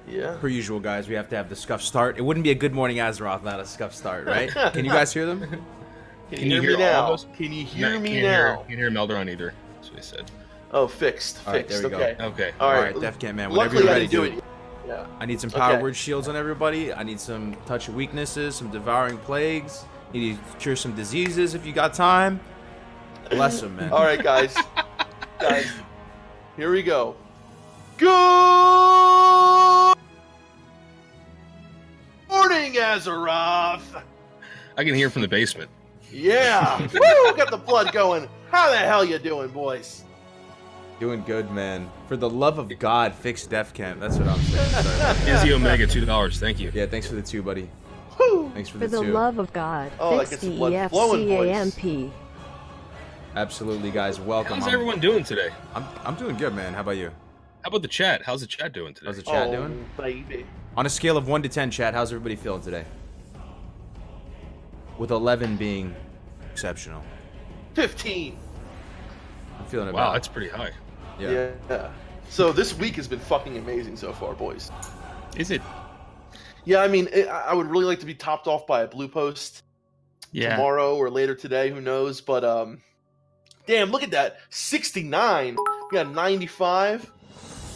Yeah. Per usual, guys, we have to have the scuff start. It wouldn't be a good Morning Azeroth without a scuff start, right? Can you guys hear them? Can you hear me now? Can you hear me now? Can't hear Melderon either. That's what he said. Oh, fixed. All right, there we Okay. go. Okay. All All right. right, Defcamp, man. Whenever Luckily, you're I ready, didn't do dude. it. Yeah. I need some power Okay. word shields on everybody. I need some touch of weaknesses, some devouring plagues. You need to cure some diseases if you got time. Bless them, man. All right, guys. Guys, here we go. Good morning, Azeroth. I can hear from the basement. Yeah. Woo! Got the blood going. How the hell you doing, boys? Doing good, man. For the love of God, fix Defcamp. That's what I'm saying. Sorry about that. Izzy Omega, $2. Thank you. Yeah, thanks for the 2, buddy. Woo! Thanks for For the the 2. love of God, Oh, that fix gets the blood flowing, DEFCAMP. Absolutely, guys. Welcome. How's everyone doing today? I'm doing good, man. How about you? How about the chat? How's the chat doing today? How's the chat Oh, doing? baby. On a scale of 1 to 10, chat, how's everybody feeling today? With 11 being exceptional. 15. I'm feeling Wow, about. that's pretty high. Yeah. Yeah. So this week has been fucking amazing so far, boys. Is it? Yeah, I mean, I would really like to be topped off by a blue post Yeah. tomorrow or later today. Who knows? But damn, look at that, 69. We got 95,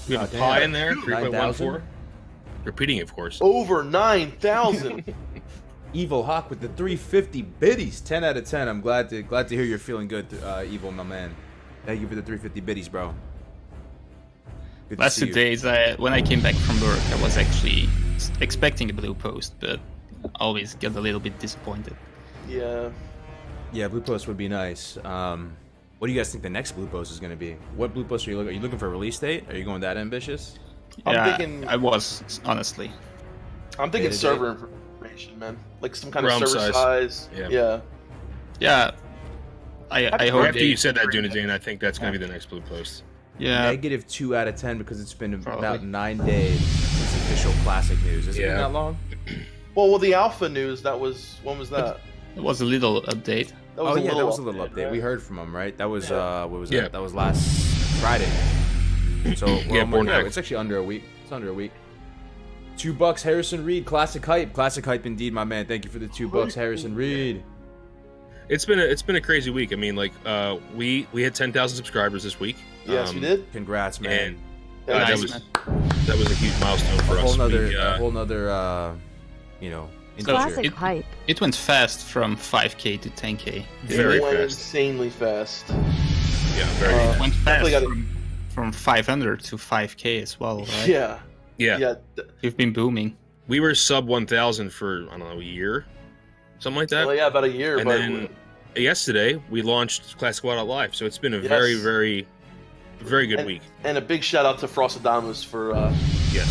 We have a damn. pi in there, 3.14. 9,000? Repeating, of course. over 9,000. Evil Hawk with the 350 biddies. 10 out of 10. I'm glad to hear you're feeling good, Evil, my man. Thank you for the 350 biddies, bro. Good to Last see 2 you. days, when I came back from work, I was actually expecting a blue post, but always get a little bit disappointed. Yeah. Yeah, blue post would be nice. What do you guys think the next blue post is going to be? What blue post are you looking? Are you looking for a release date? Are you going that ambitious? I'm Yeah, thinking- I was, honestly. I'm thinking Day-to-day. server information, man. Like some kind of Realm server size. Yeah. Yeah. Yeah. I hope After they- you said that, Dunedain, I think that's going to be the next blue post. Yeah. Negative 2 out of 10 because it's been about Probably. 9 days since official classic news. Has it been Yeah. that long? Well, the alpha news, that was, when was that? It was a little update. That was Oh yeah, that was a little update. right? We heard from him, right? That was Yeah. what was Yeah. that? That was last Friday. So Yeah, well, born no, back. it's actually under a week. It's under a week. $2 Harrison Reed, classic hype indeed, my man. Thank you for the $2 Harrison Reed. It's been a crazy week. I mean, like we hit 10,000 subscribers this week. Yes, we did. Congrats, man. And Yeah, that nice, was man. that was a huge milestone for a us. whole nother, you know, So Classic it- hype. It went fast from 5k to 10k. Very it went fast. insanely fast. Yeah, very. Uh, It went fast Definitely gotta- from 500 to 5k as well, right? Yeah. yeah. Yeah. You've been booming. We were sub 1,000 for I don't know a year, something like that. Well, yeah, about a year, And but then yesterday we launched Classic Squad Out Live, so it's been a Yes. very good and, week. and a big shout out to Frostadamus for Yes.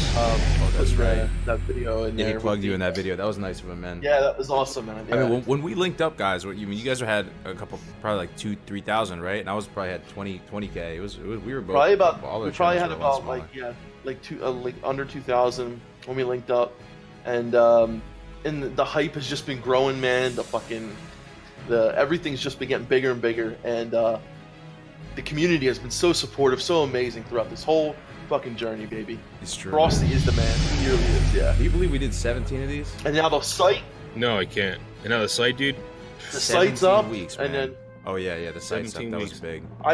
putting right. that video in Yeah, there. he plugged with you the- in that video. That was nice of him, man. Yeah, that was awesome, man. I Yeah. mean, when we linked up, guys, you guys had a couple, probably like 2,000-3,000, right? And I was probably had 20K. It was we were both probably about all we our probably channels had were a lot about smaller. like under 2,000 when we linked up, and the hype has just been growing, man. Everything's just been getting bigger and bigger, and the community has been so supportive, so amazing throughout this whole fucking journey, baby. It's true. Frosty is the man. He really is, yeah. Do you believe we did 17 of these? And now the site, No, I can't. And now the site, dude. the site's up, weeks, and man. then Oh yeah, the site's up. 17 That was weeks. big. I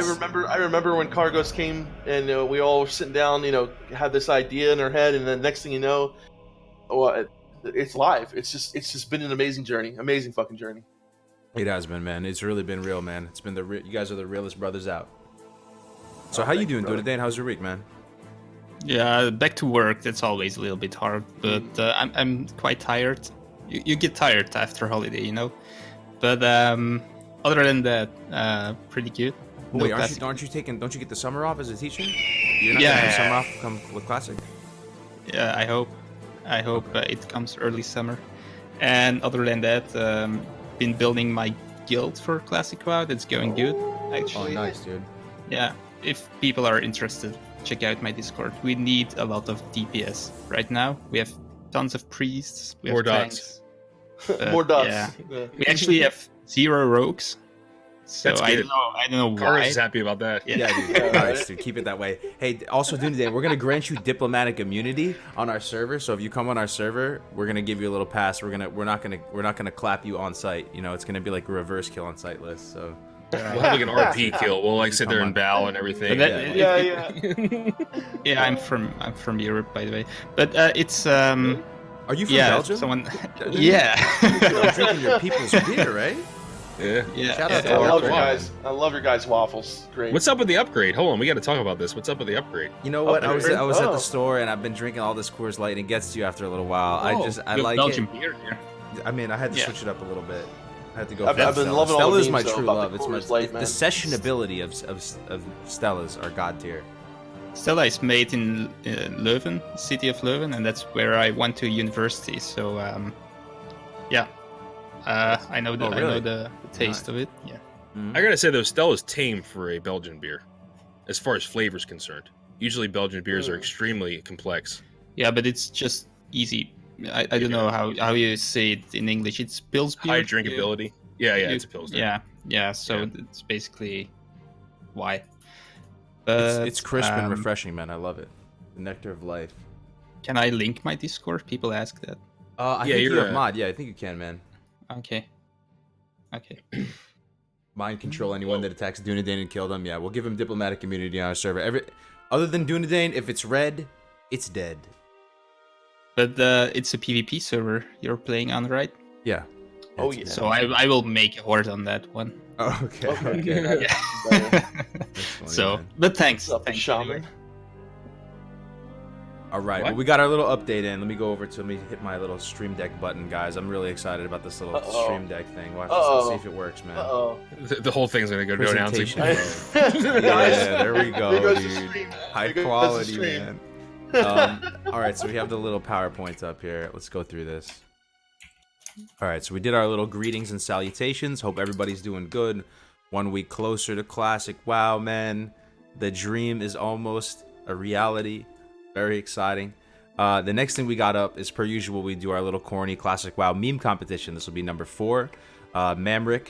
remember when Kargoz came and we all were sitting down, had this idea in our head, and then next thing you know, it's live. It's just been an amazing journey, amazing fucking journey. It has been, man. It's really been real, man. It's been you guys are the realest brothers out. So how you thank you, doing, brother. Dunedain? How's your week, man? Yeah, back to work. That's always a little bit hard, but I'm quite tired. You get tired after holiday, you know. But other than that, pretty good. No Wait, classic. aren't you taking? Don't you get the summer off as a teacher? You're not Yeah. gonna have summer off come with classic. Yeah, I hope it comes early summer. And other than that, been building my guild for Classic Cloud. It's going good, Oh, actually. nice, dude. Yeah, if people are interested, check out my Discord. We need a lot of DPS right now. We have tons of priests. We have More dots. tanks. More dots. Yeah. Yeah. We actually have 0 rogues. So That's I good. don't know Kargoz why. is happy about that. Yeah, dude. Yeah, Nice, right? dude. Keep it that way. Hey, also, Dunedain, we're gonna grant you diplomatic immunity on our server. So if you come on our server, we're gonna give you a little pass. We're not gonna clap you on site. You know, it's gonna be like a reverse kill on site list. So We'll have like an RP kill. We'll like sit there and bow and everything. But that- Yeah. Yeah, I'm from Europe, by the way. But it's are you from yeah, Belgium? someone. Dude, Yeah. I'm drinking your people's beer, right? Yeah. Yeah. Shout out I to love your Wow. guys. I love your guys' waffles. Great. What's up with the upgrade? Hold on, we got to talk about this. What's up with the upgrade? You know what? I was at Oh. the store and I've been drinking all this Coors Light and it gets to you after a little while. I You have like Belgian it. beer here. I mean, I had to Yeah. switch it up a little bit. I had to go. I've for been Stella. loving all Stella the is my memes, though, true about love. the It's my Coors Light, the man. sessionability of Stella's are god tier. Stella is made in Leuven, city of Leuven, and that's where I went to university. So yeah, I know Oh, really? the taste of it. Yeah. I gotta say though, Stella's tame for a Belgian beer, as far as flavor's concerned. Usually Belgian beers are extremely complex. Yeah, but it's just easy. I don't know how you say it in English. It's Pils beer. High drinkability. Yeah, it's a Pilsner. Yeah. So Yeah. it's basically why. It's, But, it's crisp and um, refreshing, man. I love it. The nectar of life. Can I link my Discord? People ask that. I Yeah, think you you're have a- mod. Yeah, I think you can, man. Okay. Mind control anyone that attacks Dunedain and kill them. Yeah, we'll give him diplomatic immunity on our server. Other than Dunedain, if it's red, it's dead. But it's a PvP server you're playing on, right? Yeah. Oh, It's- yeah. So I will make a horde on that one. Oh, okay. Okay. Okay. That's better. That's funny, So, man. but thanks. What's up, Thanks shaman? anyway. All right, What? well, we got our little update in. Let me go over to, let me hit my little stream deck button, guys. I'm really excited about this little Uh-oh. stream deck thing. Watch this. Uh-oh. Let's see if it works, man. Uh-oh. The whole thing's gonna go down. Presentation. Yeah, Yeah, there we go, There goes the dude. stream. High There goes the quality, stream. man. All right, so we have the little PowerPoints up here. Let's go through this. All right, so we did our little greetings and salutations. Hope everybody's doing good. 1 week closer to Classic WoW, man. The dream is almost a reality. Very exciting. The next thing we got up is, per usual, we do our little corny Classic WoW meme competition. This will be number 4. Mamrick,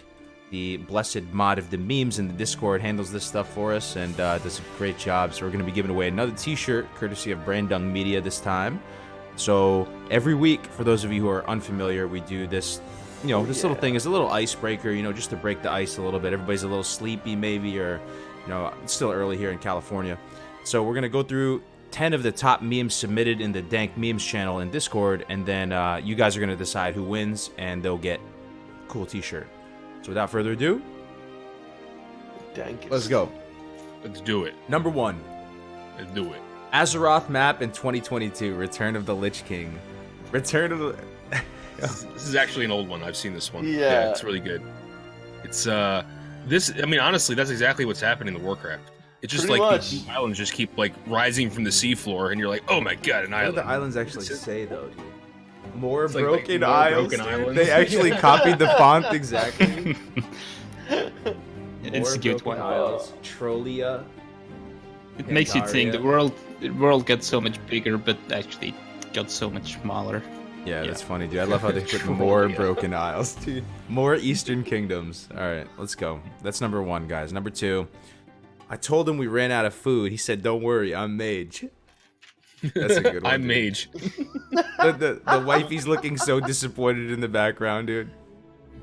the blessed mod of the memes in the Discord, handles this stuff for us and does a great job. So we're going to be giving away another t-shirt courtesy of Brandung Media this time. So every week, for those of you who are unfamiliar, we do this, you know, this little thing is a little icebreaker, you know, just to break the ice a little bit. Everybody's a little sleepy maybe, or, you know, it's still early here in California. So we're going to go through 10 of the top memes submitted in the Dank Memes channel in Discord, and then you guys are going to decide who wins, and they'll get a cool t-shirt. So without further ado, Dank. let's go. Let's do it. Number 1, Let's do it. Azeroth map in 2022, Return of the Lich King. Return of the... This is actually an old one. I've seen this one. Yeah. It's really good. It's this. I mean, honestly, that's exactly what's happening in Warcraft. It's just Pretty like much. these islands just keep like rising from the seafloor, and you're like, oh my god, an What do island. the islands actually say, though, dude? More It's like- broken more isles. broken dude. islands. They actually copied the font exactly. It's More a good broken one. isles. Trolia. It makes you think the Pandaria. world got so much bigger, but actually it got so much smaller. Yeah, Yeah. that's funny, dude. I love how they put more broken isles, dude. More Eastern Kingdoms. All right, let's go. That's number 1, guys. Number 2. I told him we ran out of food. He said, "Don't worry, I'm mage." That's a good one. I'm dude. mage. The wifey's looking so disappointed in the background, dude.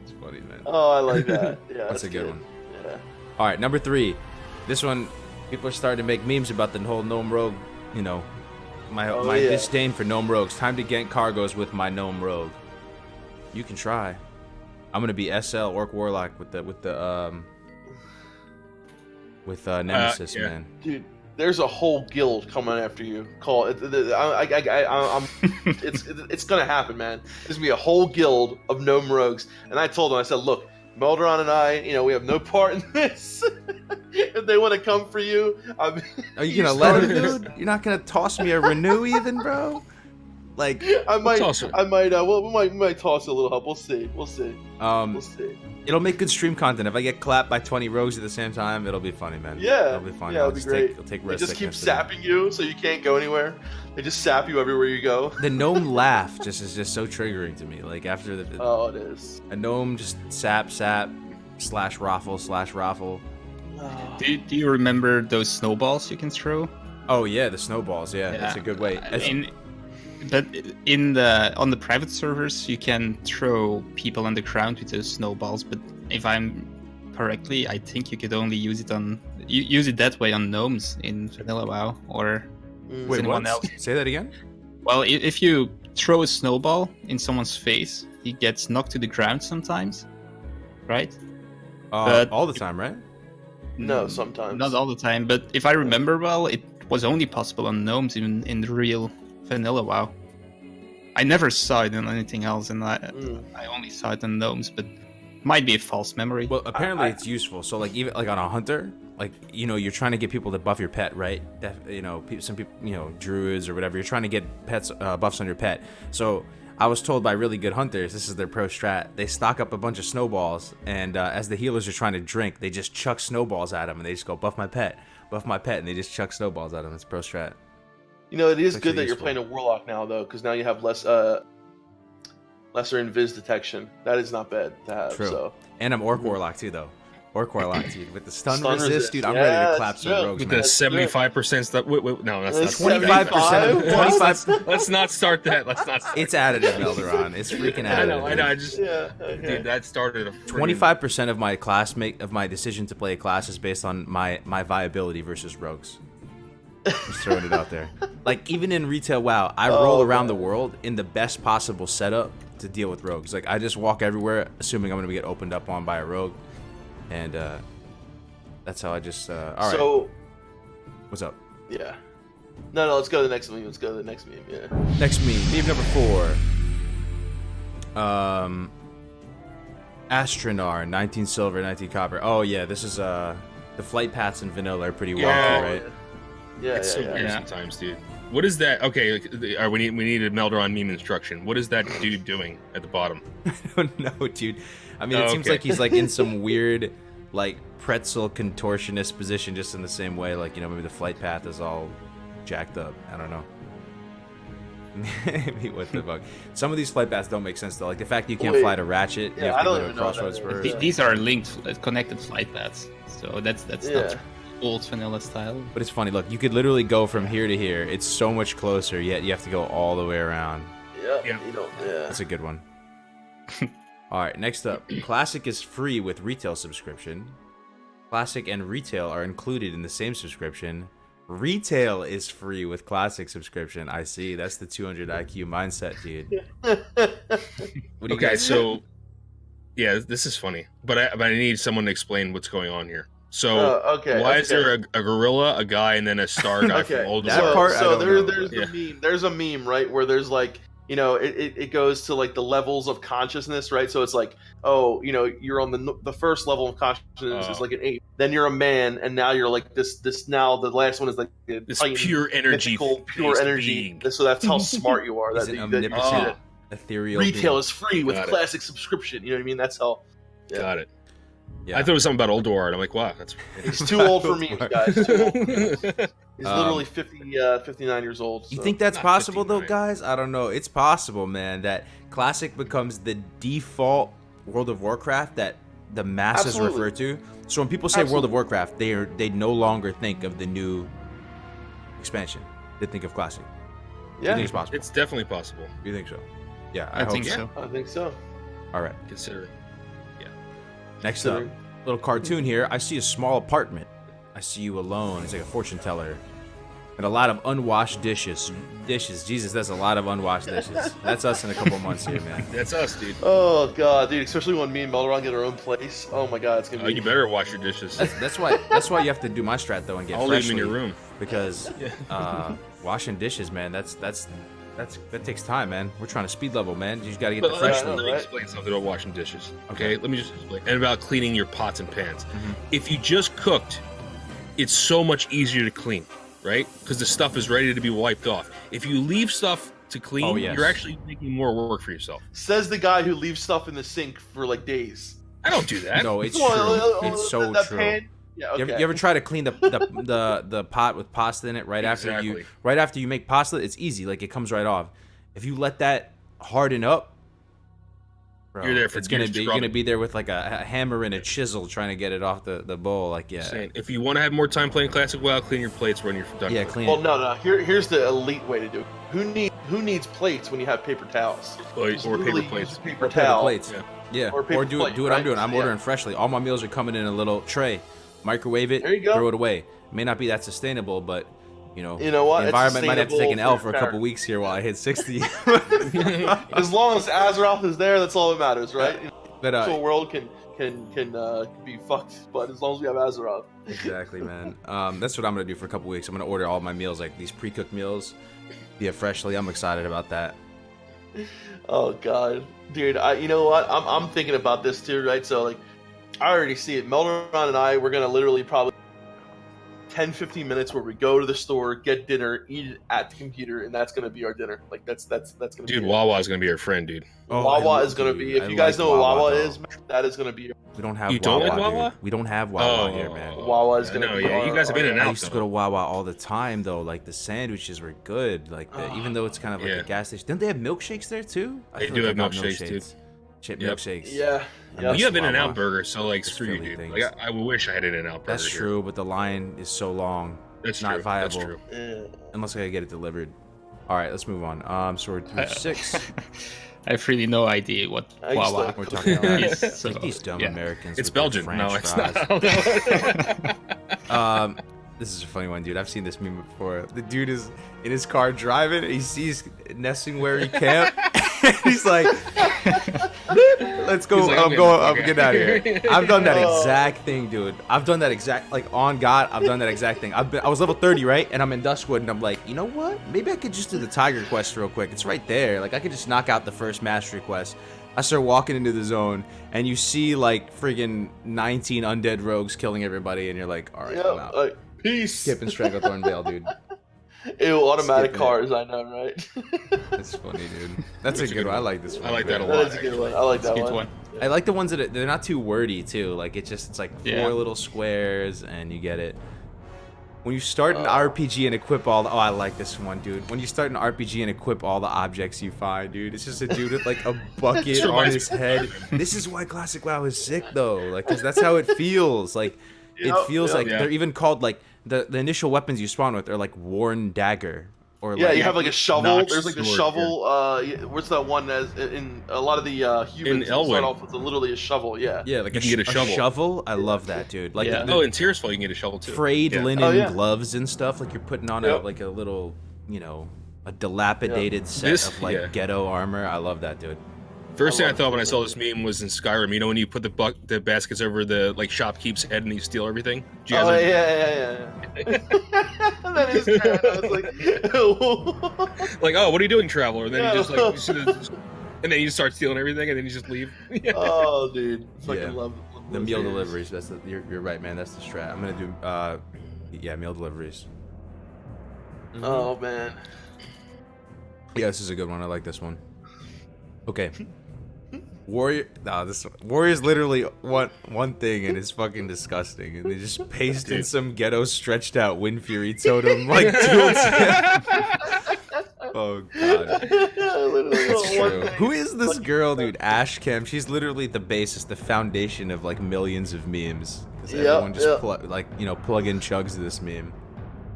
It's funny, man. Oh, I like that. Yeah, That's a good one. Yeah. All right, number 3. This one, people are starting to make memes about the whole gnome rogue. You know, my Yeah. disdain for gnome rogues. Time to get Kargoz with my gnome rogue. You can try. I'm gonna be SL Orc Warlock with Nemesis, yeah. man. Dude, there's a whole guild coming after you. Call it. I'm. It's gonna happen, man. There's gonna be a whole guild of gnome rogues, and I told them, I said, look, Melderon and I, you know, we have no part in this. If they want to come for you, Are you gonna let him, dude? You're not gonna toss me a renew even, bro? Like, I might, toss it. well, we might toss a little help. We'll see. We'll see. it'll make good stream content. If I get clapped by 20 rogues at the same time, it'll be funny, man. Yeah, it'll be fun. yeah, I'll it'll be just great. I'll take They rest just keep sickness for them. sapping you, so you can't go anywhere. They just sap you everywhere you go. The gnome laugh is just so triggering to me. Like after Oh, it is. a gnome just sap. slash raffle. Do you remember those snowballs you can throw? Oh yeah, the snowballs. Yeah, that's a good way. But on the private servers, you can throw people on the ground with those snowballs. But if I'm correctly, I think you could only use it that way on gnomes in Vanilla WoW, or Wait, anyone what? else. Say that again. Well, if you throw a snowball in someone's face, he gets knocked to the ground sometimes, right? But All the time, right? No, sometimes. Not all the time, but if I remember well, it was only possible on gnomes in the real Vanilla WoW. I never saw it in anything else, and I only saw it on gnomes, but might be a false memory. Well, apparently it's useful. So like even like on a hunter, like you're trying to get people to buff your pet, right? Some people, druids or whatever. You're trying to get pets buffs on your pet. So I was told by really good hunters, this is their pro strat. They stock up a bunch of snowballs, and as the healers are trying to drink, they just chuck snowballs at them, and they just go buff my pet, and they just chuck snowballs at them. It's pro strat. It is good that you're playing a warlock now, though, because now you have lesser invis detection. That is not bad to have. True. So. And I'm orc warlock too, though. Orc warlock, dude, with the stun resist, resist. dude. I'm Yeah, ready to clap that's some true. rogues, With man. the 75% stuff. Wait, no, that's It's not 25%. 25. Let's not start that. Let's not. Start It's additive, Melderon. It's freaking additive. I know. I just, Yeah. Okay. dude, that started a friggin- 25% of my decision to play a class is based on my viability versus rogues. Just throwing it out there. Like even in retail WoW, I roll around the world in the best possible setup to deal with rogues. Like I just walk everywhere, assuming I'm gonna get opened up on by a rogue, and that's how I just. All right. So. What's up? Yeah. No. Let's go to the next meme. Yeah. Next meme number 4. Astronar, 19 silver, 19 copper. Oh yeah, this is the flight paths in vanilla are pretty wonky, right? Yeah. It's so weird sometimes, dude. What is that? Okay, we need a Melderon meme instruction. What is that dude doing at the bottom? I don't know, dude. I mean, it seems like he's like in some weird, like pretzel contortionist position, just in the same way, like maybe the flight path is all jacked up. I don't know. Maybe what the fuck? Some of these flight paths don't make sense though. Like the fact you can't fly to Ratchet, you have to go to Crossroads first. These are linked, connected flight paths, so that's not old vanilla style. But it's funny. Look, you could literally go from here to here. It's so much closer, yet you have to go all the way around. Yeah. That's a good one. All right, next up. Classic is free with retail subscription. Classic and retail are included in the same subscription. Retail is free with classic subscription. I see. That's the 200 IQ mindset, dude. What do you guys so yeah, this is funny, but I need someone to explain what's going on here. So why is there a gorilla, a guy, and then a star guy from Old That War? part, So I don't there's know. the meme. There's a meme, right, where there's like it goes to like the levels of consciousness, right? So it's like, you're on the first level of consciousness is like an ape. Then you're a man, and now you're like this. Now the last one is like This pure energy, pure energy. being. So that's how smart you are. He's an omnipotent, ethereal Retail being. is free with Got it. classic subscription. You know what I mean? That's how. Yeah. Got it. Yeah. I thought it was something about Old War, and I'm like, wow, that's. He's too old for memes, guys. Too old. He's Um, literally 59 years old. You so. think that's Not possible, though, 59. guys? I don't know. It's possible, man, that Classic becomes the default World of Warcraft that the masses Absolutely. refer to. So when people say World of Warcraft, they no longer think of the new expansion. They think of Classic. Do you Yeah, think it's possible? It's definitely possible. Do you think so? Yeah, I hope think so. so. I think so. All right. Consider it. Next up, little cartoon here. I see a small apartment. I see you alone. It's like a fortune teller. And a lot of unwashed dishes. Jesus, that's a lot of unwashed dishes. That's us in a couple months here, man. That's us, dude. Oh god, dude! Especially when me and Melderon get our own place. Oh my god, it's gonna Oh, be. you better wash your dishes. That's why you have to do my strat though and get I'll leave them in freshly, your room. because washing dishes, man, that takes time, man. We're trying to speed level, man. You just got to get the But fresh freshly. let me right? explain something about washing dishes. Okay. Okay, let me just explain. And about cleaning your pots and pans. Mm-hmm. If you just cooked, it's so much easier to clean, right? Because the stuff is ready to be wiped off. If you leave stuff to clean, Oh, yes. you're actually making more work for yourself. Says the guy who leaves stuff in the sink for like days. I don't do that. No, it's Well, true. It's so that true. pan- Yeah, okay. You ever try to clean the pot with pasta in it right after you make pasta? It's easy, like it comes right off. If you let that harden up, Bro, You're there for you're gonna be there with like a hammer and a chisel trying to get it off the bowl. Like, yeah. Saying, if you want to have more time playing Classic WoW, clean your plates when you're done. Yeah, clean. Well, no. Here's the elite way to do it. Who needs plates when you have paper towels? Or paper plates. Paper towel. Plates. Yeah. Or do plate, what right? I'm doing. I'm ordering freshly. All my meals are coming in a little tray. Microwave it. There you go. Throw it away. It may not be that sustainable, but you know what? the environment might have to take an L for a couple weeks here while I hit 60. As long as Azeroth is there, that's all that matters, right? But the whole world can be fucked, but as long as we have Azeroth. Exactly, man. That's what I'm gonna do for a couple weeks. I'm gonna order all my meals, like these pre-cooked meals, via Freshly. I'm excited about that. Oh god, dude! You know what? I'm thinking about this too, right? So like, I already see it. Melderon and we're gonna literally probably 10-15 minutes where we go to the store, get dinner, eat it at the computer, and that's gonna be our dinner. Like that's gonna. Dude, be Wawa is gonna be our friend, dude. Wawa is gonna be. If you guys know what Wawa is, man, that is gonna be. We don't have. You don't Wawa, like Wawa? Dude. We don't have Wawa here, man. Wawa is gonna be. Yeah, you guys have been in and out. I used to go to Wawa all the time, though. Like the sandwiches were good. Like even though it's kind of like a gas station. Didn't they have milkshakes there too? They do have milkshakes, dude. Chip milkshakes. Yeah. You have In-N-Out burger, so like screw you, dude. Like I wish I had In-N-Out burger. That's true, but the line is so long. That's not true. viable. That's true. Unless I gotta get it delivered. All right, let's move on. So we're through 6. I have really no idea what Wawa we're talking about. is. So, like these dumb Americans. It's with Belgian. French No, it's fries. not. This is a funny one, dude. I've seen this meme before. The dude is in his car driving. And he sees Nestingwary camp. He's like, "Let's go! Like, I'm getting out of here." here." I've done that exact thing, dude. I've done that exact, like on God, I've done that exact thing. I was level 30, right? And I'm in Duskwood, and I'm like, you know what? Maybe I could just do the Tiger quest real quick. It's right there. Like I could just knock out the first mastery quest. I start walking into the zone, and you see like friggin' 19 undead rogues killing everybody, and you're like, all right, I'm out. Peace. Skipping Stranglethorn Vale, dude. Ew, automatic cars, I know, right? That's funny, dude. That's a good one. I like this one. I like that a lot. That's a good one. I like that one. I like the ones that they're not too wordy too. Like it's like 4 little squares and you get it. When you start an RPG and equip all the, I like this one, dude. When you start an RPG and equip all the objects you find, dude, it's just a dude with like a bucket on his head. This is why Classic WoW is sick though, like 'cause that's how it feels. Like it feels like they're even called like the initial weapons you spawn with are like Worn Dagger. Or you like, have like a shovel. Nox There's like the sword, shovel. What's that one? As in a lot of the humans start off with literally a shovel. Yeah. Yeah, like you can get a shovel. Shovel. I love that, dude. Like in Tearsfall you can get a shovel too. Frayed linen gloves and stuff. Like you're putting on like a little, a dilapidated set of like ghetto armor. I love that, dude. First thing I thought when I saw this meme was in Skyrim. You know when you put the baskets over the like shopkeep's head and you steal everything? Yeah. That is kind of, like, oh, what are you doing, traveler? And then you just like, and then you start stealing everything, and then you just leave. Oh, dude, fucking love the meal deliveries. That's you're right, man. That's the strat. I'm gonna do meal deliveries. Oh man. Yeah, this is a good one. I like this one. Okay. Warriors literally want one thing and it's fucking disgusting, and they just paste in some ghetto stretched out Wind Fury totem like dual Oh god. That's true. Who is this girl, dude? Ashcam. She's literally the basis, the foundation of like millions of memes. Because everyone just plug in chugs to this meme.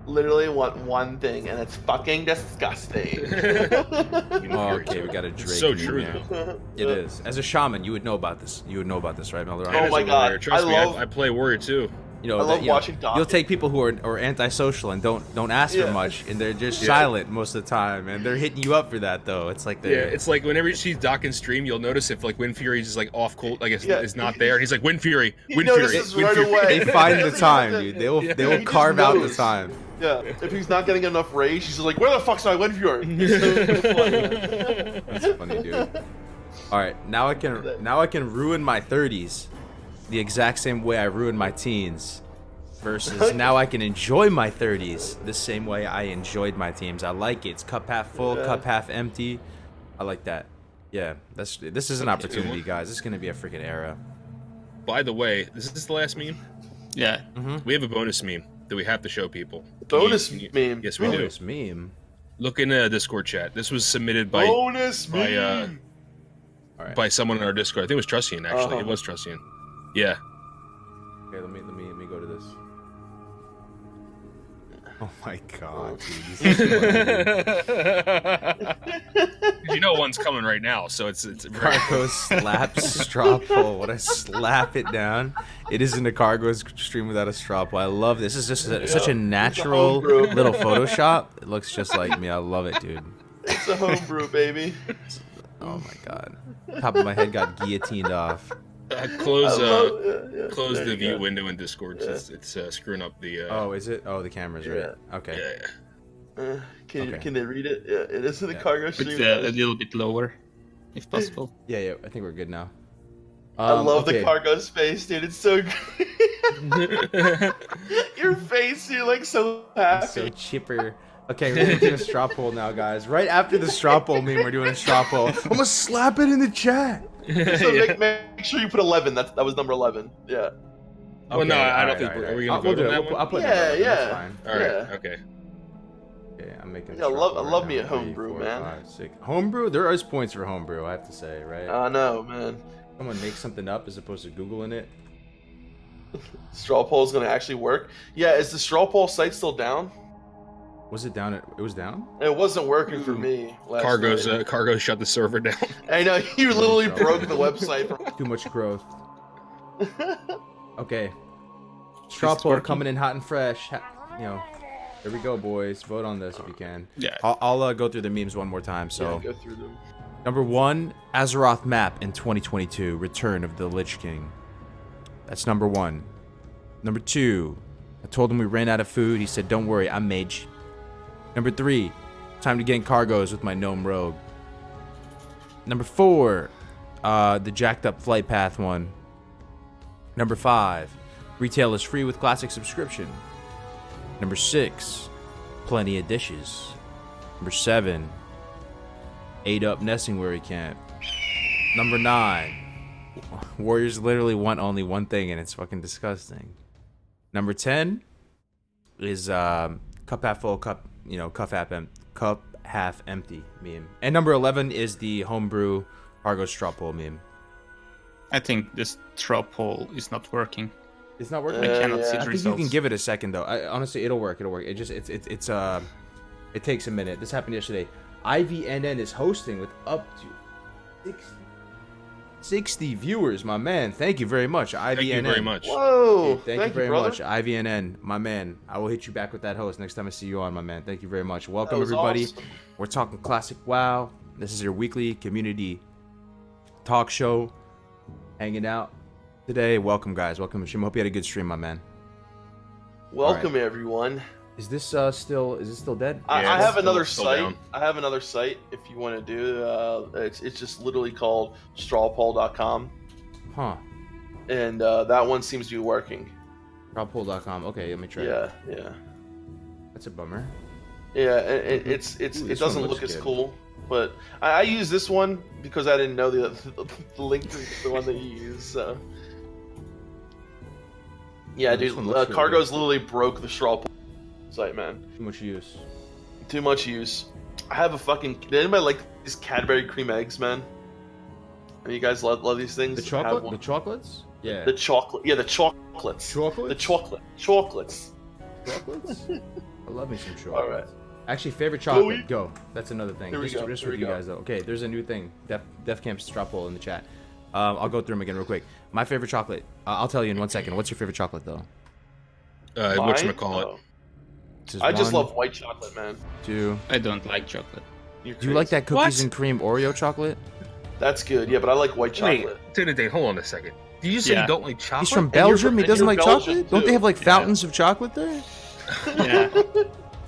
Literally want one thing, and it's fucking disgusting. Okay, we got a Drake. So true, though. It is. As a shaman, you would know about this. You would know about this, right, Melderon? Oh my god! Trust me, I play Warrior too. I love watching Doc. You'll take people who are antisocial and don't ask for much, and they're just silent most of the time, and they're hitting you up for that though. It's like it's like whenever you see Doc in stream, you'll notice if like Wind Fury is just like off cold, like it's not there, and he's like Wind Fury, Wind Fury. Right away. They find the time, dude. They will carve out the time. Yeah, if he's not getting enough rage, he's just like, where the fuck's my Wind Fury? That's funny, dude. All right, now I can ruin my 30s the exact same way I ruined my teens. Versus now I can enjoy my 30s the same way I enjoyed my teens. I like it. It's cup half full, cup half empty. I like that. Yeah, this is an opportunity, guys. This is gonna be a freaking era. By the way, is this the last meme? Yeah. We have a bonus meme that we have to show people. Bonus meme? Yes, we do. Bonus meme? Look in the Discord chat. This was submitted by... Bonus meme! by someone in our Discord. I think it was Trustian, actually. It was Trustian. Yeah. Okay, let me go to this. Oh my god, dude. You know one's coming right now, so it's Kargoz slaps straw poll. When I slap it down, it isn't a Kargoz stream without a straw poll. I love this. This is just such a natural little Photoshop. It looks just like me. I love it, dude. It's a homebrew, baby. Oh my god. Top of my head got guillotined off. Close the view window in Discord. Yeah. It's screwing up the. Oh, is it? Oh, the camera's right. Okay. Yeah. Can they read it? Yeah, it is in the Kargoz stream. It's a little bit lower, if possible. Yeah. I think we're good now. I love the Kargoz face, dude. It's so good. Your face, you're like so happy. It's so chipper. Okay, we're gonna do a straw poll now, guys. Right after the straw poll meme, we're doing a straw poll. I'm gonna slap it in the chat. So make sure you put 11. That was number 11. Yeah. Okay, well, no, I don't think. Are we gonna vote on that one? I'll put That's fine. All right. Okay. Okay, I'm making. Yeah, I love me a homebrew, man. 5, 6. Homebrew. There is points for homebrew. I have to say, right? I know, man. Someone makes something up as opposed to Googling it. Straw poll is gonna actually work. Yeah, is the straw poll site still down? Was it down? It was down? It wasn't working for me. Kargoz shut the server down. I know, you literally broke the website. Too much growth. Okay. Straw poll coming in hot and fresh. Here we go, boys. Vote on this if you can. Yeah. I'll go through the memes one more time. So, yeah, go through them. Number 1, Azeroth map in 2022, Return of the Lich King. That's number 1. Number 2, I told him we ran out of food. He said, "Don't worry, I'm mage." Number 3, time to get in Kargoz with my gnome rogue. Number 4, the jacked up flight path one. Number 5, retail is free with classic subscription. Number 6, plenty of dishes. Number 7, 8 up nesting where he can't. Number 9, warriors literally want only one thing and it's fucking disgusting. Number 10 is cup half full, cup half empty meme. And number 11 is the homebrew Kargoz straw poll meme. I think this straw poll is not working. It's not working. I cannot see the I think results. you can give it a second though. Honestly, it'll work. It takes a minute. This happened yesterday. IVNN is hosting with up to 60 viewers, my man. Thank you very much, IVNN. Thank you very much. Whoa! Thank you very much, IVNN, my man. I will hit you back with that host next time I see you on, my man. Thank you very much. Welcome, everybody. Awesome. We're talking classic WoW. This is your weekly community talk show. Hanging out today. Welcome, guys. Welcome, Shim. Hope you had a good stream, my man. Welcome, everyone. Is this still dead? I have another site. Down. I have another site if you want to do. It's just literally called strawpoll.com. Huh. And that one seems to be working. Strawpoll.com. Okay, let me try. Yeah. That's a bummer. Yeah, it doesn't look as cool. But I use this one because I didn't know the link to the one that you use. So. Yeah, dude, Kargoz literally broke the straw poll site, man. Too much use. Too much use. I have a fucking. Did anybody like these Cadbury cream eggs, man? And you guys love these things? The chocolate? The chocolates? Yeah. The chocolate. Yeah, the chocolates. Chocolate? The chocolates. Chocolates? I love me some chocolate. All right. Actually, favorite chocolate. Go. That's another thing. Here we go. Just for you guys, though. Okay, there's a new thing. Defcamp straw poll in the chat. I'll go through them again real quick. My favorite chocolate. I'll tell you in 1 second. What's your favorite chocolate, though? Whatchamacallit? I just love white chocolate, man. 2. I don't like chocolate. Do you like that cookies and cream Oreo chocolate? That's good, yeah, but I like white chocolate. Wait, Dunedain, hold on a second. Did you say you don't like chocolate? He's from Belgium. He doesn't like Belgian chocolate. too. Don't they have like fountains of chocolate there? Yeah.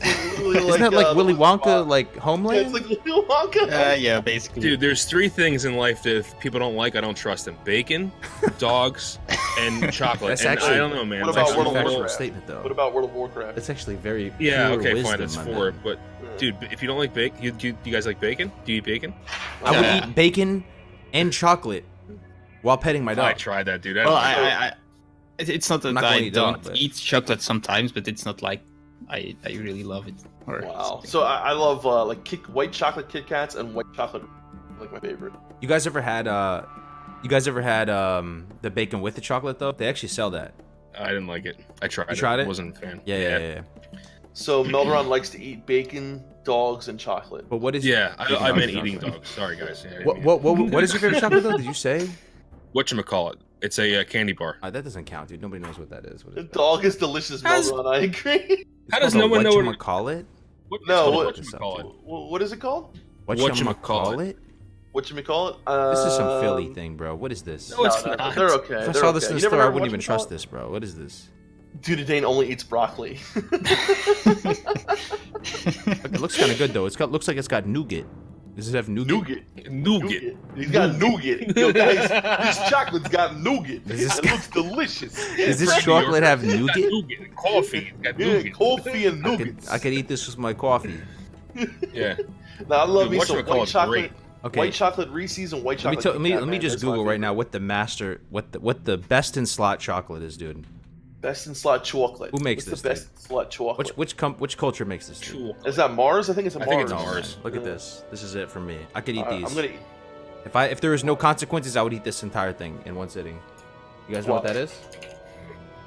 Isn't that like Willy Wonka, like Homeland? Yeah, it's like Willy Wonka. Yeah, basically. Dude, there's 3 things in life that if people don't like, I don't trust them: bacon, dogs, and chocolate. That's and actually. I don't know, man. What That's about actually World a of factual Warcraft? statement, though. What about World of Warcraft? That's actually very. Yeah, pure okay, wisdom, fine, that's my 4. man. But dude, if you don't like bacon, do you guys like bacon? Do you eat bacon? I would eat bacon and chocolate while petting my dog. I tried that, dude. Well, it's not that not gonna I eat don't dog, eat chocolate sometimes, but it's not like I really love it. Or Wow. something. So I love like white chocolate Kit Kats and white chocolate like my favorite. You guys ever had the bacon with the chocolate though? They actually sell that. I didn't like it. I tried it. Tried it? Wasn't a fan. Yeah. So Melderon likes to eat bacon, dogs, and chocolate. But what is? Yeah, I meant eating dogs. Sorry, guys. Yeah, What is your favorite chocolate though? Did you say? Whatchamacallit? It's a candy bar. That doesn't count, dude. Nobody knows what that is. What is that? Dog is delicious, Melderon. I agree. How does no one know what whatchamacallit? What is it called? Whatchamacallit? Whatchamacallit? This is some Philly thing, bro. What is this? No, it's not. They're okay. If I saw this in the store, I wouldn't even trust this, bro. What is this? Dunedain only eats broccoli. It looks kind of good though. Looks like it's got nougat. Does it have nougat? Nougat. He's got nougat. Yo, guys, this chocolate's got nougat. It looks delicious. Does this chocolate have nougat? Coffee. Coffee and nougat. I could eat this with my coffee. Yeah. Now I love me some white chocolate. Okay. White chocolate Reese's and white chocolate. Let me just Google right now what the best in slot chocolate is, dude. Best in slot chocolate. Who makes What's this? the best in slot chocolate? Which culture makes this? Dude? Is that Mars? I think it's Mars. I think it's Mars. Look at this. This is it for me. I could eat these. I'm gonna eat. If there was no consequences, I would eat this entire thing in one sitting. You guys know what that is?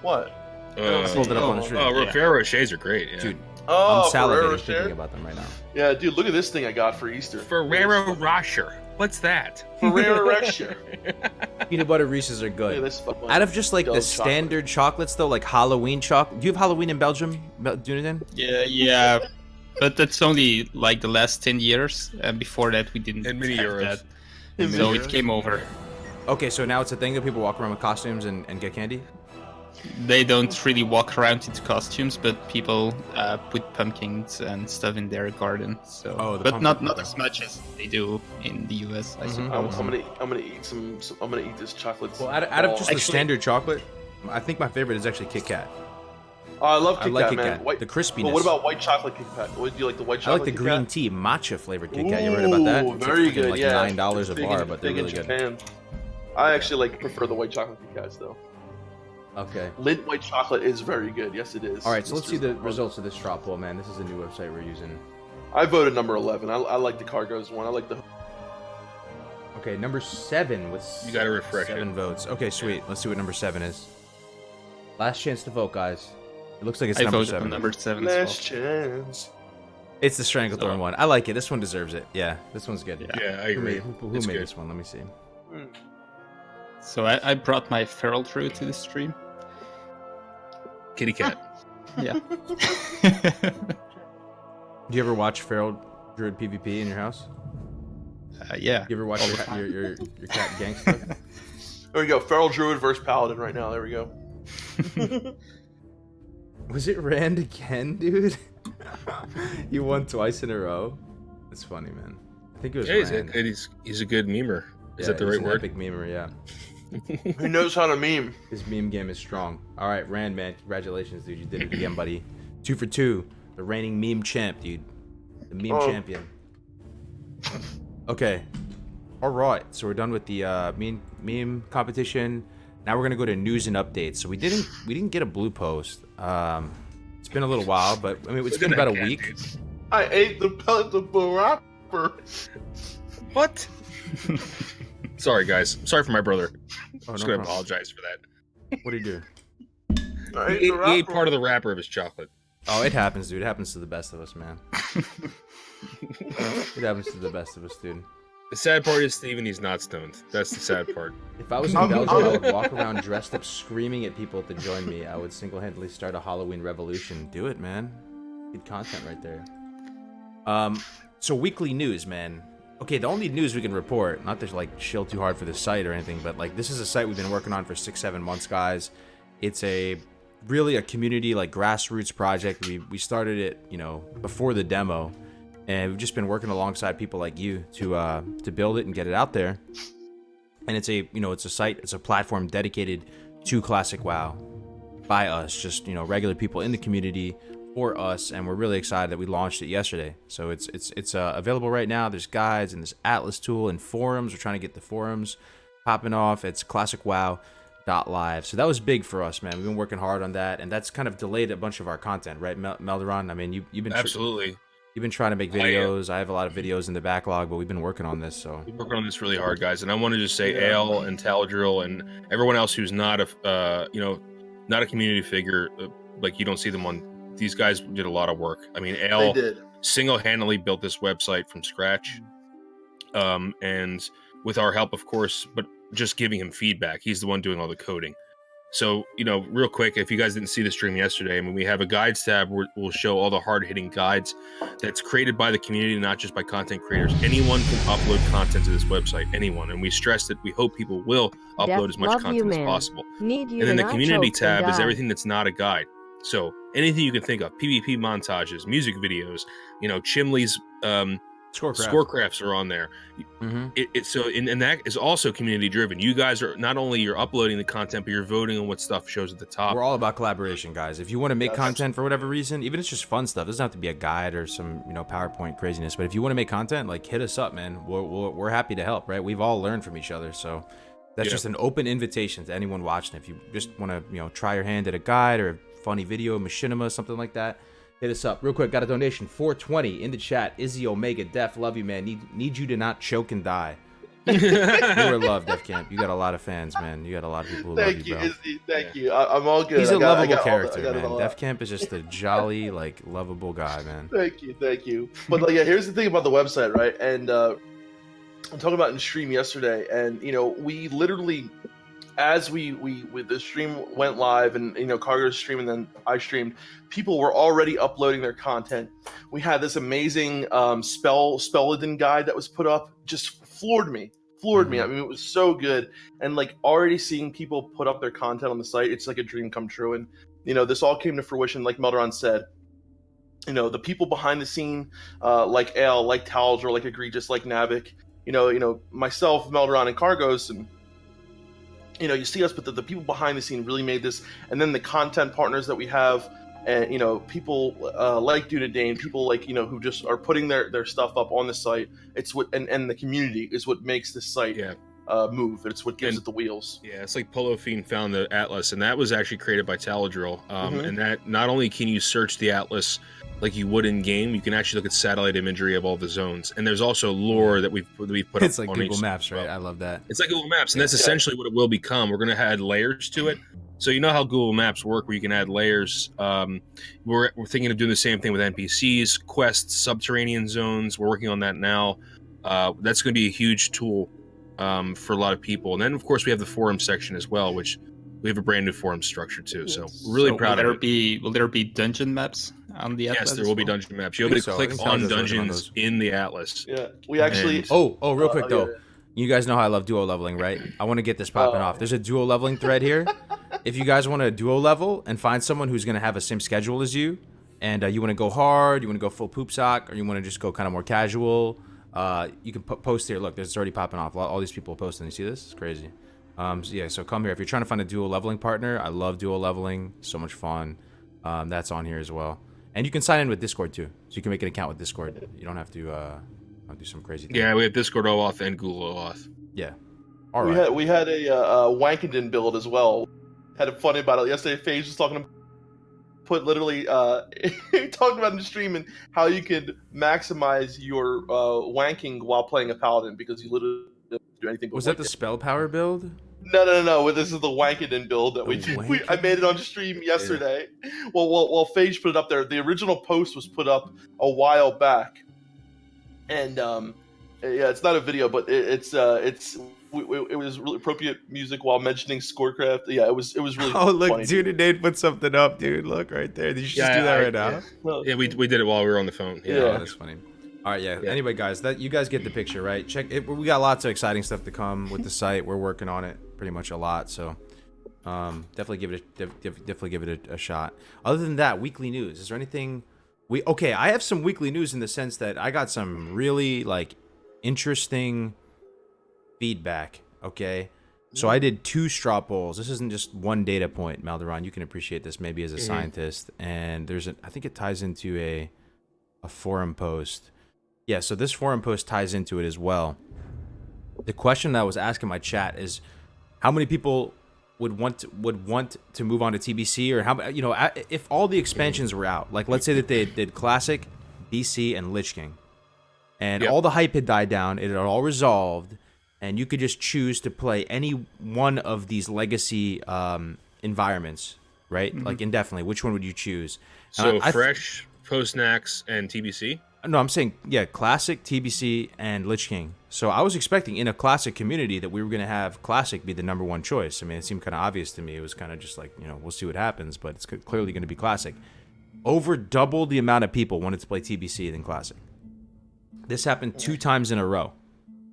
What? Hold it up on the street. Ferrero Rochers are great. Yeah. Dude, I'm salivating thinking about them right now. Yeah, dude, look at this thing I got for Easter. Ferrero Rocher. What's that? Ferrero Rocher. Peanut butter Reese's are good. Yeah, out of just like the standard chocolates though, like Halloween chocolate. Do you have Halloween in Belgium, Dunedain? Yeah. But that's only like the last 10 years. Before that, we didn't have that. So it came over. Okay, so now it's a thing that people walk around with costumes and get candy? They don't really walk around into costumes, but people put pumpkins and stuff in their garden. So, but not as much as they do in the US, I suppose. I'm gonna eat I'm gonna eat this chocolate. Well, out of just the standard chocolate, I think my favorite is actually Kit Kat. Oh, I love Kit Kat, man. The crispiness. But what about white chocolate Kit Kat? Do you like the white chocolate? I like the green tea matcha flavored Kit Kat. You heard about that? Ooh, very good. Like yeah, $9 a bar, but they're really good. I actually prefer the white chocolate Kit Kats though. Okay. Lindt white chocolate is very good. Yes, it is. All right, so let's see the results of this straw poll, man. This is a new website we're using. I voted number 11. I like the Kargoz one. I like the. Okay, number 7 with you gotta refresh 7 votes. Okay, sweet. Let's see what number 7 is. Last chance to vote, guys. It looks like it's number 7. Number 7. Last chance. It's the Stranglethorn one. I like it. This one deserves it. Yeah, this one's good. Yeah, I agree. Who made this one? Let me see. So I brought my feral druid to the stream. Kitty cat. Yeah. Do you ever watch feral druid PvP in your house? Yeah. You ever watch your cat gang stuff? There we go. Feral druid versus paladin right now. There we go. Was it Rand again, dude? You won twice in a row. That's funny, man. I think it was Rand. He's a good memer. Is that the right word? Epic memer, yeah. He knows how to meme. His meme game is strong. All right, Rand, man, congratulations, dude. You did it again, buddy. 2 for 2. The reigning meme champ, dude. The meme champion. Okay. All right. So we're done with the meme competition. Now we're gonna go to news and updates. So we didn't get a blue post. It's been a little while, but I mean it's been about a week. I ate the pellet of rapper. What? Sorry, guys. Sorry for my brother. I'm just gonna problem. apologize for that. What did he do? He ate part of the wrapper of his chocolate. Oh, it happens, dude. It happens to the best of us, man. It happens to the best of us, dude. The sad part is, Steven, he's not stoned. That's the sad part. If I was in Belgium, I would walk around dressed up, screaming at people to join me. I would single-handedly start a Halloween revolution. Do it, man. Good content right there. So weekly news, man. Okay, the only news we can report, not to like shill too hard for the site or anything, but like this is a site we've been working on for 6-7 months, guys. It's really a community like grassroots project. We started it, before the demo, and we've just been working alongside people like you to build it and get it out there. And it's a site, it's a platform dedicated to Classic WoW by us, just regular people in the community for us, and we're really excited that we launched it yesterday. So it's available right now. There's guides and this Atlas tool and forums. We're trying to get the forums popping off. It's classicwow.live. So that was big for us, man. We've been working hard on that, and that's kind of delayed a bunch of our content, right, Melderon? I mean, you've been absolutely. You've been trying to make videos. I have a lot of videos in the backlog, but we've been working on this. So we're working on this really hard, guys. And I want to just say, Ale and Taladrill and everyone else who's not a not a community figure, like you don't see them on. These guys did a lot of work. I mean, Ale single-handedly built this website from scratch, and with our help, of course, but just giving him feedback. He's the one doing all the coding. So, real quick, if you guys didn't see the stream yesterday, I mean, we have a guides tab where we'll show all the hard-hitting guides that's created by the community, not just by content creators. Anyone can upload content to this website, anyone. And we stress that we hope people will upload as much content as possible. And then the community tab is everything that's not a guide. So anything you can think of, PvP montages, music videos, Chimley's scorecrafts are on there. Mm-hmm. And that is also community driven. You guys are not only you're uploading the content, but you're voting on what stuff shows at the top. We're all about collaboration, guys. If you want to make content for whatever reason, even if it's just fun stuff, it doesn't have to be a guide or some PowerPoint craziness. But if you want to make content, like hit us up, man. We're happy to help, right? We've all learned from each other, so that's just an open invitation to anyone watching. If you just want to try your hand at a guide or a funny video, machinima, something like that, hit us up. Real quick, got a donation, 420 in the chat. Izzy Omega Def, love you, man. Need you to not choke and die. You are loved, Defcamp. You got a lot of fans, man. You got a lot of people who love you, bro. Izzy. Thank you. I'm all good. He's a lovable character, man. Defcamp is just a jolly, lovable guy, man. Thank you. But here's the thing about the website, right? And I'm talking about in stream yesterday, and we literally, as we the stream went live, and Kargoz streamed, and then I streamed, people were already uploading their content. We had this amazing Spelladin guide that was put up, just floored me. I mean, it was so good, and already seeing people put up their content on the site, it's like a dream come true. And this all came to fruition, like Melderon said. The people behind the scene, like Ale, like Talger, like Egregious, like Navik, myself, Melderon, and Kargoz, and you see us, but the people behind the scene really made this. And then the content partners that we have, and people like Dunedain, people who just are putting their stuff up on the site. It's what and the community is what makes this site move. It's what gives it the wheels. Yeah, it's like Polo Fiend found the Atlas, and that was actually created by Taladrill. And that not only can you search the Atlas like you would in game, you can actually look at satellite imagery of all the zones. And there's also lore that we've put up. It's like Google Maps, right? I love that. It's like Google Maps, and that's essentially what it will become. We're going to add layers to it. So you know how Google Maps work, where you can add layers. We're thinking of doing the same thing with NPCs, quests, subterranean zones. We're working on that now. That's going to be a huge tool for a lot of people. And then, of course, we have the forum section as well, which we have a brand new forum structure too. So we're really proud of it. Will there be dungeon maps on the Atlas? Yes, there will be dungeon maps. You'll be able to click on dungeons in the Atlas. Yeah, we actually. Real quick though. Yeah. You guys know how I love duo leveling, right? I want to get this popping off. There's a duo leveling thread here. If you guys want to duo level and find someone who's going to have the same schedule as you, and you want to go hard, you want to go full poop sock, or you want to just go kind of more casual, you can post here. Look, it's already popping off. All these people posting. You see this? It's crazy. So come here. If you're trying to find a duo leveling partner, I love duo leveling. So much fun. That's on here as well. And you can sign in with Discord too. So you can make an account with Discord. You don't have to do some crazy thing. Yeah, we have Discord OAuth and Google OAuth. Yeah. All right. We had a Wankenden build as well. Had a funny about it yesterday. Phage was talking about talking about in the stream and how you could maximize your wanking while playing a paladin, because you literally don't do anything. Was that the spell power build? No. This is the Wankenden build that we did. I made it on stream yesterday. Yeah. Well, Phage put it up there. The original post was put up a while back. And it's not a video, but it was really appropriate music while mentioning Scorecraft. Yeah, it was really. Oh, look, funny. Dunedain put something up, dude. Look right there. Did you just do that right now? Yeah, we did it while we were on the phone. Yeah, oh, that's funny. All right, yeah. Anyway, guys, you guys get the picture, right? Check it. We got lots of exciting stuff to come with the site. We're working on it pretty much a lot, so definitely give it a shot. Other than that, weekly news. Is there anything? I have some weekly news in the sense that I got some really interesting feedback. Okay, so I did 2 straw polls. This isn't just one data point, Melderon. You can appreciate this maybe as a scientist. And I think it ties into a forum post. Yeah, so this forum post ties into it as well. The question that I was asking my chat is, how many people would want to move on to TBC, or how if all the expansions were out, like let's say that they did classic, BC, and Lich King. And all the hype had died down. It had all resolved. And you could just choose to play any one of these legacy environments, right? Like indefinitely. Which one would you choose? So Fresh, post-naxx, and TBC? No, I'm saying, Classic, TBC, and Lich King. So I was expecting in a Classic community that we were going to have Classic be the #1 choice. I mean, it seemed kind of obvious to me. It was kind of just like, we'll see what happens, but it's clearly going to be Classic. Over double the amount of people wanted to play TBC than Classic. This happened 2 times in a row.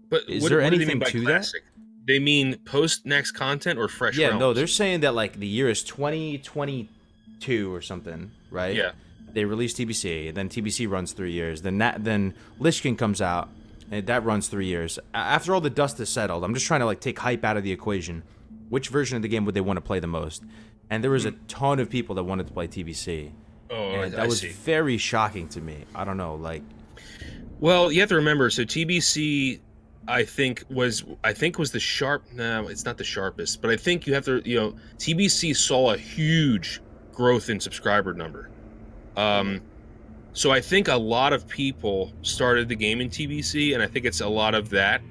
But is there anything to classic? They mean post-naxx content or fresh realms? No, they're saying that like the year is 2022 or something, right? Yeah. They release TBC, then TBC runs 3 years, then Lich King comes out, and that runs 3 years. After all the dust has settled, I'm just trying to like take hype out of the equation. Which version of the game would they want to play the most? And there was a ton of people that wanted to play TBC. Oh, and that was very shocking to me. I don't know, like. Well, you have to remember. So TBC, I think was the sharp. No, it's not the sharpest, but I think you have to. TBC saw a huge growth in subscriber number. So I think a lot of people started the game in TBC, and I think it's a lot of that.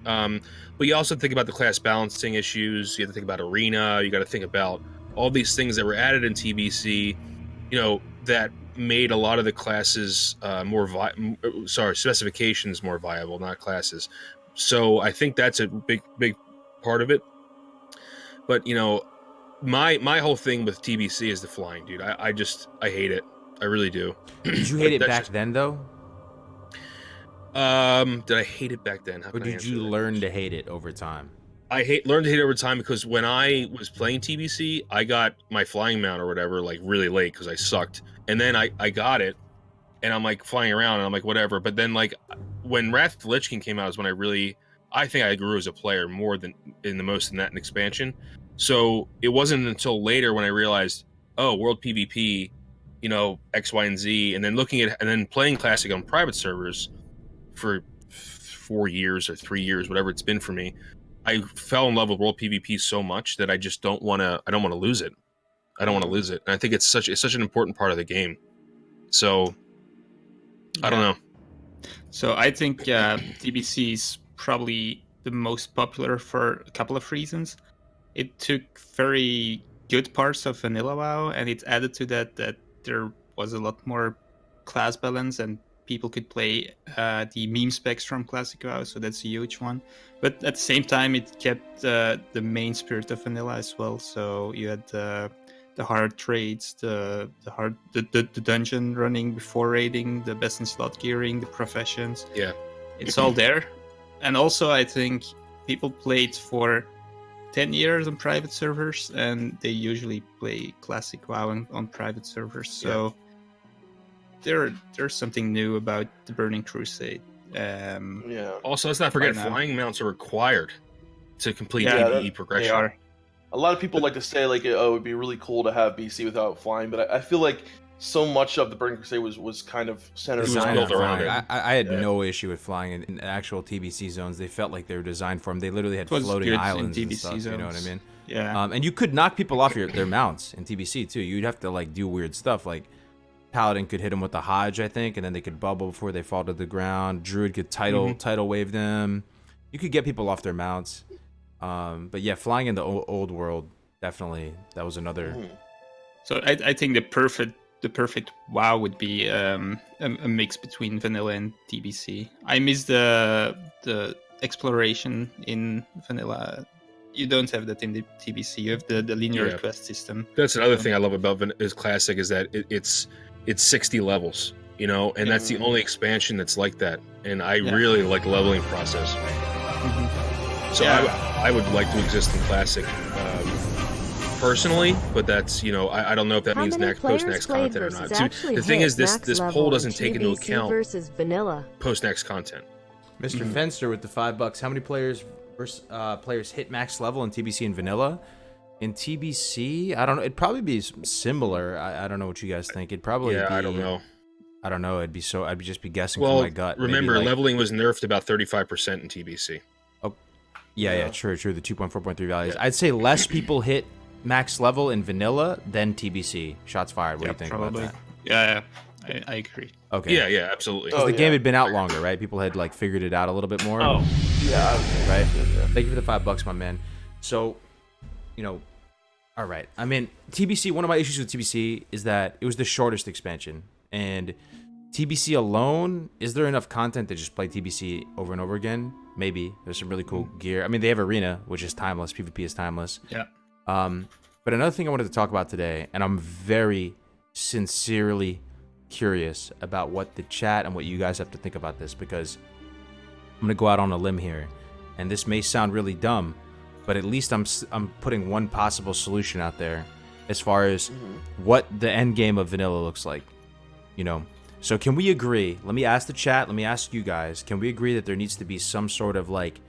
But you also think about the class balancing issues. You have to think about arena. You got to think about all these things that were added in TBC. That made a lot of the classes specifications more viable, not classes. So I think that's a big part of it. But my whole thing with TBC is the flying, dude. I hate it. I really do. Did you hate it back then, though? Did I hate it back then? Or did you learn to hate it over time? Learned to hate it over time because when I was playing TBC, I got my flying mount or whatever like really late because I sucked, and then I got it, and I'm like flying around and I'm like whatever. But then like when Wrath of the Lich King came out is when I think I grew as a player more than in that expansion. So it wasn't until later when I realized, oh, world PvP, X, Y, and Z, and then playing Classic on private servers for 4 years or 3 years, whatever it's been for me. I fell in love with world PvP so much that I just don't want to lose it. I don't want to lose it. And I think it's such an important part of the game. So I don't know. So I think TBC is probably the most popular for a couple of reasons. It took very good parts of Vanilla WoW, and it added to that there was a lot more class balance and people could play the meme specs from Classic WoW, so that's a huge one. But at the same time, it kept the main spirit of Vanilla as well. So you had the hard trades, the dungeon running before raiding, the best in slot gearing, the professions. Yeah, it's all there. And also, I think people played for 10 years on private servers, and they usually play Classic WoW on private servers. So there's something new about the Burning Crusade. Also, let's not forget flying mounts are required to complete PvE progression. They are. A lot of people like to say like, oh, it'd be really cool to have BC without flying, but I feel like so much of the Burning Crusade was kind of centered built around it. I had no issue with flying in actual TBC zones. They felt like they were designed for them. They literally had floating islands and stuff. Zones. You know what I mean? Yeah. And you could knock people off their mounts in TBC too. You'd have to like do weird stuff. Like Paladin could hit them with the Hodge, I think, and then they could bubble before they fall to the ground. Druid could tidal wave them. You could get people off their mounts. But yeah, flying in the old world, definitely that was another. So I think the perfect WoW would be a mix between Vanilla and TBC. I miss the exploration in Vanilla. You don't have that in the TBC. You have the linear quest system. That's another thing I love about Classic is that it's 60 levels, and that's the only expansion that's like that. And I really like the leveling process. So I would like to exist in Classic personally, but that's I don't know if that means post-naxx content or not. The thing is, this poll doesn't take into account post-naxx content. Mr. Fenster with the $5. How many players hit max level in TBC and Vanilla? In TBC, I don't know. It'd probably be similar. I don't know what you guys think. It'd probably be, I don't know. I don't know. I'd just be guessing from my gut. Remember, leveling was nerfed about 35% in TBC. Oh, yeah, true. The 2.4.3 values. I'd say less people hit max level in Vanilla than TBC. Shots fired. What do you think about that? Yeah, I agree. Okay. Yeah, absolutely. Because the game had been out longer, right? People had like figured it out a little bit more. Oh, yeah. Right. Yeah. Thank you for the $5, my man. So, all right. I mean, TBC. One of my issues with TBC is that it was the shortest expansion, and TBC alone, is there enough content to just play TBC over and over again? Maybe. There's some really cool gear. I mean, they have Arena, which is timeless. PvP is timeless. Yeah. But another thing I wanted to talk about today, and I'm very sincerely curious about what the chat and what you guys have to think about this, because I'm gonna go out on a limb here, and this may sound really dumb, but at least I'm putting one possible solution out there as far as what the end game of vanilla looks like. So can we agree? Let me ask the chat. Let me ask you guys. Can we agree that there needs to be some sort of like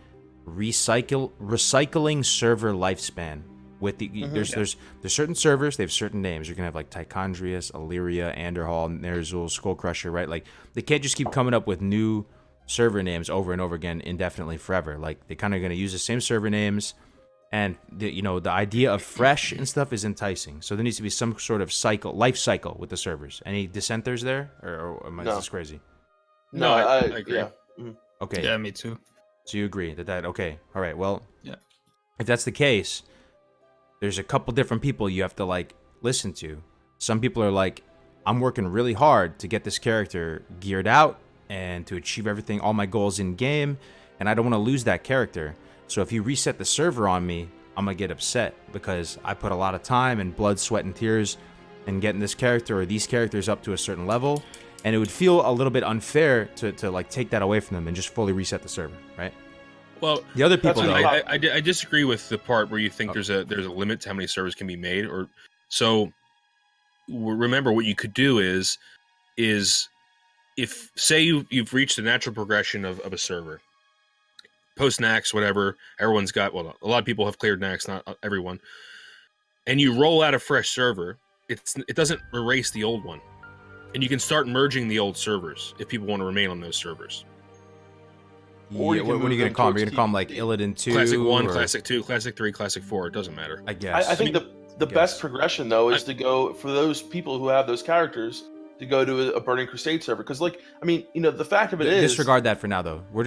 recycling server lifespan? With the there's certain servers, they have certain names. You're gonna have like Tichondrius, Illyria, Anderhall, Ner'zhul, Skullcrusher, right? Like they can't just keep coming up with new server names over and over again indefinitely forever. Like they're kind of gonna use the same server names, and the idea of fresh and stuff is enticing. So there needs to be some sort of life cycle with the servers. Any dissenters there, or am I just crazy? No, I agree. Yeah. Okay. Yeah, me too. So you agree that okay? All right. Well, yeah. If that's the case, there's a couple different people you have to like listen to. Some people are like, I'm working really hard to get this character geared out and to achieve everything, all my goals in game, and I don't want to lose that character. So if you reset the server on me, I'm gonna get upset because I put a lot of time and blood, sweat, and tears in getting this character or these characters up to a certain level, and it would feel a little bit unfair to like take that away from them and just fully reset the server, right? Well, the other people, though, I disagree with the part where you think there's a limit to how many servers can be made. Or so remember, what you could do is if say you've reached the natural progression of a server, post-naxx, whatever, everyone's got. Well, a lot of people have cleared naxx, not everyone. And you roll out a fresh server, it doesn't erase the old one, and you can start merging the old servers if people want to remain on those servers. Or what are you going to call them? You're going to call them like Illidan 2? Classic 1, Classic 2, Classic 3, Classic 4. It doesn't matter. I guess. I think the best progression, though, is to go, for those people who have those characters, to go to a Burning Crusade server. Because, like, I mean, the fact of it is... Disregard that for now, though. We're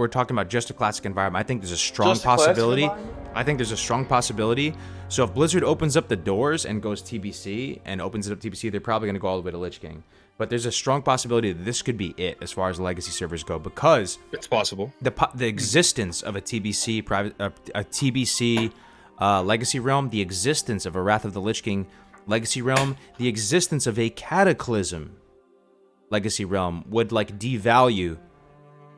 talking about just a classic environment. I think there's a strong possibility. I think there's a strong possibility. So if Blizzard opens up the doors and goes TBC and opens it up TBC, they're probably going to go all the way to Lich King. But there's a strong possibility that this could be it as far as legacy servers go, because it's possible. The existence of a TBC legacy realm, the existence of a Wrath of the Lich King legacy realm, the existence of a Cataclysm legacy realm would like devalue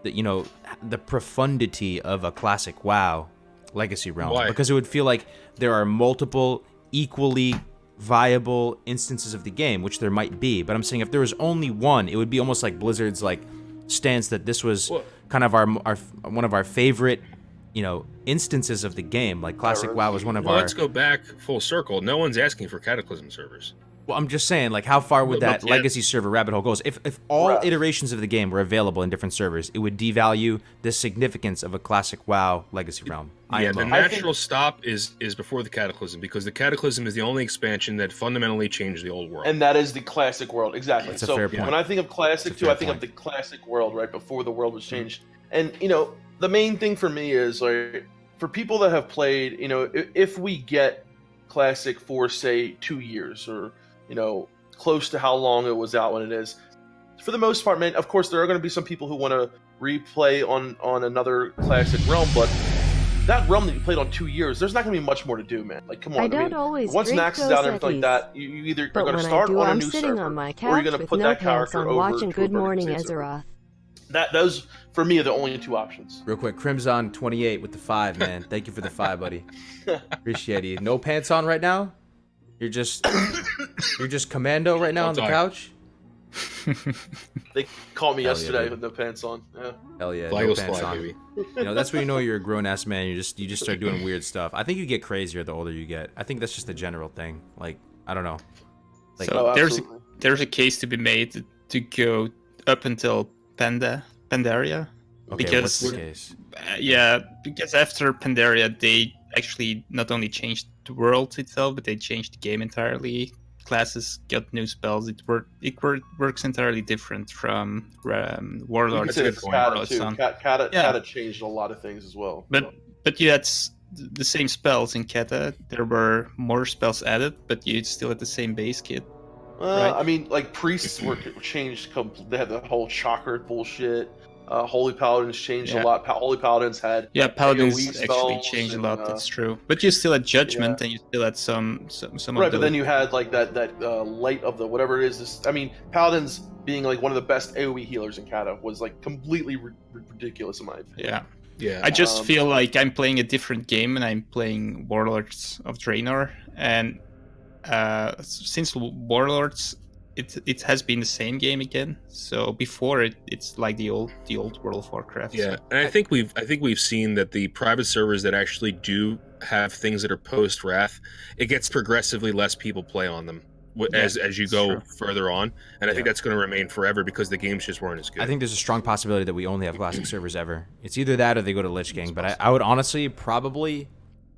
the profundity of a classic WoW legacy realm. Why? Because it would feel like there are multiple equally viable instances of the game, which there might be, but I'm saying if there was only one, it would be almost like Blizzard's like stance that this was kind of our one of our favorite instances of the game. Like classic WoW was one of our. Let's go back full circle. No one's asking for Cataclysm servers. Well, I'm just saying, like, how far would that legacy server rabbit hole go? If all iterations of the game were available in different servers, it would devalue the significance of a classic WoW legacy realm. The natural stop is before the Cataclysm, because the Cataclysm is the only expansion that fundamentally changed the old world. And that is the classic world, exactly. That's a fair point. When I think of classic too, I think of the classic world right before the world was changed. And the main thing for me is like for people that have played, if we get classic for say 2 years or close to how long it was out when it is. For the most part, man, of course, there are going to be some people who want to replay on another classic realm, but that realm that you played on 2 years, there's not going to be much more to do, man. Like, come on. I don't always once naxx is out and everything like that, you either are going to start on a new server, on my or couch you're going to put that character over watching to a Good Burning Morning Crusade server. Azeroth. Those, for me, are the only two options. Real quick, Crimson 28 with the 5, man. Thank you for the 5, buddy. Appreciate you. No pants on right now? You're just commando right now on the couch? They caught me yesterday yeah, with no pants on. Yeah. Hell yeah, Flag no was pants fly, on. baby. That's when you know you're a grown ass man. You just start doing weird stuff. I think you get crazier the older you get. I think that's just a general thing. Like, I don't know. Like, so there's a case to be made to go up until Pandaria. Okay, because what's the case? Because after Pandaria, they actually not only changed the world itself, but they changed the game entirely. classes got new spells, it works entirely different from You can Warlords. say and it's Kata Warlords too. on. Kata Yeah, changed a lot of things as well. but you had the same spells in Kata. There were more spells added, but you still had the same base kit. Right. I mean, like priests were changed. They had the whole chakra bullshit. Holy paladins changed a lot. Holy paladins had Paladins AoE actually spells changed a and, lot. That's true. But you still had judgment, yeah. and you still had some Right, of but those. then you had like that light of the whatever it is. I mean, paladins being like one of the best AoE healers in Kata was like completely ridiculous in my opinion. Yeah. I just feel like I'm playing a different game, and I'm playing Warlords of Draenor, and since Warlords, it has been the same game again. So before it's like the old World of Warcraft. Yeah, So. and I think we've seen that the private servers that actually do have things that are post Wrath, it gets progressively less people play on them as you go further on, and I think that's going to remain forever because the games just weren't as good. I think there's a strong possibility that we only have classic servers ever. It's either that or they go to Lich King. But I would honestly probably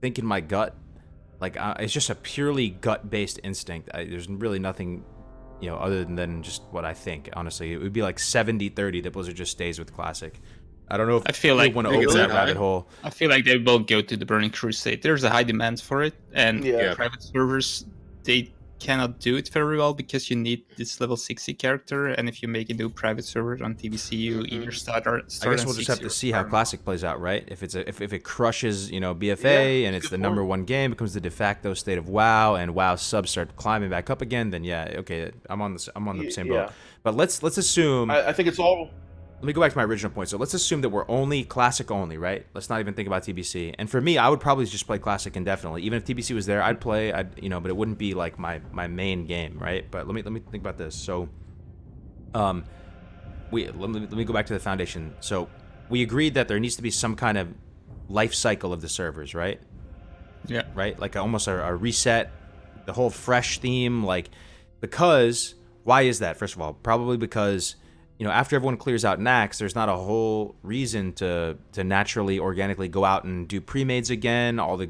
think in my gut, like it's just a purely gut-based instinct. There's really nothing, other than just what I think. Honestly, it would be like 70-30 that Blizzard just stays with classic. I don't know if I feel like want to open that rabbit hole. I feel like they will go to the Burning Crusade. There's a high demand for it, and private servers, they cannot do it very well because you need this level 60 character, and if you make a new private server on TBC, you either start I guess we'll just have to see how classic plays out, right? If it crushes, BFA and it's the number one game, becomes the de facto state of WoW, and WoW subs start climbing back up again, then okay, I'm on the same boat. But let's assume. I think it's all. Let me go back to my original point. So let's assume that we're only classic only, right? Let's not even think about TBC. And for me, I would probably just play classic indefinitely. Even if TBC was there, I'd play. But it wouldn't be like my main game, right? But let me think about this. So, let me go back to the foundation. So we agreed that there needs to be some kind of life cycle of the servers, right? Yeah. Right. Like almost a reset, the whole fresh theme, because why is that? First of all, probably because. After everyone clears out Naxx, there's not a whole reason to naturally, organically go out and do pre-mades again. All the,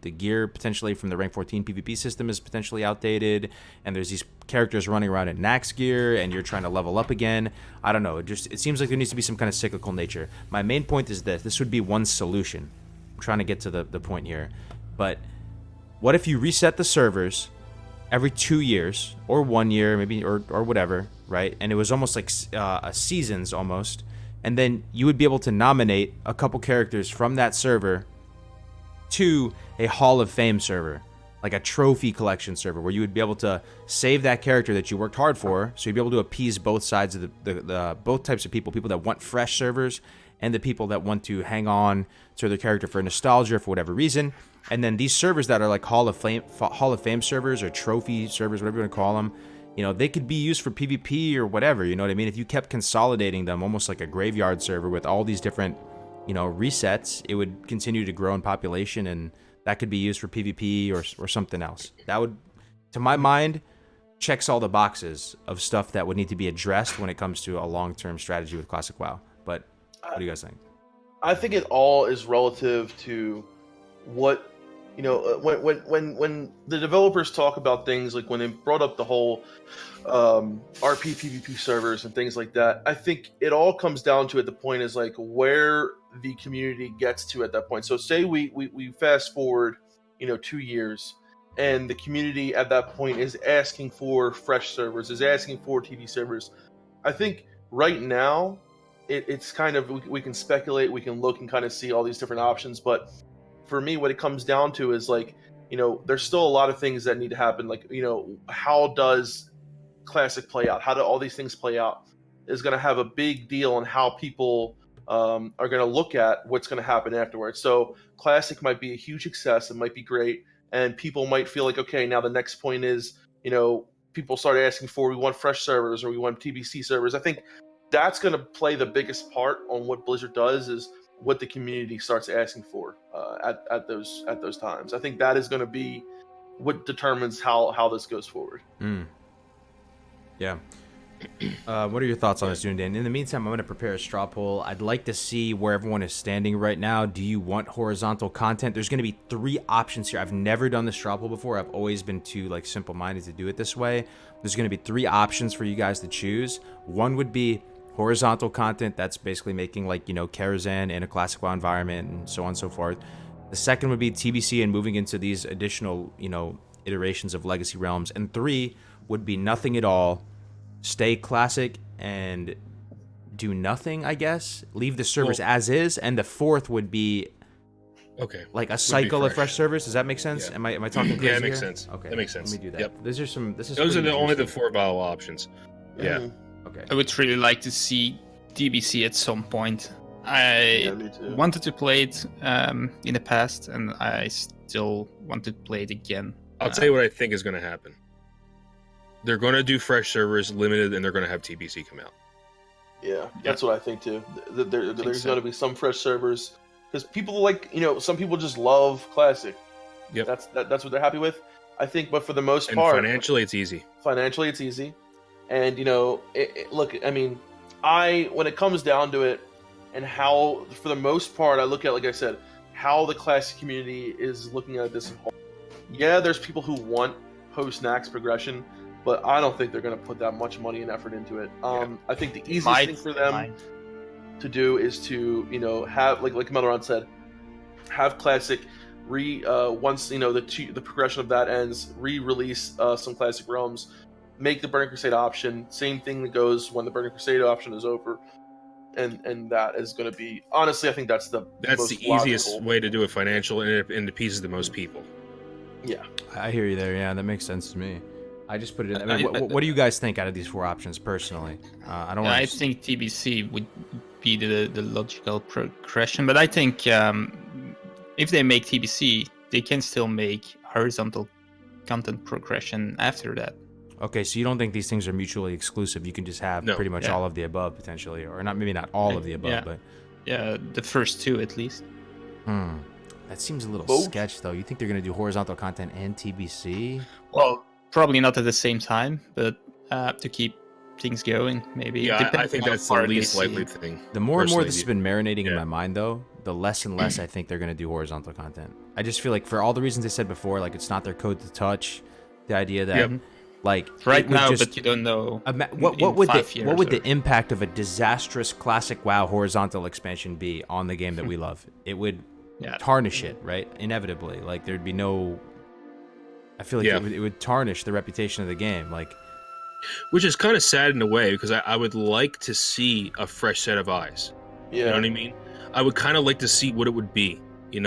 the gear potentially from the rank 14 PvP system is potentially outdated, and there's these characters running around in Naxx gear, and you're trying to level up again. I don't know. It seems like there needs to be some kind of cyclical nature. My main point is this would be one solution. I'm trying to get to the point here. But what if you reset the servers every 2 years, or 1 year, maybe, or whatever, right? And it was almost like seasons almost. And then you would be able to nominate a couple characters from that server to a Hall of Fame server, like a trophy collection server, where you would be able to save that character that you worked hard for. So you'd be able to appease both sides of the both types of people that want fresh servers and the people that want to hang on to their character for nostalgia for whatever reason. And then these servers that are like Hall of Fame servers or trophy servers, whatever you want to call them, they could be used for PvP or whatever, you know what I mean? If you kept consolidating them almost like a graveyard server with all these different, resets, it would continue to grow in population, and that could be used for PvP or something else. That would, to my mind, checks all the boxes of stuff that would need to be addressed when it comes to a long-term strategy with Classic WoW. But what do you guys think? I think it all is relative to what when the developers talk about things, like when they brought up the whole RP PvP servers and things like that, I think it all comes down to, at the point, is like where the community gets to at that point. So say we fast forward 2 years, and the community at that point is asking for fresh servers, is asking for TV servers. I think right now it's kind of, we can speculate, we can look and kind of see all these different options, but for me, what it comes down to is there's still a lot of things that need to happen. How does Classic play out? How do all these things play out? Is going to have a big deal on how people are going to look at what's going to happen afterwards. So Classic might be a huge success. It might be great. And people might feel like, okay, now the next point is, people start asking for, we want fresh servers or we want TBC servers. I think that's going to play the biggest part on what Blizzard does, is what the community starts asking for at those times. I think that is going to be what determines how this goes forward. Yeah. What are your thoughts on this, Dunedain? In the meantime, I'm going to prepare a straw poll. I'd like to see where everyone is standing right now. Do you want horizontal content? There's going to be 3 options here. I've never done the straw poll before. I've always been too like simple-minded to do it this way. There's going to be 3 options for you guys to choose. One would be horizontal content. That's basically making like, Karazhan in a classic WoW environment and so on and so forth. The second would be TBC and moving into these additional, iterations of Legacy Realms. And 3 would be nothing at all. Stay classic and do nothing, I guess. Leave the servers as is. And the 4th would be like a cycle of fresh servers. Does that make sense? Yeah. Am I talking crazy? Yeah, it makes here? sense. Okay, that makes sense. Let me do that. Yep. Those are only the 4 viable options. Yeah. Okay. I would really like to see TBC at some point. Me too. Wanted to play it in the past, and I still want to play it again. I'll tell you what I think is going to happen. They're going to do fresh servers, limited, and they're going to have TBC come out. Yeah, that's what I think too. There's going to be some fresh servers because people like, some people just love classic. Yep. That's what they're happy with, I think. But for the most And part, financially, it's easy. And look, I mean, when it comes down to it, and how for the most part, I look at, like I said, how the classic community is looking at this. Yeah, there's people who want post-naxx progression. But I don't think they're going to put that much money and effort into it. I think the easiest thing for them to do is to, have, like Melderon said, have classic once the progression of that ends, re-release some classic realms, make the Burning Crusade option. Same thing that goes when the Burning Crusade option is over, and that is going to be, honestly, I think that's the easiest way to do it financial, and it appeases the most people. Yeah, I hear you there. Yeah, that makes sense to me. I just put it in. I mean, what do you guys think out of these 4 options personally? I don't. I think TBC would be the logical progression, but I think if they make TBC, they can still make horizontal content progression after that. Okay, so you don't think these things are mutually exclusive? You can just have pretty much all of the above potentially, or not? Maybe not all of the above, but the first 2 at least. That seems a little sketch, though. You think they're going to do horizontal content and TBC? Well, probably not at the same time, but to keep things going, maybe. Yeah, I think that's the least likely thing. The more and more this has been marinating in my mind, though, the less and less I think they're going to do horizontal content. I just feel like for all the reasons I said before, like it's not their code to touch, the idea that, like... Right now, but you don't know what would the impact of a disastrous classic WoW horizontal expansion be on the game that we love? It would tarnish it, right? Inevitably. Like, there'd be no... I feel like it would tarnish the reputation of the game, which is kind of sad in a way, because I would like to see a fresh set of eyes. Yeah. You know what I mean? I would kind of like to see what it would be, And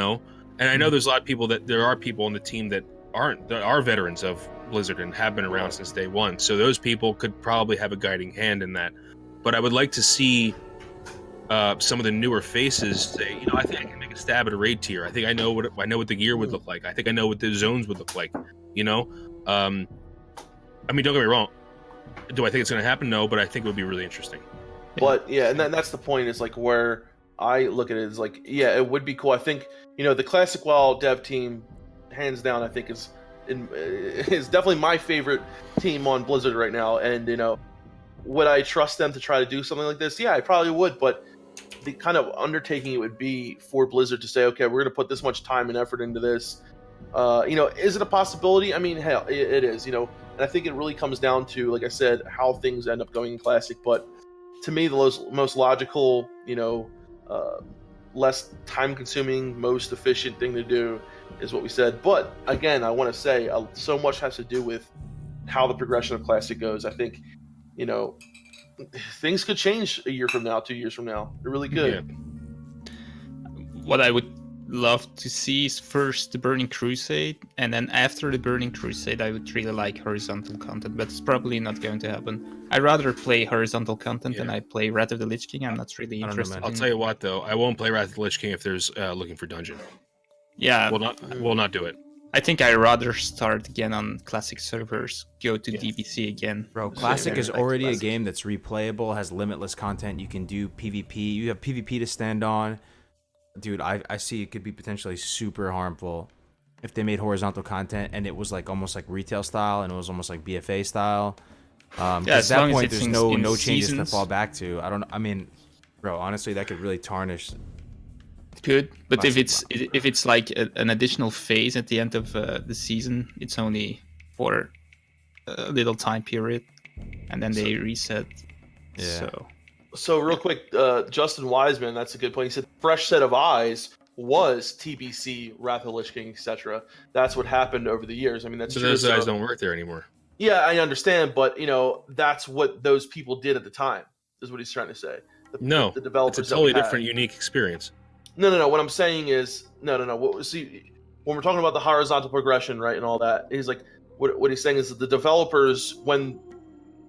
I know there's a lot of people there are people on the team that are veterans of Blizzard and have been around since day one. So those people could probably have a guiding hand in that. But I would like to see some of the newer faces say, I think I can make a stab at a raid tier. I think I know what the gear would look like. I think I know what the zones would look like. I mean, don't get me wrong. Do I think it's going to happen? No, but I think it would be really interesting. But yeah, and that's the point. Is like where I look at it is like, yeah, it would be cool. I think the classic WoW dev team, hands down, I think is definitely my favorite team on Blizzard right now. And would I trust them to try to do something like this? Yeah, I probably would. But the kind of undertaking it would be for Blizzard to say, okay, we're going to put this much time and effort into this. Is it a possibility? I mean, hell, it is, and I think it really comes down to, like I said, how things end up going in Classic. But to me, the most logical, less time-consuming, most efficient thing to do is what we said. But again, I want to say so much has to do with how the progression of Classic goes. I think, things could change a year from now, 2 years from now. It really could. Yeah. What I would love to see is first the Burning Crusade, and then after the Burning Crusade, I would really like horizontal content, but it's probably not going to happen. I'd rather play horizontal content than I play Wrath of the Lich King. I'm not really interested. I'll tell you what, though, I won't play Wrath of the Lich King if there's looking for dungeon. Yeah, we'll not do it. I think I'd rather start again on classic servers, go to DBC again. Bro, classic is already a game that's replayable, has limitless content. You can do PvP. You have PvP to stand on. Dude, I see it could be potentially super harmful if they made horizontal content and it was like almost like retail style and it was almost like BFA style. Yeah, At as that long as point, it's there's in no changes to seasons. fall back to. I don't. I mean, bro, honestly, that could really tarnish. Good, but if Classic it's like an additional phase at the end of the season, it's only for a little time period, and then they reset. Yeah. So real quick, Justin Wiseman, that's a good point. He said, "Fresh set of eyes was TBC, Wrath of the Lich King, etc." That's what happened over the years. I mean, that's So true. those guys don't work there anymore. Yeah, I understand, but that's what those people did at the time. Is what he's trying to say. The developers. It's a totally different, unique experience. No. What I'm saying is, no. See, when we're talking about the horizontal progression, right, and all that, he's like, what he's saying is that the developers, when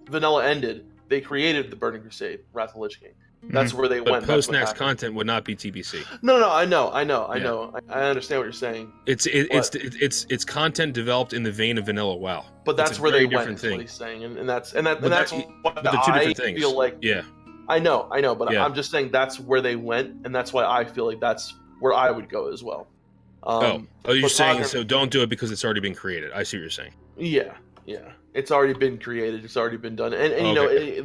Vanilla ended, they created the Burning Crusade, Wrath of the Lich King. That's where they went. But post-naxx content would not be TBC. No. I know. I understand what you're saying. It's content developed in the vein of Vanilla WoW. But that's where they went. That's what he's saying, and that's but they're two different things. Feel like. Yeah. I know, but I'm just saying that's where they went, and that's why I feel like that's where I would go as well. You're saying so? Don't do it because it's already been created. I see what you're saying. Yeah. It's already been created. It's already been done, and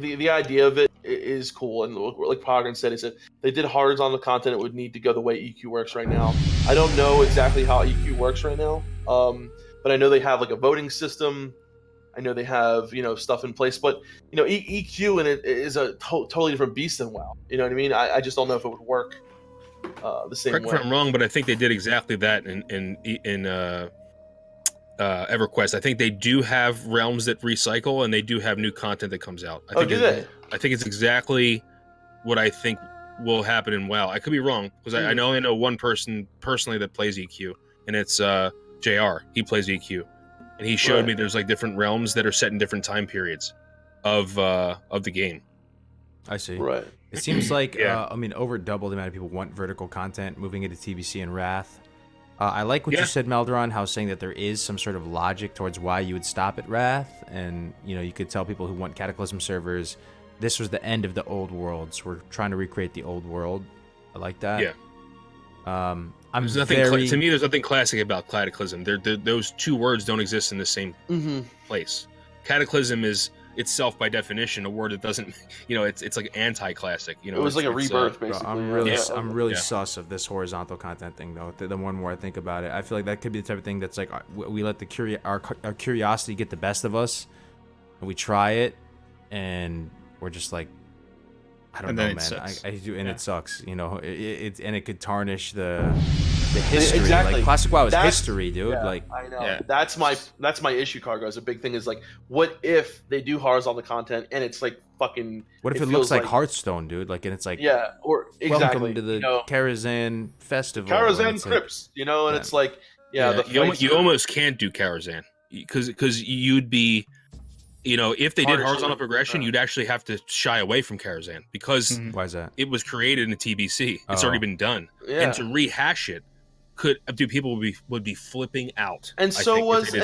the idea of it is cool. And like Pogren said, he said they did horizontal content. It would need to go the way EQ works right now. I don't know exactly how EQ works right now, but I know they have like a voting system. I know they have, stuff in place, but EQ and it is a totally different beast than WoW. You know what I mean? I just don't know if it would work the same Correct way. me if I'm wrong, but I think they did exactly that in EverQuest. I think they do have realms that recycle, and they do have new content that comes out. I think it's exactly what I think will happen in WoW. I could be wrong because I only know one person personally that plays EQ, and it's JR. He plays EQ. And he showed me there's like different realms that are set in different time periods of the game. I see. Right. It seems like over double the amount of people want vertical content moving into TBC and Wrath. I like what you said, Melderon, how saying that there is some sort of logic towards why you would stop at Wrath, and you could tell people who want Cataclysm servers, this was the end of the old worlds. We're trying to recreate the old world. I like that. Yeah. There's to me, there's nothing classic about Cataclysm. Those two words don't exist in the same place. Cataclysm is itself, by definition, a word that doesn't, it's like anti-classic. It was like a rebirth, basically. I'm really sus of this horizontal content thing, though. The more and more I think about it, I feel like that could be the type of thing that's like we let our curiosity get the best of us, and we try it, and we're just like, I don't know, man. I do, and it sucks. It could tarnish the history. Exactly. Like classic WoW is history, dude. Yeah, like I know. That's my issue, Kargoz. A big thing is like, what if they do horizontal content and it's like fucking? What if it looks like Hearthstone, dude? Like, and it's like, or exactly. Welcome to the Karazhan festival. Karazhan Crypts, and it's like, you almost can't do Karazhan because you'd be. If they did horizontal progression, you'd actually have to shy away from Karazhan because why is that? It was created in TBC. It's already been done, and to rehash it, people would be flipping out. And so was and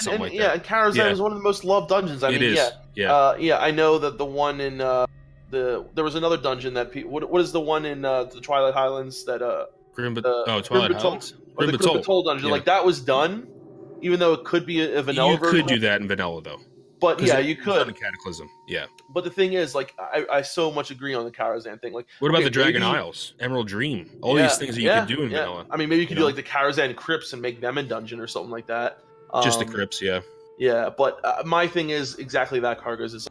Karazhan was one of the most loved dungeons. I mean, I know that the one in there was another dungeon that what is the one in the Twilight Highlands that Twilight Highlands, the Grim dungeon, like that was done, even though it could be a vanilla version. You could do that in vanilla though. But you could. In Cataclysm, But the thing is, like, I so much agree on the Karazhan thing. Like, what about the Dragon Isles, Emerald Dream, all these things that you could do in vanilla? I mean, maybe you could do like the Karazhan Crypts and make them in dungeon or something like that. Just the Crypts, Yeah, but my thing is exactly that, Kargoz. Is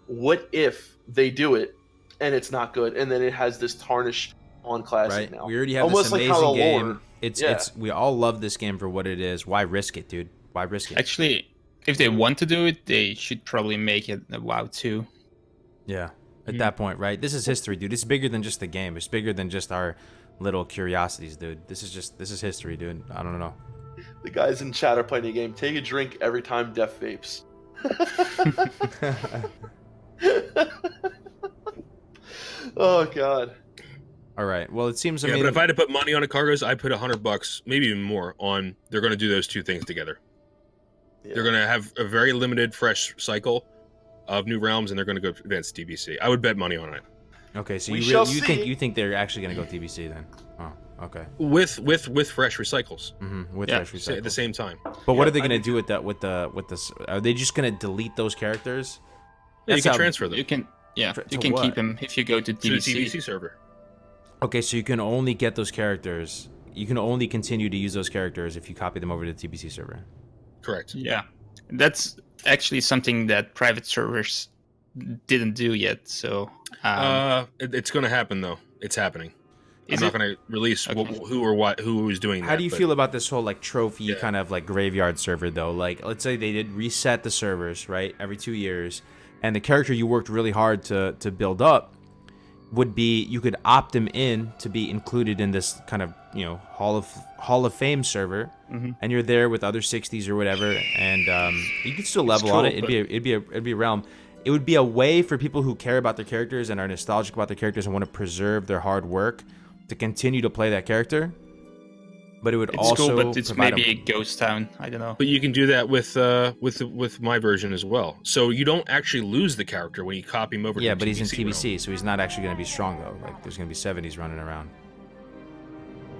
what if they do it and it's not good, and then it has this tarnish on classic now? We already have almost this amazing like game. It's we all love this game for what it is. Why risk it, dude? Why risk it? Actually, if they want to do it, they should probably make it a WoW 2. Yeah, at that point, right? This is history, dude. It's bigger than just the game. It's bigger than just our little curiosities, dude. This is history, dude. I don't know. The guys in chat are playing a game. Take a drink every time Def vapes. Oh God. All right. Well, it seems. But if I had to put money on a Kargoz, I'd put $100, maybe even more, on they're going to do those two things together. Yeah. They're going to have a very limited, fresh cycle of new realms, and they're going to go advanced TBC. I would bet money on it. Okay, so you think they're actually going to go TBC then? Oh, okay. With fresh recycles. Mm-hmm. With fresh recycles at the same time. But what are they going to do with that? With this? Are they just going to delete those characters? Yeah, you That's can how- transfer them You can, yeah, To you can what? keep him if you go to to the TBC. TBC server. Okay, so you can only get those characters. You can only continue to use those characters if you copy them over to the TBC server. Correct. Yeah, that's actually something that private servers didn't do yet. So, It's going to happen though. It's happening. I'm Is not it? going to release Okay. who or what who is doing that. How do you but- feel about this whole like trophy Yeah. kind of like graveyard server though? Like, let's say they did reset the servers, right, every 2 years, and the character you worked really hard to build up would be, you could opt them in to be included in this kind of, you know, Hall of Fame server, and you're there with other 60s or whatever, and you could still level on cool, it. It'd be a realm. It would be a way for people who care about their characters and are nostalgic about their characters and want to preserve their hard work to continue to play that character. But it would it's also cool, but it's provide maybe a ghost town. I don't know. But you can do that with my version as well. So you don't actually lose the character when you copy him over. yeah, to but he's in TBC TBC, so he's not actually going to be strong though. Like, there's going to be 70s running around.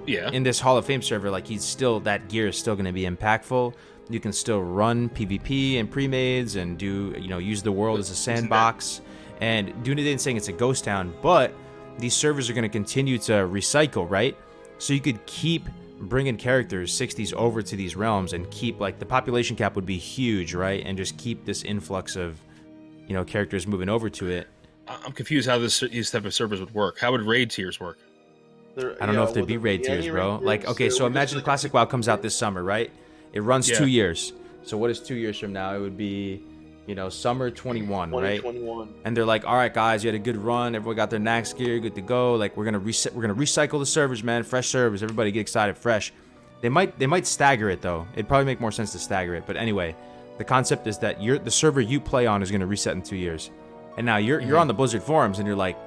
Yeah. In this Hall of Fame server, like, he's still, that gear is still going to be impactful. You can still run PvP and pre-mades and do, you know, use the world as a sandbox. And Dunedain saying it's a ghost town, but these servers are going to continue to recycle, right? So you could keep bringing characters 60s over to these realms and keep, like, the population cap would be huge, right? And just keep this influx of, you know, characters moving over to it. I'm confused how these type of servers would work. How would raid tiers work? I don't know if there'd be raid tiers, bro. Like, okay, so imagine Classic WoW comes out this summer, right? It runs 2 years. So what is 2 years from now? It would be, you know, summer 21, right? 2021. And they're like, all right, guys, you had a good run. Everyone got their naxx gear, good to go. Like, we're gonna recycle the servers, man. Fresh servers. Everybody get excited, fresh. They might stagger it though. It'd probably make more sense to stagger it. But anyway, the concept is that the server you play on is gonna reset in 2 years. And now you're on the Blizzard forums and you're like,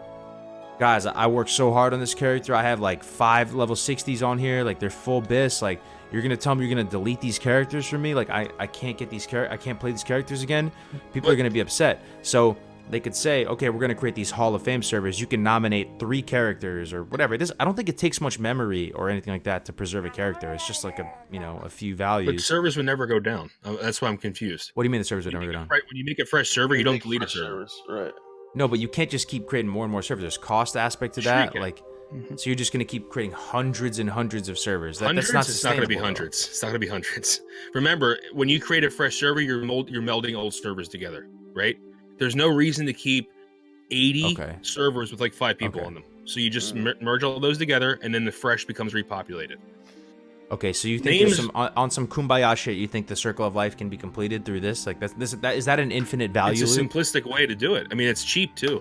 guys, I worked so hard on this character. I have like 5 level 60s on here. Like, they're full bis. Like, you're gonna tell me you're gonna delete these characters from me? Like, I can't get these I can't play these characters again. People are gonna be upset. So they could say, okay, we're gonna create these Hall of Fame servers. You can nominate 3 characters or whatever. I don't think it takes much memory or anything like that to preserve a character. It's just like a few But values. servers would never go down. That's why I'm confused. What do you mean the servers would never go down? Right, when you make a fresh server, you don't delete a Fresh server. servers, right? No, but you can't just keep creating more and more servers. There's cost aspect to Sure that. you can. Like, so you're just gonna keep creating hundreds and hundreds of servers. Hundreds? That's not It's not going to be sustainable, though. hundreds. It's not going to be hundreds. Remember, when you create a fresh server, you're melding old servers together, right? There's no reason to keep 80 Okay. servers with like 5 people Okay. on them. So you just merge all those together, and then the fresh becomes repopulated. Okay, so you think there's Names- on some kumbaya shit, you think the circle of life can be completed through this? Like, is that an infinite value It's a loop? simplistic way to do it. I mean, it's cheap too,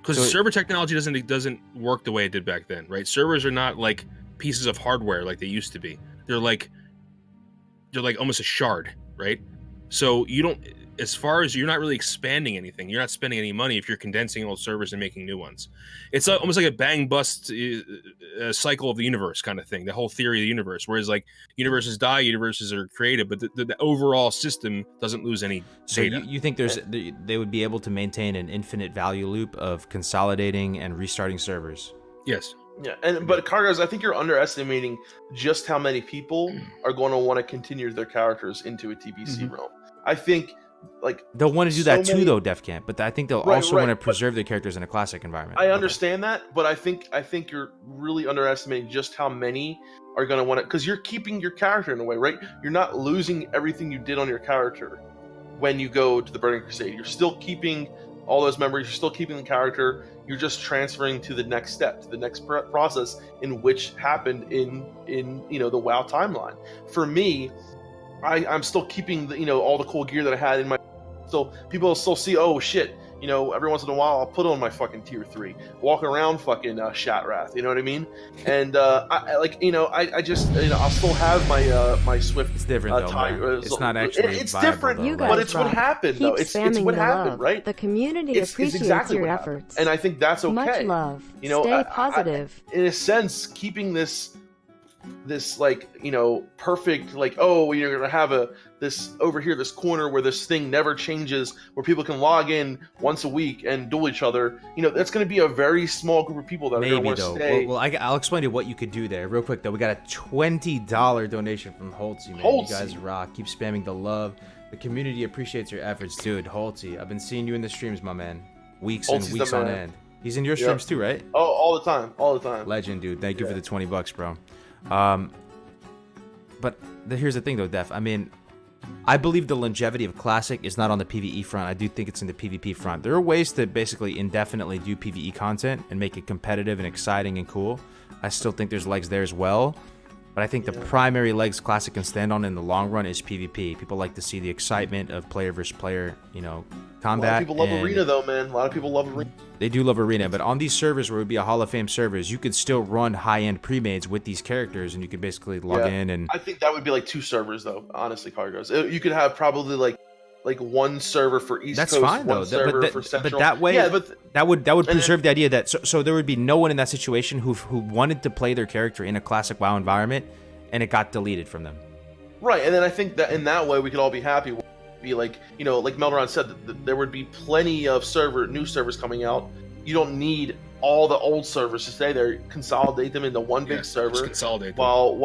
because So- server technology doesn't work the way it did back then, right? Servers are not like pieces of hardware like they used to be. They're like almost a shard, right? So you don't, as far as you're not really expanding anything, you're not spending any money if you're condensing old servers and making new ones. It's almost like a bang bust cycle of the universe kind of thing, the whole theory of the universe. Whereas like universes die, universes are created, but the overall system doesn't lose any So data. you think they would be able to maintain an infinite value loop of consolidating and restarting servers? Yes. Yeah, but Kargoz, I think you're underestimating just how many people are going to want to continue their characters into a TBC realm. I think, like, They'll want to do that so too, many- though, Defcamp. But I think they'll Right, also right, want to but- preserve their characters in a classic environment. I Okay. understand that, but I think you're really underestimating just how many are going to want to, because you're keeping your character in a way, right? You're not losing everything you did on your character when you go to the Burning Crusade. You're still keeping all those memories. You're still keeping the character. You're just transferring to the next step, to the next process in which happened in the WoW timeline. For me, I'm still keeping all the cool gear that I had in my. So people will still see, oh shit, every once in a while I'll put on my fucking tier 3, walk around fucking Shatrath, you know what I mean? And I just I'll still have my Swift. It's different though. tie- man. It's not actually it's viable, different, though. You Like, but guys it's what rock. happened Keep though. It's spamming what the happened, love. right? The community It's appreciates exactly your what happened. efforts. And I think that's okay. Much love. You Stay know, positive. in a sense, keeping this perfect, like, oh, you're gonna have this over here, this corner where this thing never changes, where people can log in once a week and duel each other. That's going to be a very small group of people that are going to maybe want to though. stay. Well, I'll explain to you what you could do there real quick though. We got a $20 donation from Holtzy, man. Holtzy. You guys rock. Keep spamming the love. The community appreciates your efforts, dude. Halty, I've been seeing you in the streams, my man. Weeks and Halty's weeks the on man. end. He's in your streams too, right? Oh, all the time, all the time. Legend, dude. Thank you for the $20, bro. But here's the thing, though, Def. I mean, I believe the longevity of Classic is not on the PvE front. I do think it's in the PvP front. There are ways to basically indefinitely do PvE content and make it competitive and exciting and cool. I still think there's legs there as well. But I think the primary legs Classic can stand on in the long run is PvP. People like to see the excitement of player versus player, you know, combat. A lot of people love Arena, though, man. A lot of people love Arena. They do love Arena, but on these servers where it would be a Hall of Fame servers, you could still run high-end pre-mades with these characters, and you could basically log in and... I think that would be like 2 servers, though, honestly, Kargoz. You could have probably like 1 server for East That's Coast, fine, though. server for Central. But that way, that would preserve the idea that... So there would be no one in that situation who wanted to play their character in a Classic WoW environment, and it got deleted from them. Right, and then I think that in that way we could all be happy. Be like, you know, like Melderon said, that there would be plenty of new servers coming out. You don't need all the old servers to stay there. Consolidate them into one big server. Just consolidate them.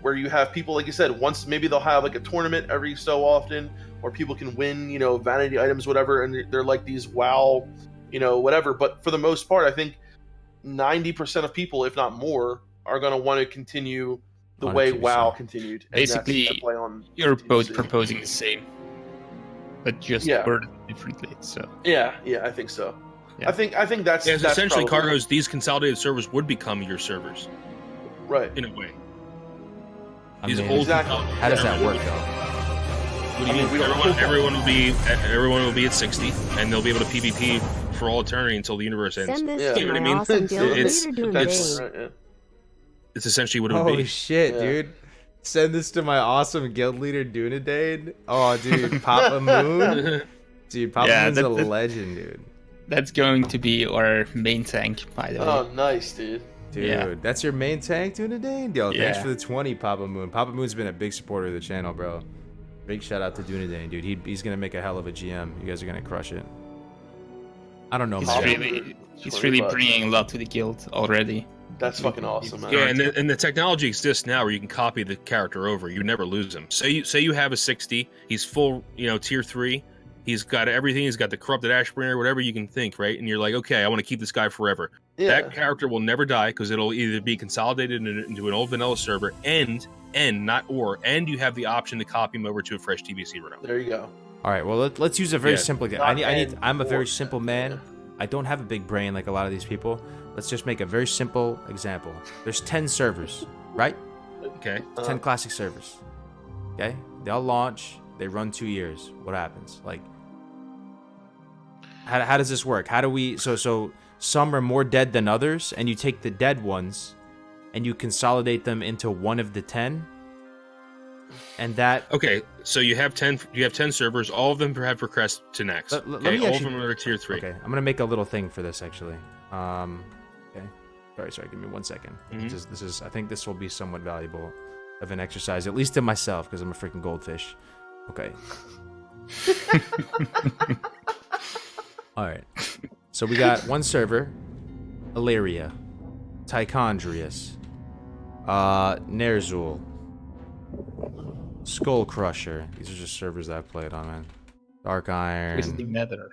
Where you have people, like you said, once maybe they'll have like a tournament every so often, where people can win, you know, vanity items, whatever, and they're like these WoW, you know, whatever. But for the most part, I think 90% of people, if not more, are going to want to continue the way WoW continued. Basically, you're both proposing the same, but just worded differently. So yeah, I think so. Yeah. I think that's essentially probably... Kargoz. These consolidated servers would become your servers, right? In a way. Exactly. How does that work, though? Everyone will be at 60, and they'll be able to PvP for all eternity until the universe ends. Send this to my awesome guild leader Dunedain. It's essentially what it would be. Holy shit, dude. Send this to my awesome guild leader, Dunedain. Oh, dude. Papa Moon? Dude, Papa Moon's a legend, dude. That's going to be our main tank, by the way. Oh, nice, dude. Dude, that's your main tank, Dunedain? Yo, thanks for the 20, Papa Moon. Papa Moon's been a big supporter of the channel, bro. Big shout out to Dunedain, dude. He's going to make a hell of a GM. You guys are going to crush it. I don't know, He's really bringing a lot to the guild already. That's fucking awesome, man. Yeah, and the technology exists now where you can copy the character over. You never lose him. Say you have a 60. He's full, you know, tier 3. He's got everything. He's got the corrupted Ashbringer, whatever you can think, right? And you're like, okay, I want to keep this guy forever. Yeah. That character will never die because it'll either be consolidated into an old vanilla server and you have the option to copy him over to a fresh TBC run. There you go. All right, well, let's use a very simple... I'm a very simple man. Yeah. I don't have a big brain like a lot of these people. Let's just make a very simple example. There's 10 servers, right? Okay. 10 classic servers. Okay? They all launch. They run 2 years. What happens? Like, how does this work? How do we... So some are more dead than others, and you take the dead ones, and you consolidate them into one of the 10, and that... Okay, so you have 10 servers. All of them have progressed to next. All of them are tier 3. Okay, I'm gonna make a little thing for this, actually. Okay. Sorry, give me 1 second. This is I think this will be somewhat valuable of an exercise, at least to myself, because I'm a freaking goldfish. Okay. Alright. So we got one server, Illyria, Tichondrius, Nerzul, Skull Crusher. These are just servers that I've played on, man. Dark Iron. Twisting Nether.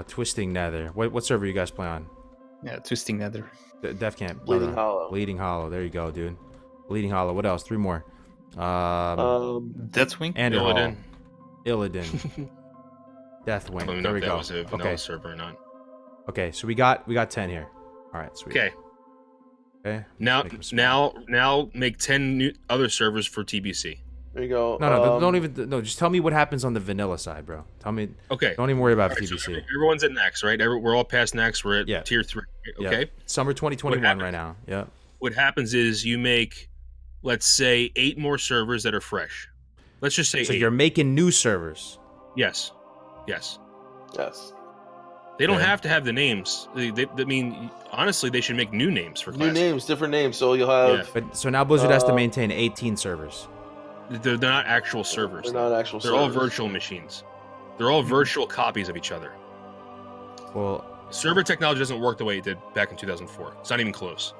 Twisting Nether. What server you guys play on? Yeah, Twisting Nether. Defcamp. Bleeding Hollow. Bleeding Hollow. There you go, dude. Bleeding Hollow. What else? 3 more. Deathwing. And Illidan. Illidan. Deathwing. I don't there know we if go. That was a vanilla server or not. Okay, so we got 10 here. All right, sweet. Okay. Now make 10 other servers for TBC. There you go. No, just tell me what happens on the vanilla side, bro. Tell me. Okay. Don't even worry about right, TBC. So everyone's at next, right? We're all past next. We're at tier 3. Okay. Yeah. Summer 2021 right now. Yeah. What happens is you make, let's say, 8 more servers that are fresh. Let's just say so 8. You're making new servers. Yes. They don't have to have the names. I mean, honestly, they should make new names for classic. New names, different names. So you'll have. Yeah. But so now Blizzard has to maintain 18 servers. They're not actual servers. They're not actual servers. They're all virtual machines. They're all virtual copies of each other. Well, server technology doesn't work the way it did back in 2004. It's not even close.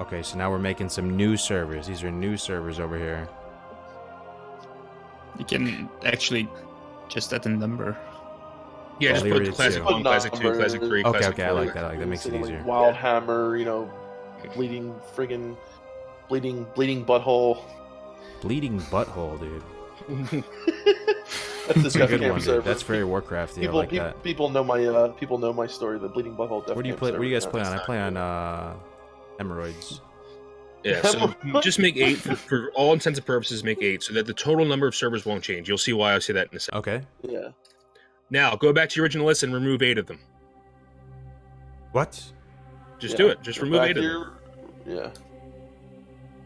Okay, so now we're making some new servers. These are new servers over here. You can actually just add a number. Yeah, just put classic 1, classic 2, classic 3, okay, classic okay, 4. I like that. I like that. Makes it easier. Wild Hammer, bleeding butthole. Bleeding butthole, dude. That's the a good Defcamp one, server. dude. That's very Warcrafty. I like that. People know my story. The bleeding butthole. Defcamp What do you play? What do you guys server. play on? I play on hemorrhoids. Yeah, so just make 8 for all intents and purposes. Make 8 so that the total number of servers won't change. You'll see why I say that in a second. Okay. Yeah. Now go back to your original list and remove 8 of them. What? Just do it. Just Go remove back 8 of here. them. Yeah.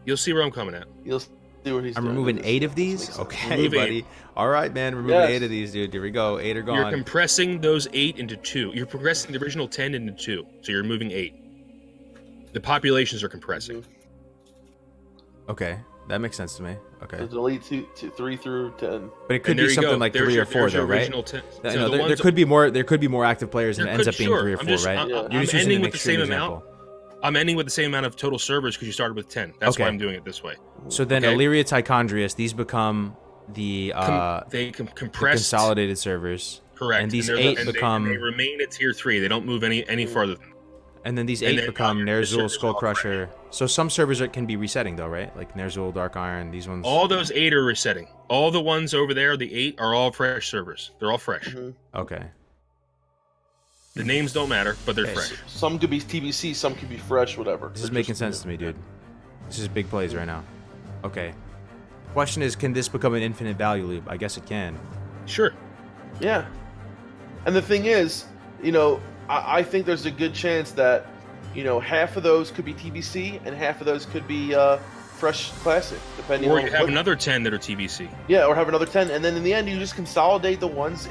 You'll see where I'm coming at. You'll see what he's I'm doing. removing This 8 of makes these? sense. Okay, Remove 8. buddy. All right, man. Removing Yes. 8 of these, dude. Here we go. 8 are gone. You're compressing those 8 into 2. You're progressing the original 10 into 2. So you're removing 8. The populations are compressing. Okay, that makes sense to me. Okay. So delete 3 through 10. But it could And there be you something go. like There's 3 your- or 4, there's your though, right? original 10. No, So no, the there ones- could be more. There could be more active players, and it There ends up could- being sure. 3 or I'm 4, just- right? I'm- You're I'm just using ending an with the extreme same amount. example. I'm ending with the same amount of total servers because you started with 10. That's why Okay. I'm doing it this way. So then, Okay. Illyria, Tichondrius, these become the They the compress. consolidated servers. Correct. And these there's 8 and become. They remain at tier 3. They don't move any farther than. And then these and 8 then become your Ner'zhul, servers Skull are all Crusher. So some servers can be resetting though, right? Like Ner'zhul, Dark Iron, these ones. All those 8 are resetting. All the ones over there, the 8, are all fresh servers. They're all fresh. Okay. The names don't matter, but they're Okay. fresh. Some could be TBC, some could be fresh, whatever. This is making sense to me, dude. This is big plays right now. Okay. Question is, can this become an infinite value loop? I guess it can. Sure. Yeah. And the thing is, I think there's a good chance that, half of those could be TBC and half of those could be fresh classic, depending Or on you have another 10 that are TBC. Yeah, or have another 10, and then in the end you just consolidate the ones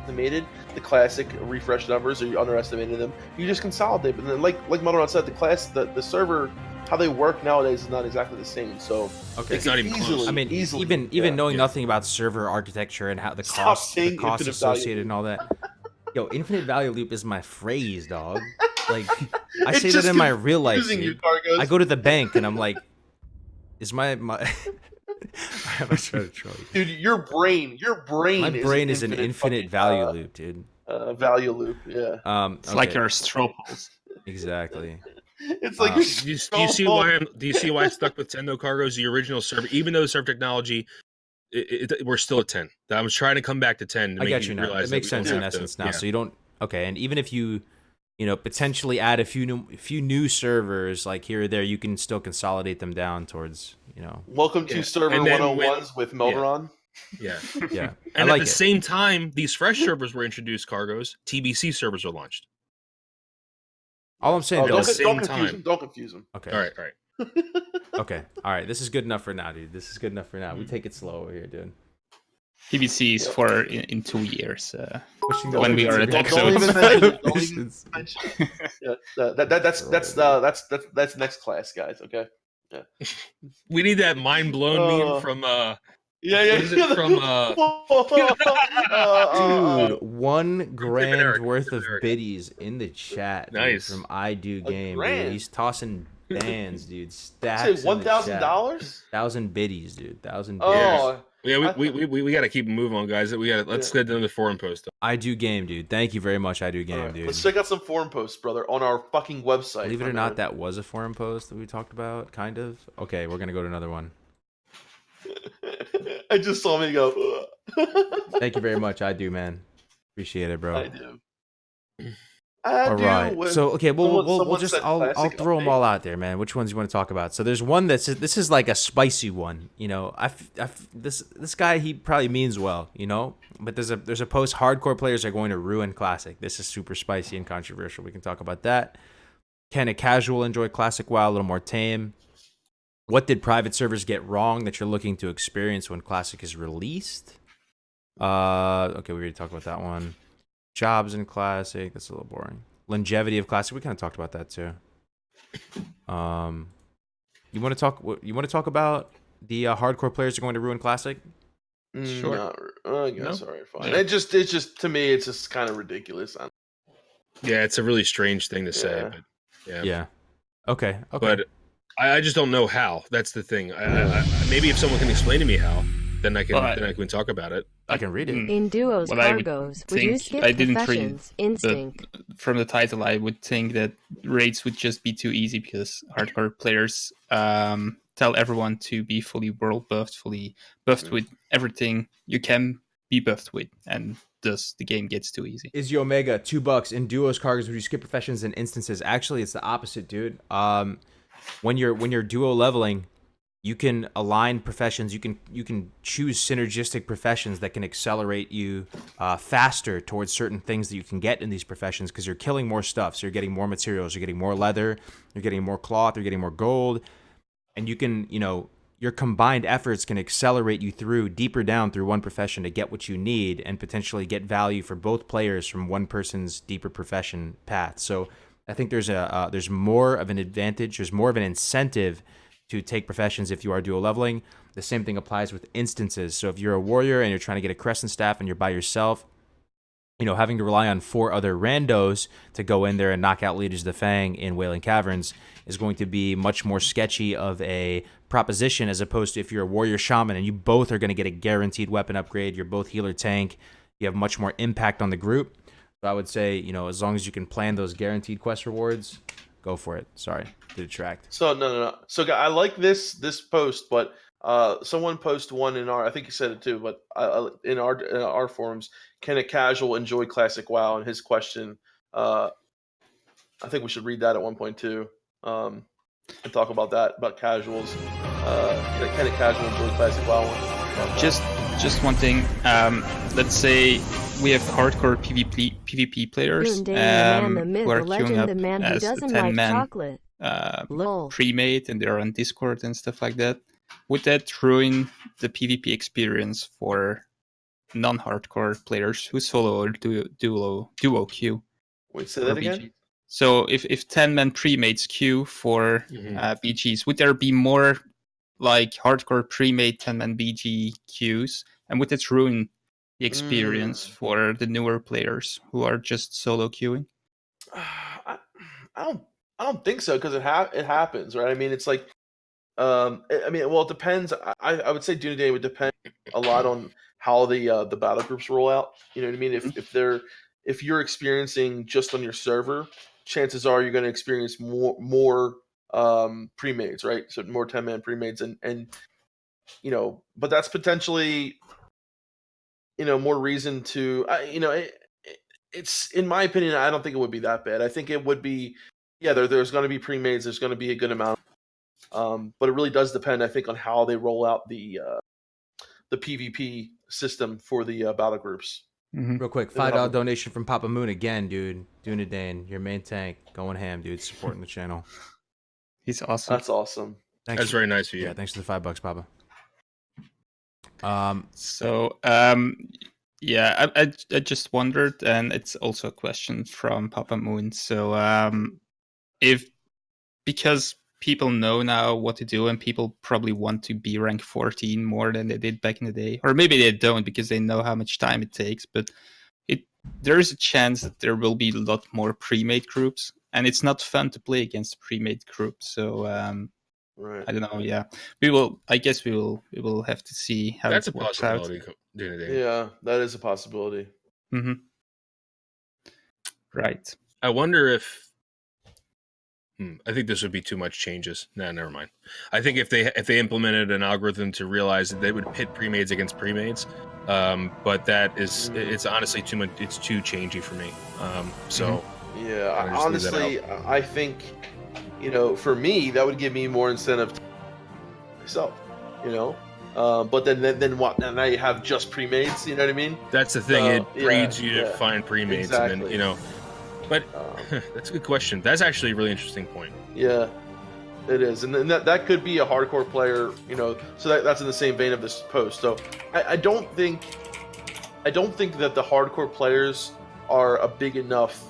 estimated, the classic refresh numbers, or you underestimated them. You just consolidate, but then like Melderon said, the server, how they work nowadays is not exactly the same. So Okay. It's not even close. I mean, even knowing nothing about server architecture and how the Stop costs saying infinite associated value and all that. Yo, infinite value loop is my phrase, dog. Like, I It's say that just in my real life. confusing you, Dude. Kargoz. I go to the bank and I'm like, is my I'm not trying to troll you. Dude, your brain My brain is an infinite fucking, value loop, dude. value loop. Yeah, It's like okay. your straw polls. Exactly. it's like Do you see why I stuck with 10 though, Kargoz? The original server, even though the server technology, we're still at 10. I was trying to come back to 10. To I make get you now. realize It that makes we don't sense in have to- essence now. yeah. So you don't. Okay, and even if you potentially add a few new servers like here or there, you can still consolidate them down towards welcome to Yeah. server And then 101s with Melderon. Yeah. yeah. And I at like the it. same time, these fresh servers were introduced, Kargoz. TBC servers are launched. All I'm saying Oh, though. the don't, same don't confuse time. him. Don't confuse him. Okay. All right. Okay. All right. This is good enough for now, dude. This is good enough for now. We take it slow over here, dude. TBC is for in 2 years. When we are at Don't episode even mention it. Don't even Questions. mention it. That's next class, guys. Okay. We need that mind blown Oh. meme from Yeah. What is it from, Dude, 1 grand Eric. worth Give it of Eric. biddies in the chat. Dude, Nice. from I Do Game. grand? Dude. He's tossing bands, dude. Stacks. Say in the $1,000. chat. 1,000 biddies, dude. 1,000 biddies. Oh, Yeah, we got to keep moving on, guys. Let's get another forum post. I Do Game, dude. Thank you very much, I Do Game, alright, dude. let's check out some forum posts, brother, on our fucking website. Believe it or not, that was a forum post that we talked about, kind of. Okay, we're gonna go to another one. I just saw me go. Thank you very much, I do, man. Appreciate it, bro. I do. I All do. right. with- So okay, we'll someone just said I'll classic throw them update. all out there, man. Which ones you want to talk about? So there's one this is like a spicy one. This guy, he probably means well, But there's a post, hardcore players are going to ruin classic. This is super spicy and controversial. We can talk about that. Can a casual enjoy classic WoW a little more tame? What did private servers get wrong that you're looking to experience when classic is released? Okay, we already talked about that one. Jobs in classic, that's a little boring. Longevity of classic, we kind of talked about that too. You want to talk about the hardcore players are going to ruin classic? Sure. I guess. No? All right, fine. Yeah. It's just to me, it's just kind of ridiculous. Yeah, it's a really strange thing to say, Yeah. but Yeah. Okay. But I just don't know how. That's the thing. I maybe if someone can explain to me how, then I can talk about it. I can read it. In duos, Kargoz, would you skip professions, instinct? From the title, I would think that raids would just be too easy because hardcore players tell everyone to be fully world buffed, fully buffed with everything you can be buffed with, and thus the game gets too easy. Izzy Omega, $2 in duos, Kargoz, would you skip professions and instances? Actually, it's the opposite, dude. When you're duo leveling, you can align professions. You can choose synergistic professions that can accelerate you faster towards certain things that you can get in these professions because you're killing more stuff. So you're getting more materials. You're getting more leather. You're getting more cloth. You're getting more gold. And you can, your combined efforts can accelerate you through deeper down through one profession to get what you need and potentially get value for both players from one person's deeper profession path. So I think there's more of an advantage. There's more of an incentive to take professions if you are dual leveling. The same thing applies with instances. So if you're a warrior and you're trying to get a crescent staff and you're by yourself, having to rely on 4 other randos to go in there and knock out Leaders of the Fang in Wailing Caverns is going to be much more sketchy of a proposition as opposed to if you're a warrior shaman and you both are going to get a guaranteed weapon upgrade, you're both healer tank, you have much more impact on the group. So I would say, as long as you can plan those guaranteed quest rewards, go for it. Sorry to detract. So no. So I like this post, but someone posted one in our, I think you said it too, but in our forums, can a casual enjoy classic WoW? And his question, I think we should read that at 1.2 and talk about that, about casuals. Can a casual enjoy classic WoW? Just one thing. Let's say we have hardcore PvP players who are queuing up as a 10-man pre-made and they're on Discord and stuff like that. Would that ruin the PvP experience for non-hardcore players who solo or duo queue? Wait, say that again? So if 10-man pre-mates queue for BGs, would there be more like hardcore pre-made 10-man BG queues? And would that ruin the experience for the newer players who are just solo queuing? I don't think so because it happens, right? I mean, it's like, it depends. I would say Dunedain would depend a lot on how the battle groups roll out. You know what I mean? If you're experiencing just on your server, chances are you're going to experience more pre-mades, right? So more 10-man pre-mades and but that's potentially more reason to it's in my opinion, I don't think it would be that bad. I think it would be there's going to be pre-mades, there's going to be a good amount, but it really does depend, I think, on how they roll out the PvP system for the battle groups. Real quick, $5 donation from Papa Moon again, dude. Dunedain, your main tank, going ham, dude, supporting the channel. He's awesome. That's awesome. That's very nice of you. Yeah, thanks for the $5, Papa. I just wondered, and it's also a question from Papa Moon. So, because people know now what to do, and people probably want to be rank 14 more than they did back in the day, or maybe they don't because they know how much time it takes. But there is a chance that there will be a lot more pre-made groups, and it's not fun to play against pre-made groups. So. Right. I don't know. Yeah, we will have to see how that's it a works out. possibility. Yeah, that is a possibility. Mm-hmm. Right. I wonder if. I think this would be too much changes. Nah, never mind. I think if they implemented an algorithm to realize that they would pit pre-mades against pre-mades, but that is it's honestly too much. It's too changey for me. Yeah, honestly, I think. For me, that would give me more incentive to myself, but then what? Now you have just pre-mades, you know what I mean? That's the thing. It breeds you to find pre-mades, exactly. and then, but that's a good question. That's actually a really interesting point. Yeah, it is. And then that could be a hardcore player, so that's in the same vein of this post. So I don't think that the hardcore players are a big enough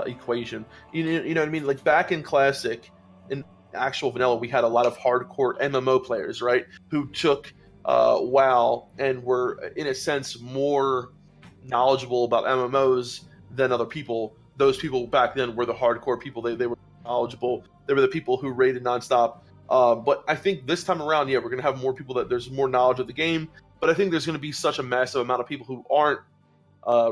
equation. You know what I mean? Like back in Classic, in actual vanilla, we had a lot of hardcore MMO players, right? Who took WoW and were, in a sense, more knowledgeable about MMOs than other people. Those people back then were the hardcore people. They were knowledgeable. They were the people who raided nonstop. But I think this time around, we're going to have more people that there's more knowledge of the game. But I think there's going to be such a massive amount of people who aren't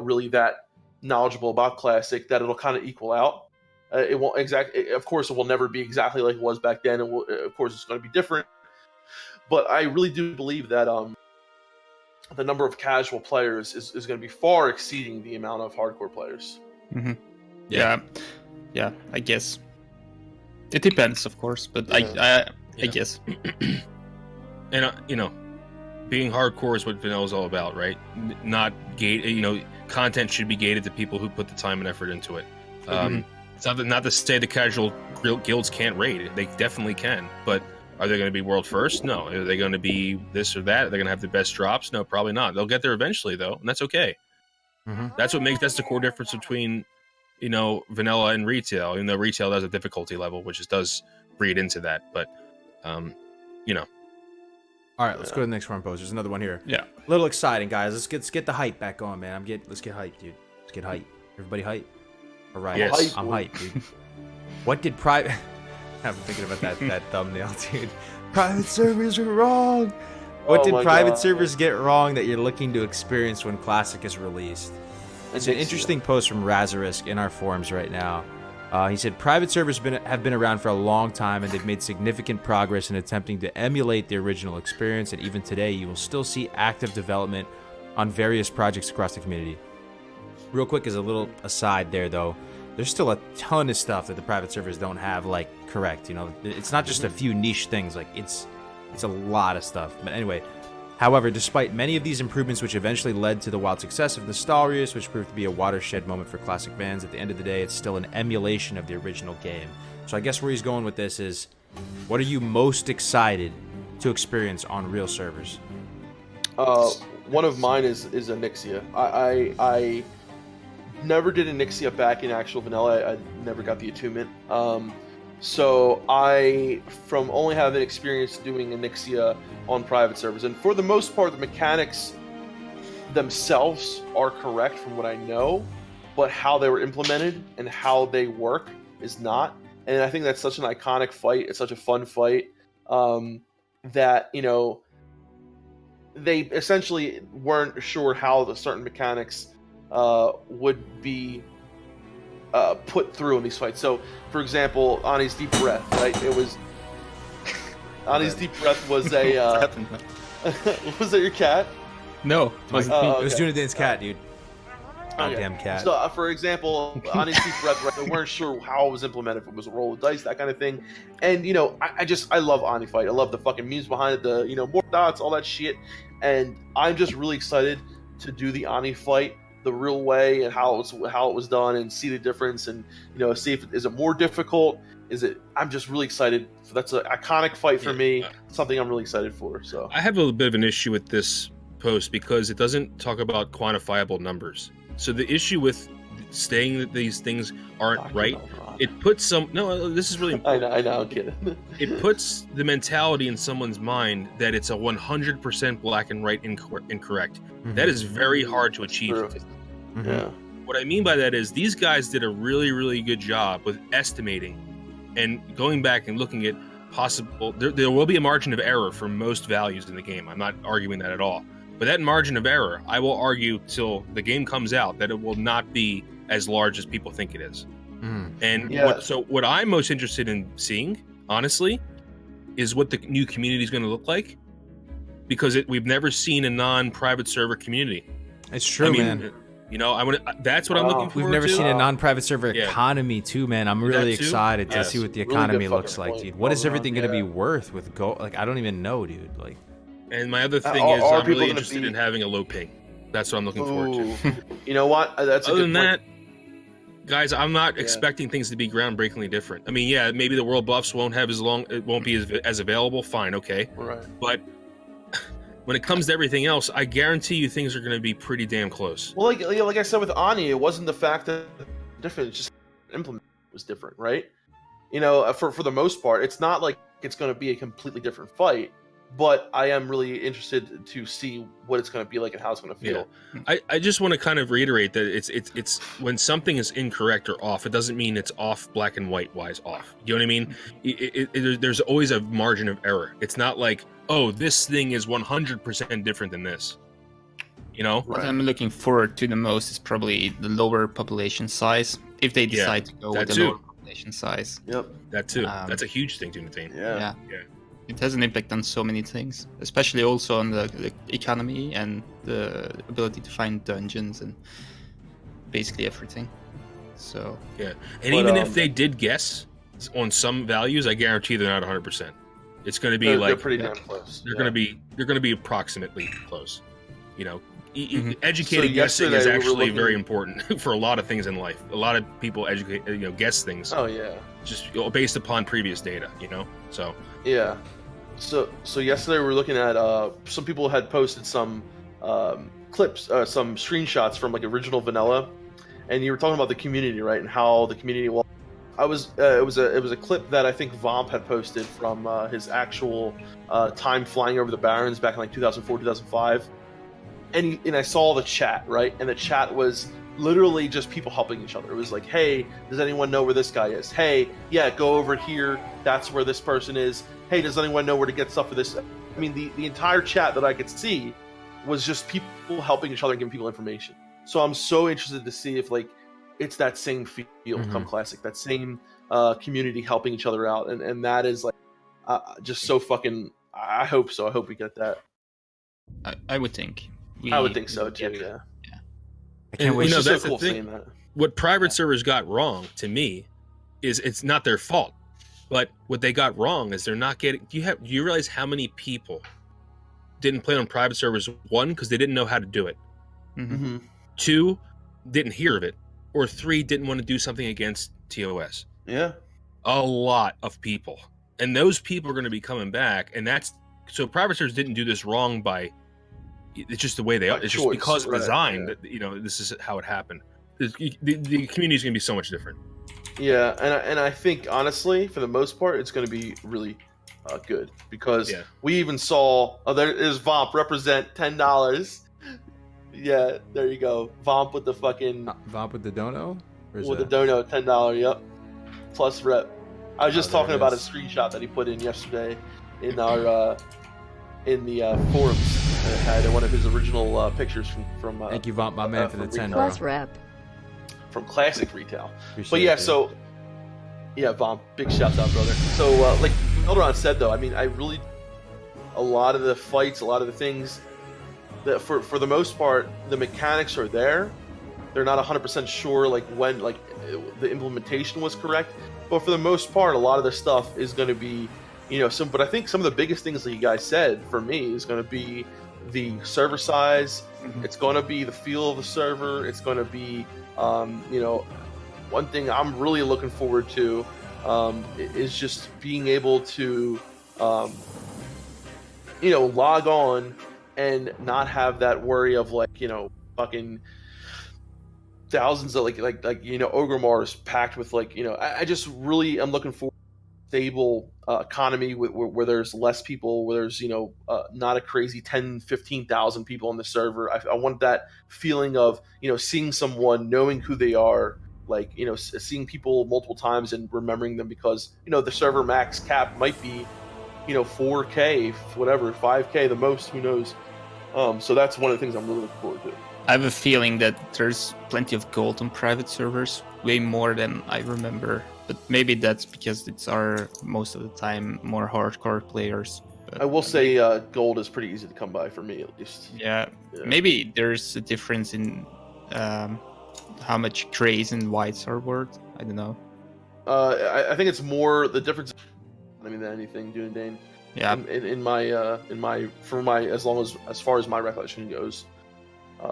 really that knowledgeable about Classic that it'll kind of equal out. It won't of course, it will never be exactly like it was back then. It will, of course, it's going to be different. But I really do believe that the number of casual players is going to be far exceeding the amount of hardcore players. Mm-hmm. Yeah, I guess it depends, of course, but I guess. And being hardcore is what vanilla is all about, right? Not gate. Content should be gated to people who put the time and effort into it. It's not to say the casual guilds can't raid. They definitely can, but are they going to be world first? No. Are they going to be this or that? Are they going to have the best drops? No, probably not. They'll get there eventually, though, and that's okay. That's the core difference between vanilla and retail. Even though retail has a difficulty level, which does breed into that, but All right, let's go to the next front post. There's another one here. Yeah, a little exciting, guys. Let's get the hype back on, man. Let's get hyped, dude. Let's get hype. Everybody hype. All right, yes. I'm hyped, dude. What did private? I'm thinking about that thumbnail, dude. Private servers are wrong. What did private servers get wrong that you're looking to experience when Classic is released? It's an interesting post from Razorisk in our forums right now. He said, private servers have been around for a long time, and they've made significant progress in attempting to emulate the original experience, and even today, you will still see active development on various projects across the community. Real quick, as a little aside there, though, there's still a ton of stuff that the private servers don't have, correct. It's not just a few niche things. It's a lot of stuff. But anyway, however, despite many of these improvements, which eventually led to the wild success of Nostalrius, which proved to be a watershed moment for Classic fans, at the end of the day, it's still an emulation of the original game. So I guess where he's going with this is, what are you most excited to experience on real servers? One of mine is Onyxia. I never did Onyxia back in actual vanilla. I never got the attunement. So from only having experience doing Onyxia on private servers, and for the most part, the mechanics themselves are correct from what I know, but how they were implemented and how they work is not. And I think that's such an iconic fight. It's such a fun fight that, they essentially weren't sure how the certain mechanics would be put through in these fights. So, for example, Ani's Deep Breath, right? It was Ani's Deep Breath was a. Was that your cat? No, it was Dunedain's cat, dude. Goddamn cat. So, for example, Ani's Deep Breath, right? They weren't sure how it was implemented. If it was a roll of dice, that kind of thing. And I love Ani fight. I love the fucking memes behind it. The more dots, all that shit. And I'm just really excited to do the Ani fight the real way and how it was done, and see the difference, and see if is it more difficult. I'm just really excited. That's an iconic fight for me. Something I'm really excited for. So I have a little bit of an issue with this post because it doesn't talk about quantifiable numbers. So the issue with saying that these things aren't right, it puts this is really important. I know, I'm kidding. It puts the mentality in someone's mind that it's a 100% black and white incorrect. Mm-hmm. That is very hard to achieve. Mm-hmm. Yeah. What I mean by that is these guys did a really, really good job with estimating and going back and looking at possible. There will be a margin of error for most values in the game. I'm not arguing that at all. But that margin of error, I will argue till the game comes out that it will not be as large as people think it is. Mm. And what I'm most interested in seeing, honestly, is what the new community is going to look like, because we've never seen a non-private server community. It's true, man. That's what I'm looking for. We've never seen a non-private server economy too, man. I'm really excited to see what the economy looks like, dude. What is everything going to be worth with gold? I don't even know, dude. And my other thing is, I'm really interested in having a low ping. That's what I'm looking forward to. You know what? That's other than that, guys, I'm not expecting things to be groundbreakingly different. I mean, maybe the world buffs won't have it won't be as available. Fine, okay. Right. But when it comes to everything else, I guarantee you things are going to be pretty damn close. Well, like I said with Ani, it wasn't the fact that different; it's just implement was different, right? For the most part, it's not like it's going to be a completely different fight. But I am really interested to see what it's going to be like and how it's going to feel. Yeah. I just want to kind of reiterate that it's when something is incorrect or off, it doesn't mean it's off black and white wise off. You know what I mean? There's always a margin of error. It's not like oh, this thing is 100% different than this. You know, what I'm looking forward to the most is probably the lower population size. If they decide to go with the lower population size. Yep. That too. That's a huge thing to maintain. Yeah. It has an impact on so many things, especially also on the economy and the ability to find dungeons and basically everything. So and even if they did guess on some values, I guarantee they're not 100%. It's going to be they're pretty damn close. They're going to be approximately close. You know, educated guessing is actually very important for a lot of things in life. A lot of people guess things. Oh yeah. Just based upon previous data, you know. So yeah. So yesterday we were looking at some people had posted some clips, some screenshots from like original vanilla, and you were talking about the community, right? And how the community. Well, it was a clip that I think Vomp had posted from his actual time flying over the Barrens back in like 2004, 2005. And I saw the chat, right? And the chat was literally just people helping each other. It was like, hey, does anyone know where this guy is? Hey, yeah, go over here. That's where this person is. Hey, does anyone know where to get stuff for this? I mean, the entire chat that I could see was just people helping each other and giving people information. So I'm so interested to see if like it's that same feel come Classic, that same community helping each other out. And that is like just so fucking, I hope so. I hope we get that. I would think. I would think so too. Yeah. I can't wait. That's so cool the thing. saying that. What private servers got wrong to me is it's not their fault, but what they got wrong is they're not getting. Do you realize how many people didn't play on private servers? One, because they didn't know how to do it. Mm-hmm. Two, didn't hear of it, or three, didn't want to do something against TOS. Yeah. A lot of people, and those people are going to be coming back, and that's so private servers didn't do this wrong by. It's just the way they are. It's just because of design that this is how it happened. The community is going to be so much different. Yeah, and I think honestly, for the most part, it's going to be really good because we even saw there is Vomp represent $10. Yeah, there you go. Vomp with the fucking Vomp with the dono. With the dono, $10. Yep, plus rep. I was just talking about a screenshot that he put in yesterday in our in the forums. It had one of his original pictures from thank you, Vomp, my man, for the 10. Plus rep. From Classic Retail. Appreciate but yeah, it, so Vomp, big shouts out, brother. So like Melderon said though, I mean, I really a lot of the fights, a lot of the things that for the most part, the mechanics are there. They're not 100% sure like when like the implementation was correct, but for the most part, a lot of the stuff is going to be but I think some of the biggest things that you guys said for me is going to be the server size. It's going to be the feel of the server. It's going to be, one thing I'm really looking forward to is just being able to, log on and not have that worry of like, fucking thousands of like Ogremars packed with like, I just really am looking forward to a stable economy where there's less people, where there's not a crazy 10,000-15,000 people on the server. I want that feeling of seeing someone, knowing who they are, like seeing people multiple times and remembering them, because the server max cap might be 4K, whatever, 5K the most, who knows. So that's one of the things I'm really looking forward to. I have a feeling that there's plenty of gold on private servers, way more than I remember. But maybe that's because it's most of the time more hardcore players. But, I will say gold is pretty easy to come by for me, at least. Yeah. Maybe there's a difference in how much grays and whites are worth. I don't know. I think it's more the difference than anything, Dunedain. Yeah. As far as my recollection goes.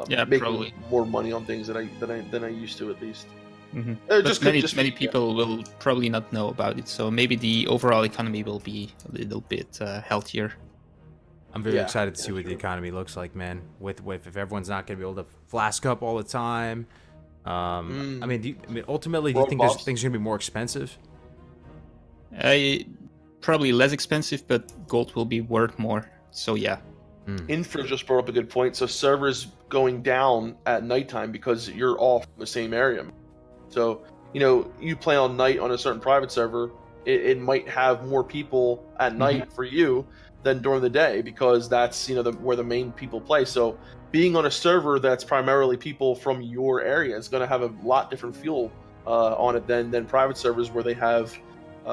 Making probably more money on things than I used to, at least. Mm-hmm. Many people will probably not know about it, so maybe the overall economy will be a little bit healthier. I'm very excited to see what the economy looks like, man. With if everyone's not going to be able to flask up all the time. Ultimately, do you think things are going to be more expensive? Probably less expensive, but gold will be worth more. So yeah. Infra just brought up a good point. So servers going down at nighttime because you're off the same area. So, you play on night on a certain private server, it might have more people at night for you, than during the day, because that's where the main people play. So being on a server that's primarily people from your area is going to have a lot different feel on it than private servers where they have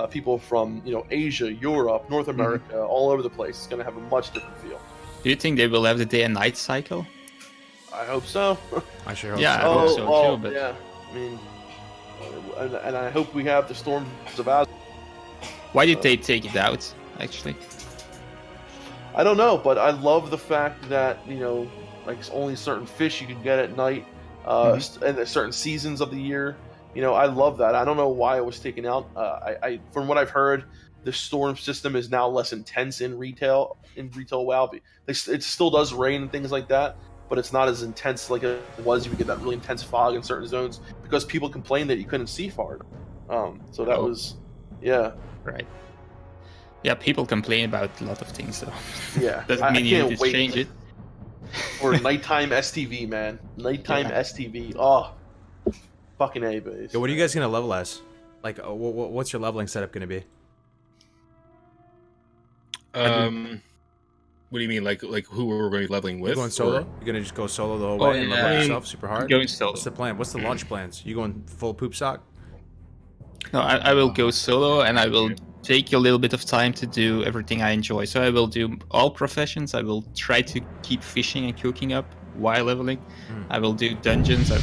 people from Asia, Europe, North America, all over the place. It's going to have a much different feel. Do you think they will have the day and night cycle? I hope so. I sure hope Yeah, so. I hope so too. But yeah, I mean, and I hope we have the Storms of Azeroth. why did they take it out? Actually, I don't know, but I love the fact that like only certain fish you can get at night, and certain seasons of the year. I love that. I don't know why it was taken out. I from what I've heard, the storm system is now less intense in retail. WoW, it still does rain and things like that, but it's not as intense like it was. You would get that really intense fog in certain zones because people complained that you couldn't see far. So that was, yeah. right. Yeah, people complain about a lot of things, so Yeah, doesn't mean you can't need to wait change it. for nighttime STV, man. Nighttime Yeah. STV. Oh, fucking A, base. Yo, what are you guys gonna level as? Like, what's your leveling setup gonna be? What do you mean, like who we're going to be leveling with? You going solo? or- You're gonna just go solo the whole Oh, way and yeah. level I mean, yourself super hard? Going solo. What's the plan? What's the launch plans? You going full poop sock? No, I will go solo, and I will take a little bit of time to do everything I enjoy. So I will do all professions. I will try to keep fishing and cooking up while leveling. I will do dungeons. I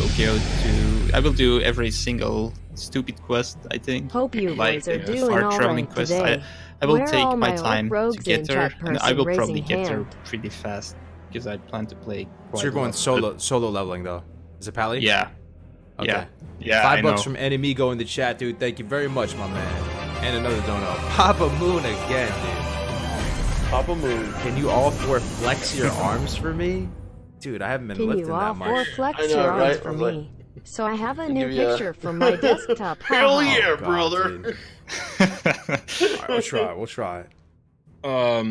will do every single stupid quest, I think. Hope you Like boys are the doing far all traveling right quest. today. I will Where are take all my my time to rogues get in there, chat and I person will probably raising get there hand? pretty fast because I plan to play. Quite So you're a going lot. solo leveling though. Is it Pally? Yeah. Okay. Yeah. Yeah. I $5 know. from Enemigo in the chat, dude. Thank you very much, my man. And another donut. Papa Moon again, dude. Papa Moon. Can you all four flex your arms for me? Dude, I haven't been Can lifting you all that four much. flex I know, your arms right? for I was like- me? So I have a new give you a- picture from my desktop. Hell Haha. yeah, God, brother. dude. Alright, we'll try it. We'll try it. I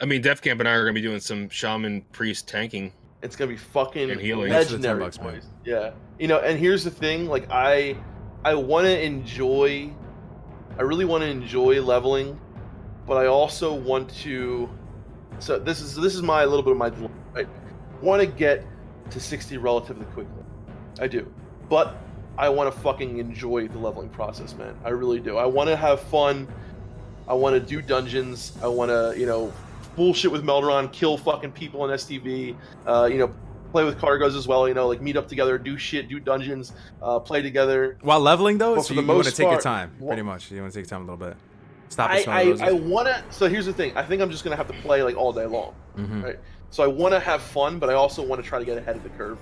mean, Defcamp and I are going to be doing some shaman priest tanking. It's gonna be fucking And healing. Thanks for the legendary, $10, man. boys. Yeah, and here's the thing: like I want to enjoy. I really want to enjoy leveling, but I also want to. So this is my little bit of my dilemma. I want to get to 60 relatively quickly. I do, but I want to fucking enjoy the leveling process, man. I really do. I want to have fun. I want to do dungeons. I want to, bullshit with Melderon, kill fucking people in STV. Play with Kargoz as well. Like meet up together, do shit, do dungeons, play together. While leveling though, But so for you, the want to most take your part- time, Wha- pretty much. You want to take your time a little bit. Stop I at some of those. want to. So here's the thing. I think I'm just gonna have to play like all day long, Mhm. right? So I want to have fun, but I also want to try to get ahead of the curve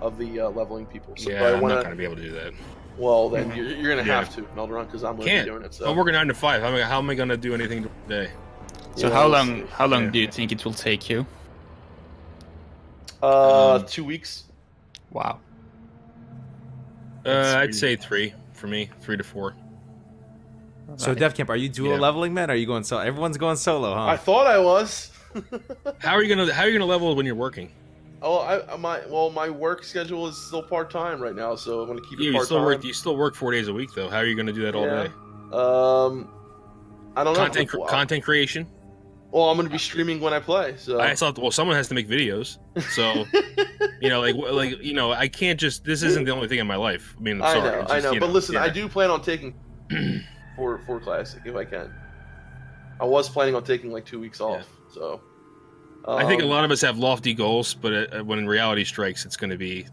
of the leveling people. So Yeah, I I'm want not to. going to be able to do that. Well, then you're gonna Yeah. have to, Melderon, because I'm gonna Can't. be doing it. So I'm working 9 to 5. How am I going to do anything today? So Yeah, how we'll long? see. How long Yeah. do you think it will take you? 2 weeks. Wow. I'd say 3 for me, 3 to 4. So Right. Defcamp, are you dual Yeah. leveling, man? Or are you going solo? Everyone's going solo, huh? I thought I was. How are you gonna level when you're working? My work schedule is still part time right now, so I'm gonna keep it You part still time. work. You still work 4 days a week though. How are you gonna do that all Yeah. day? I don't know. Content creation. Well, I'm gonna be streaming when I play. So I thought. Well, someone has to make videos. So, I can't just. This isn't the only thing in my life. I mean, I'm sorry. It's I just, know. But listen, yeah. I do plan on taking for classic if I can. I was planning on taking like 2 weeks off. So I think a lot of us have lofty goals, but when reality strikes, it's going to be.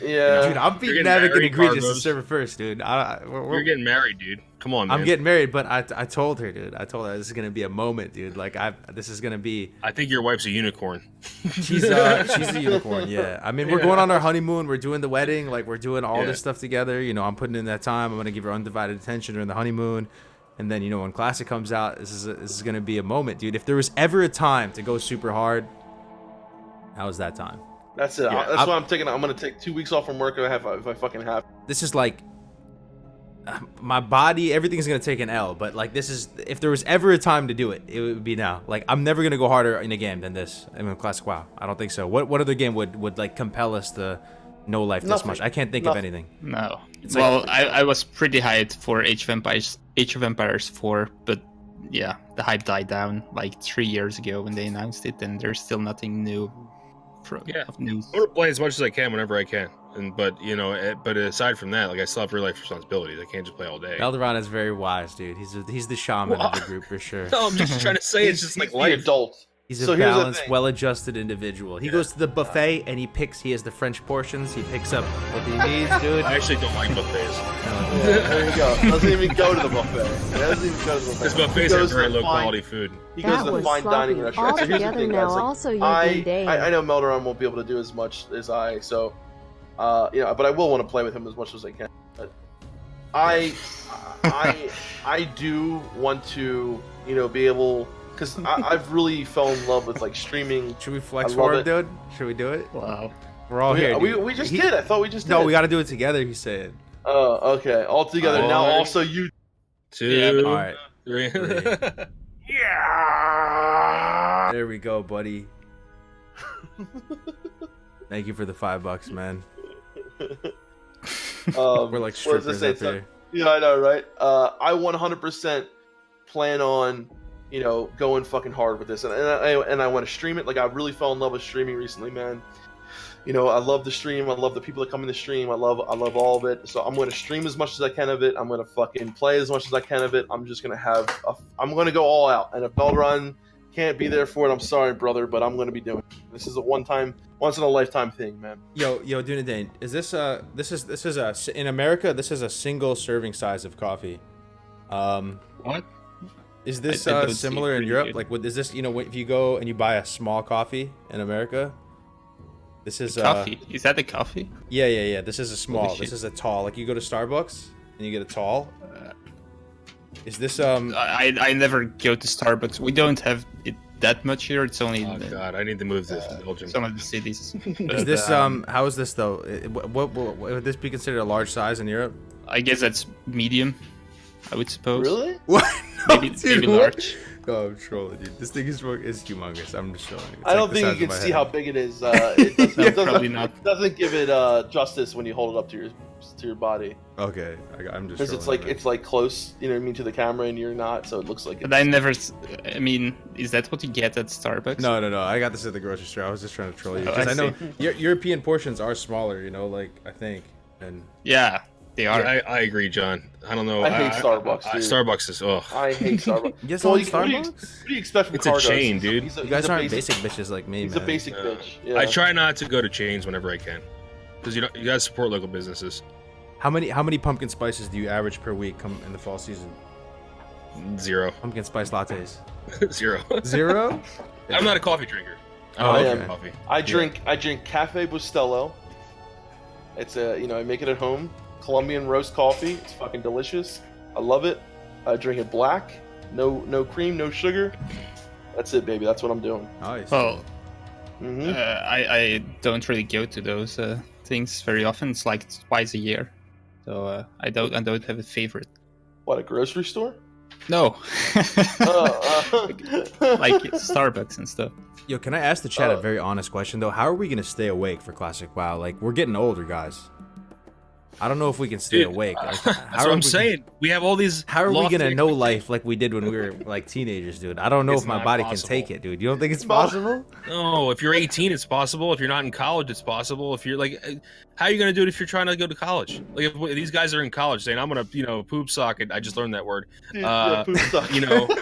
Yeah, Dude, I'm You're being getting Navic and married, Egregious to Kargoz. server first, dude. You're getting married, dude. Come on, man. I'm getting married, but I told her, dude. I told her this is gonna be a moment, dude. Like this is gonna be. I think your wife's a unicorn. She's a unicorn, yeah. I mean, we're going on our honeymoon. We're doing the wedding. Like we're doing all this stuff together. I'm putting in that time. I'm gonna give her undivided attention during the honeymoon, and then when Classic comes out, this is gonna be a moment, dude. If there was ever a time to go super hard, now is that time. that's it. Yeah, That's why I'm taking. I'm gonna take 2 weeks off from work if I fucking have. This is like my body, everything's gonna take an L, but like this is, if there was ever a time to do it, it would be now. Like I'm never gonna go harder in a game than this. I mean, Classic WoW. I don't think so. What other game would like compel us to no life this Nothing. much? I can't think of Nothing. anything. No. It's Well, like- I was pretty hyped for Age of Empires 4, but yeah, the hype died down like 3 years ago when they announced it, and there's still nothing new. Of news. I want to play as much as I can whenever I can, but but aside from that, like I still have real life responsibilities. I can't just play all day. Melderon is very wise, dude. He's the shaman of the group for sure. No, I'm just trying to say it's just like the life. adult. He's a So here's the balanced, thing. well-adjusted individual. He goes to the buffet and he has the French portions. He picks up what he needs, dude. I actually don't like buffets. Yeah, there you go. Doesn't even go to the buffet. Doesn't even go to the buffet. Because buffets He have goes very to low fine- quality food. He goes That to the was fine dining sloppy. restaurant. So here's the Altogether thing, now guys. Like, also you I Dunedain. know Melderon won't be able to do as much as I, so but I will want to play with him as much as I can. But I do want to be able, because I've really fell in love with like streaming. Should we flex I love for him, it. dude? Should we do it? Wow. We're all here. We dude. just did. I thought we just did. No, we got to do it together. He said. Oh, okay. All together. Now Alright. also you. 2, All right. 3. Yeah. There we go, buddy. Thank you for the $5, man. We're like what does strippers it say? up here. Yeah, I know, right? I 100% plan on, going fucking hard with this, and I want to stream it. Like, I really fell in love with streaming recently, man. I love the stream. I love the people that come in the stream. I love all of it. So I'm going to stream as much as I can of it. I'm going to fucking play as much as I can of it. I'm just going to I'm going to go all out. And if Melderon can't be there for it, I'm sorry, brother, but I'm going to be doing it. This is a once in a lifetime thing, man. Yo, Dunedain, is this in America? This is a single serving size of coffee. What? Is this I don't see similar in pretty Europe? good. Like, is this if you go and you buy a small coffee in America? This is Coffee? Is that the coffee? Yeah. This is a small. Holy This shit. is a tall. Like you go to Starbucks and you get a tall. Is this I never go to Starbucks. We don't have it that much here. It's only Oh in god, I need to move to Belgium. some of the cities. Is this how is this though? What would this be considered a large size in Europe? I guess that's medium, I would suppose. Really? What? Maybe large. Oh, I'm trolling, dude. This thing is humongous. I'm just showing. I don't think you can see how big it is. It Probably not. doesn't give it justice when you hold it up to your body, Okay, I'm just. because it's trolling, like man. it's like close, to the camera, and you're not, so it looks like. But I never. I mean, is that what you get at Starbucks? No. I got this at the grocery store. I was just trying to troll you Oh, because I I know see. European portions are smaller. Like I think, and Yeah, they are. Yeah, I agree, John. I don't know. I hate Starbucks, dude. Starbucks is I hate Starbucks. you guys Well, like what do you Starbucks? expect from It's a Kargoz? chain, dude. He's You guys he's aren't basic bitches like me, He's man. a basic bitch. Yeah. I try not to go to chains whenever I can, because you gotta support local businesses. How many pumpkin spices do you average per week come in the fall season? 0. Pumpkin spice lattes. 0. 0? I'm not a coffee drinker. I Oh, don't okay. like coffee. I drink Cafe Bustelo. It's I make it at home. Colombian roast coffee. It's fucking delicious. I love it. I drink it black. No cream, no sugar. That's it, baby. That's what I'm doing. Nice. Well, Hmm I don't really go to those things very often. It's like twice a year, so I don't have a favorite. What, a grocery store? No, Uh, like Starbucks and stuff. Yo, can I ask the chat a Oh. very honest question though? How are we gonna stay awake for Classic WoW? Like we're getting older, guys. I don't know if we can stay Dude, awake. Like, That's what I'm saying. We have all these. How are we lofty gonna know life like we did when we were like teenagers, dude? I don't know It's if my not body possible. can take it, dude. You don't think it's possible? No, if you're 18, it's possible. If you're not in college, it's possible. If you're like, how are you gonna do it if you're trying to go to college? Like if these guys are in college saying, "I'm gonna, poop socket." I just learned that word. poop suck.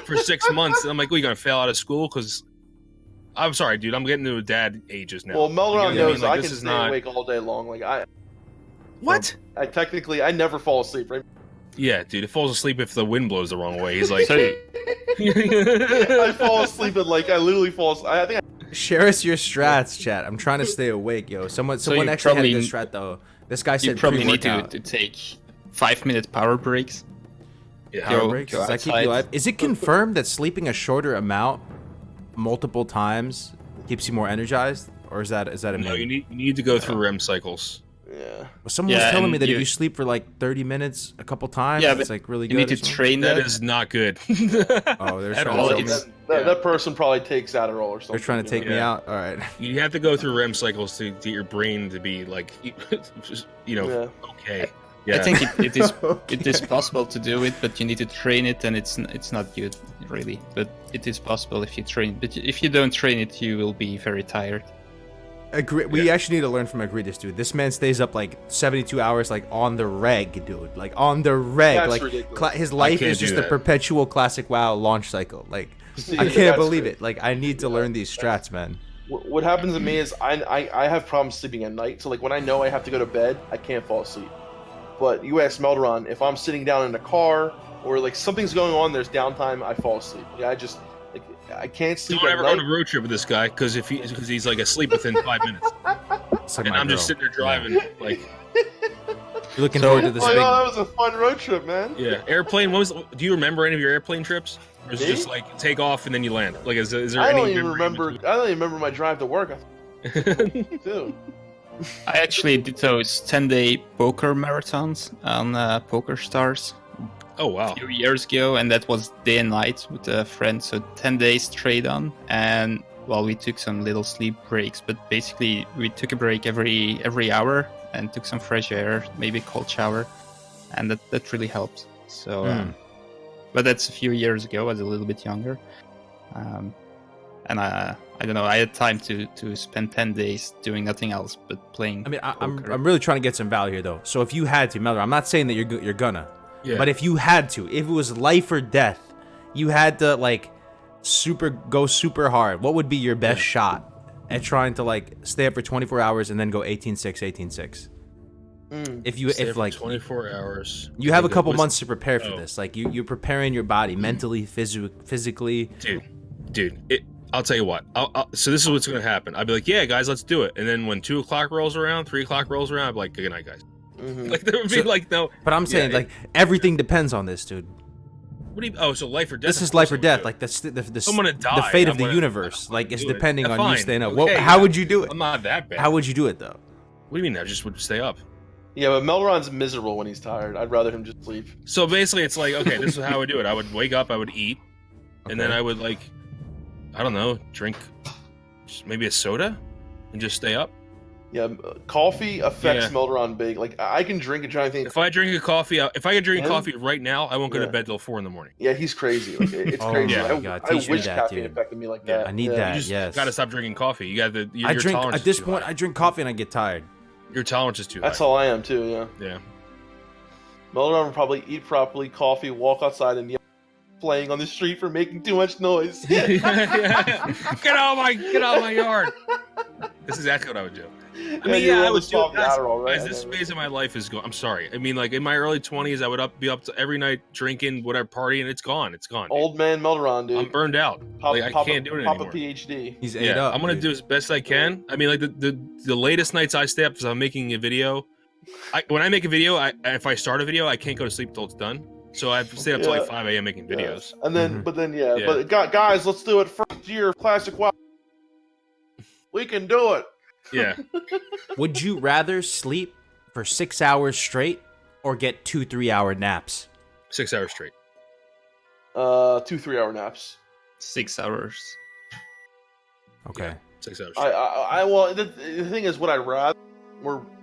For 6 months. I'm like, "What, you gonna fail out of school?" Because I'm sorry, dude. I'm getting to dad ages now. Well, You know Melderon what knows Like, I this can is stay not- awake all day long. Like What? I never fall asleep. Right? Yeah, dude. It falls asleep if the wind blows the wrong way. He's like, So I fall asleep and I literally fall asleep. I think Share us your strats, chat. I'm trying to stay awake, yo. Someone you actually had a probably- good strat though. This guy you said probably need pre-workout. to take 5-minute power breaks. yeah. Power Go- breaks? go Does that keep outside. you alive? Is it confirmed that sleeping a shorter amount multiple times keeps you more energized, or is that a No, myth? you need to go through REM cycles. yeah. Someone was Yeah, telling me and that if you- you sleep for like 30 minutes a couple times, Yeah, it's but like really You good. need or to something. train That that. is not good. Oh, they're At trying all. to Well, tell it's- me. That person probably takes Adderall or something. They're trying to take me Yeah. out. All right. You have to go through REM cycles to get your brain to be like, Yeah. okay. Yeah. I think it is possible to do it, but you need to train it, and it's not good really. But it is possible if you train. But if you don't train it, you will be very tired. Agree. We actually need to learn from Agridas, dude. This man stays up like 72 hours, like on the reg, dude. Like on the reg. That's like ridiculous. his life can't is just do a that. perpetual classic WoW launch cycle. Like See, I can't that's believe crazy. it. Like I need to learn these strats, man. What happens to me is I have problems sleeping at night. So like when I know I have to go to bed, I can't fall asleep. But you ask Melderon, if I'm sitting down in a car or like something's going on, there's downtime, I fall asleep. Like, I can't sleep Don't at ever night. go on a road trip with this guy because he's like asleep within 5 minutes, It's like and my I'm just girl. sitting there driving like You're looking forward to this Oh, big. yeah, that was a fun road trip, man. yeah. Airplane. Do you remember any of your airplane trips? Or is it Me? just like take off and then you land? Like is there I any? don't even memory remember. in I don't even remember my drive to work. between? Too. I actually did those 10-day poker marathons on Poker Stars Oh wow. a few years ago, and that was day and night with a friend, so 10 days straight on. And well, we took some little sleep breaks, but basically we took a break every hour and took some fresh air, maybe a cold shower, and that really helped. So, but that's a few years ago. I was a little bit younger, and I don't know. I had time to spend 10 days doing nothing else but playing. I mean, I'm poker. really trying to get some value here, though. So if you had to, Melderon, I'm not saying that you're gonna, Yeah. but if you had to, if it was life or death, you had to like go super hard. What would be your best shot at trying to like stay up for 24 hours and then go 18-6, 18-6? Stay If for like 24 hours. you have a couple What is- months to prepare for Oh. this, like you're preparing your body mentally, physically. Dude. I'll tell you what. So this is what's gonna happen. I'll be like, yeah, guys, let's do it. And then when 2 o'clock rolls around, 3 o'clock rolls around, I'll be like, good night, guys. Like there would be like no. But I'm saying like everything depends on this, dude. What do you? Oh, so life or death. This of is life course or I death. would Like the I'm gonna die. fate of I'm the gonna- universe. I'm Like gonna it's do it. depending Yeah, on you fine. staying up. Okay, How yeah. would you do it? I'm not that bad. How would you do it though? What do you mean? I just would stay up. Yeah, but Melderon's miserable when he's tired. I'd rather him just sleep. So basically, it's like, okay, this is how I would do it. I would wake up, I would eat, and then Okay. I would like, I don't know, drink maybe a soda, and just stay up. Yeah, coffee affects Yeah. Melderon big. Like I can drink a giant thing. If I drink a coffee, if I could drink Him? coffee right now, I won't go Yeah. to bed till 4 a.m. Yeah, he's crazy. Like, it's Oh crazy. my God, I teach me wish that, caffeine dude. affected me like Yeah, that. I need Yeah. that. You just Yes. gotta stop drinking coffee. You got your I drink tolerance at is this too point. high. I drink coffee and I get tired. Your tolerance is too high. That's how I am too. Yeah. Yeah. Melderon would probably eat properly, coffee, walk outside, and yell, playing on the street for making too much noise. Yeah. Get out of my yard. This is exactly what I would do. I mean, you're I really would do soft guys, Adderall, right? guys, this phase of my life is going. I'm sorry. I mean, like in my early 20s, I would be up to every night drinking, whatever, partying. It's gone. It's gone. Old man Melderon, dude. I'm burned out. Like I can't do it Pop anymore. a PhD. He's ate Yeah, up. I'm gonna dude. do as best I can. I mean, like the latest nights I stay up because I'm making a video. When I make a video, if I start a video, I can't go to sleep till it's done. So I have to stay up till like 5 a.m. making videos. And then, Mhm. but then, Yeah. but guys, let's do it. First year classic WoW. We can do it. Yeah. Would you rather sleep for 6 hours straight or get 2 3-hour naps? 6 hours straight. 2 3-hour naps. 6 hours. Okay. 6 hours straight. Well, the thing is, what I'd rather,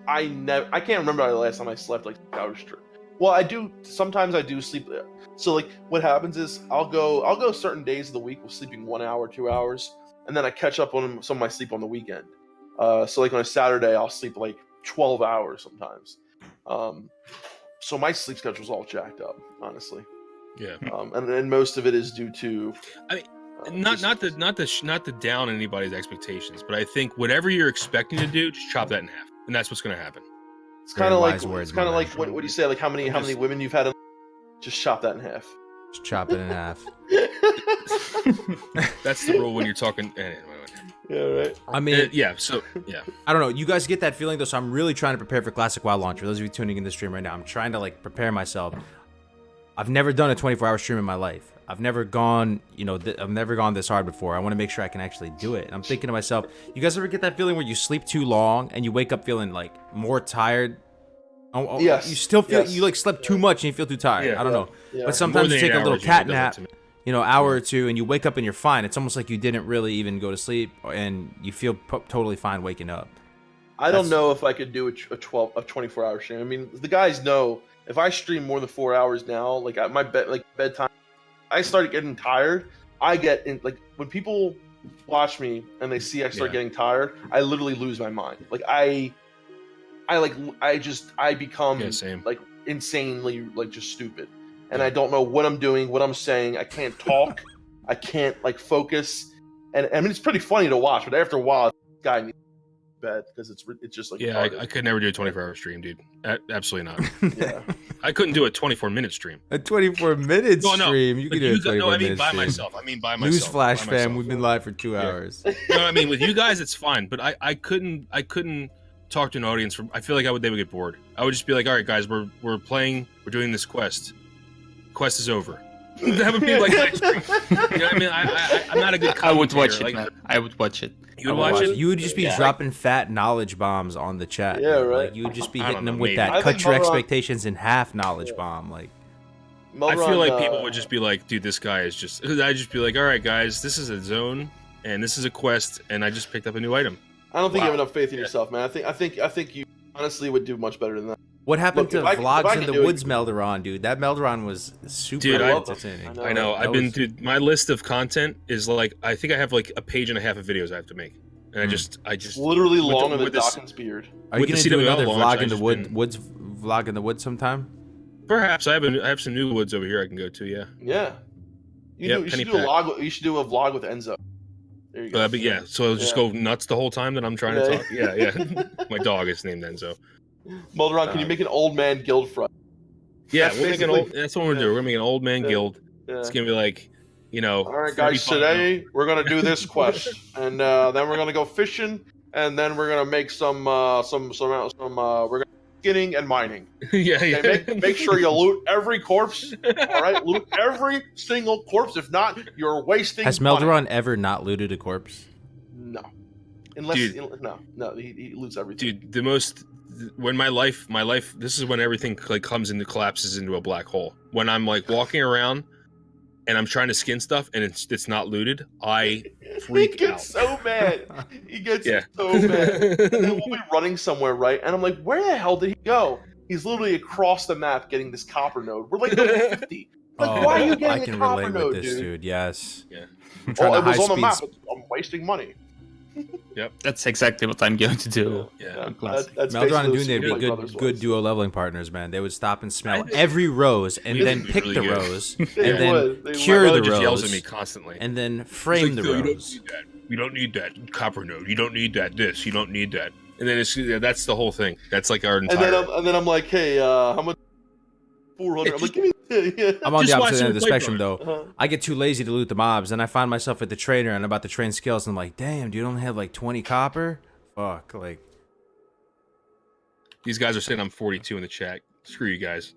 I can't remember the last time I slept like 6 hours straight. Well, I do. Sometimes I do sleep. So like, what happens is I'll go certain days of the week with sleeping 1 hour, 2 hours, and then I catch up on some of my sleep on the weekend. So like on a Saturday, I'll sleep like 12 hours sometimes. So my sleep schedule's all jacked up, honestly. Yeah. And most of it is due to. I mean, not to down anybody's expectations, but I think whatever you're expecting to do, just chop that in half, and that's what's going to happen. It's kind of Very like wise words, it's kind of my like man. what do you say? Like how many women you've had? Just chop that in half. Just chop it in half. That's the rule when you're talking. Yeah, right. I mean, Yeah. So yeah. I don't know. You guys get that feeling though, so I'm really trying to prepare for Classic WoW launch. For those of you tuning in the stream right now, I'm trying to like prepare myself. I've never done a 24-hour stream in my life. I've never gone, I've never gone this hard before. I want to make sure I can actually do it. And I'm thinking to myself, you guys ever get that feeling where you sleep too long and you wake up feeling like more tired? Yes. You still feel Yes. you like slept too much and you feel too tired. Yeah. I don't know. Yeah. But sometimes More you than take a 8 little hours cat usually does nap, that to me. hour or two, and you wake up and you're fine. It's almost like you didn't really even go to sleep and you feel totally fine waking up. I don't know if I could do a 24-hour stream. I mean, the guys know if I stream more than 4 hours now, like at my bedtime, I started getting tired. I get in like when people watch me and they see I start getting tired, I literally lose my mind. Like I become like insanely like just stupid, and I don't know what I'm doing, what I'm saying. I can't talk, I can't like focus, and I mean it's pretty funny to watch, but after a while, this guy needs bed because it's just like I could never do a 24-hour stream, dude. Absolutely not. Yeah, I couldn't do a 24-minute stream. A 24-minute stream? You could do a 24-minute No, I mean by stream. myself. I mean by myself. Newsflash, fam. We've been live for 2 hours. No, I mean with you guys, it's fine. But I couldn't talk to an audience. I feel like they would get bored. I would just be like, all right, guys, we're playing. We're doing this quest. Quest is over. That would be like my stream. You know what I mean? I'm not a good commentator. I would watch it, man. I would watch it. You would watch it? You would just be dropping fat knowledge bombs on the chat. Yeah, man. right. Like, you would just be hitting them know, with maybe. that I cut think your Melderon- expectations in half knowledge bomb. Like, I feel like people would just be like, dude, this guy is just... I'd just be like, all right, guys, this is a zone, and this is a quest, and I just picked up a new item. I don't think you have enough faith in yourself, man. I think you honestly would do much better than that. what happened Look, to if I Vlogs can in the do it- Woods Melderon, dude? That Melderon was super Dude, entertaining. I I know. That was- Dude, my list of content is like, I think I have like a page and a half of videos I have to make. And I just It's literally with long the- in the with this- Dawkins beard. Are you with gonna the do CWL another launch, vlog in the I've wood, been- woods vlog in the woods sometime? perhaps I have some new woods over here I can go to. Yeah. Yeah. You Yep, should penny do a pack. vlog. You should do a vlog with Enzo. There you go. But yeah, so I'll just go nuts the whole time that I'm trying to talk. Yeah. My dog is named Enzo. Melderon, can you make an old man guild front? Yeah, That's we'll make basically- that's what we're doing. We're gonna make an old man Yeah. guild. Yeah. It's gonna be like, you know. All right, guys. 35 Today we're gonna do this quest, and then we're gonna go fishing, and then we're gonna make some we're gonna skinning and mining. yeah. Okay, make sure you loot every corpse. All right, loot every single corpse. If not, you're wasting. Has money. Melderon ever not looted a corpse? No, unless Dude. no, he loots everything. Dude, the most when my life this is when everything like collapses into a black hole. When I'm like walking around and I'm trying to skin stuff and it's not looted, I freak he out. gets so mad. He gets Yeah. so mad. And then we'll be running somewhere, right? And I'm like, where the hell did he go? He's literally across the map getting this copper node. We're like level 50. Like, why are you I getting can a copper relate node, with this, dude? Yes. Yeah. I'm trying Oh, to it was on the map. high-speed I'm wasting money. That's exactly what I'm going to do. Yeah. Classic. That's Melderon and basically Dunedain would what be Super Brothers good was. duo leveling partners, man. They would stop and smell I- every rose and They then would be pick really the good. rose They and then would. They cure My the brother just yells at me rose constantly. and then He's frame like, the "No, rose. You don't need that copper node. You don't need that this. You don't need that." And then that's the whole thing. That's like our entire. And then I'm like, hey, how much? 400. I'm like, give me. Yeah. I'm on Just the watch opposite end of the some spectrum, Playboy. though. I get too lazy to loot the mobs, and I find myself at the trainer and I'm about to train skills, and I'm like, damn, dude, I only have like 20 copper? Fuck, like... These guys are saying I'm 42 in the chat. Screw you guys.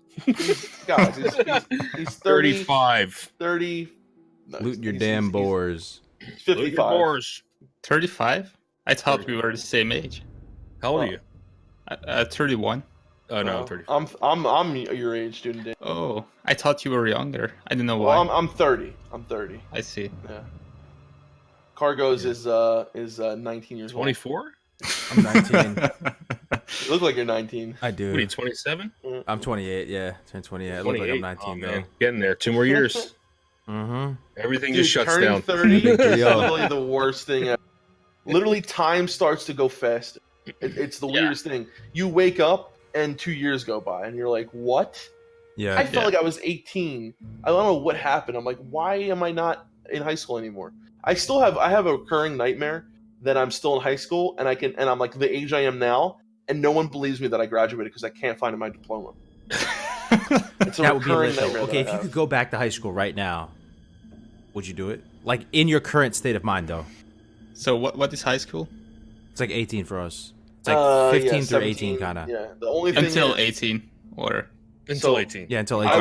Guys, he's 30, 35. 30. No, Looting your he's- damn he's- boars. He's Look at your 55. boars. 35? I thought we were the same age. How old are you? 31. Oh no, I'm 30. I'm your age, student. Oh, I thought you were younger. I don't know why. Well, I'm 30. I'm 30. I see. Yeah. Kargoz is 19 years old. 24? I'm 19. You look like you're 19. I What are you, do. 27? I'm 28, yeah. Turn 28. I look like I'm 19, Oh, though. man. Getting there. 2 more years. Mm-hmm. Everything Dude, just shuts turning down. 30 is Yo. literally the worst thing ever. Literally, time starts to go fast. It's the Yeah. weirdest thing. You wake up and 2 years go by, and you're like, what? Yeah. I felt like I was 18. I don't know what happened. I'm like, why am I not in high school anymore? I have a recurring nightmare that I'm still in high school, and I'm like the age I am now, and no one believes me that I graduated because I can't find my diploma. It's a That would be recurring lit, though. nightmare. Okay, if you could go back to high school right now, would you do it? Like, in your current state of mind, though. So what is high school? It's like 18 for us. It's like 15 through 17, 18, kind of. Yeah, the only thing Until is, 18 or Until So- 18. Yeah, until 18.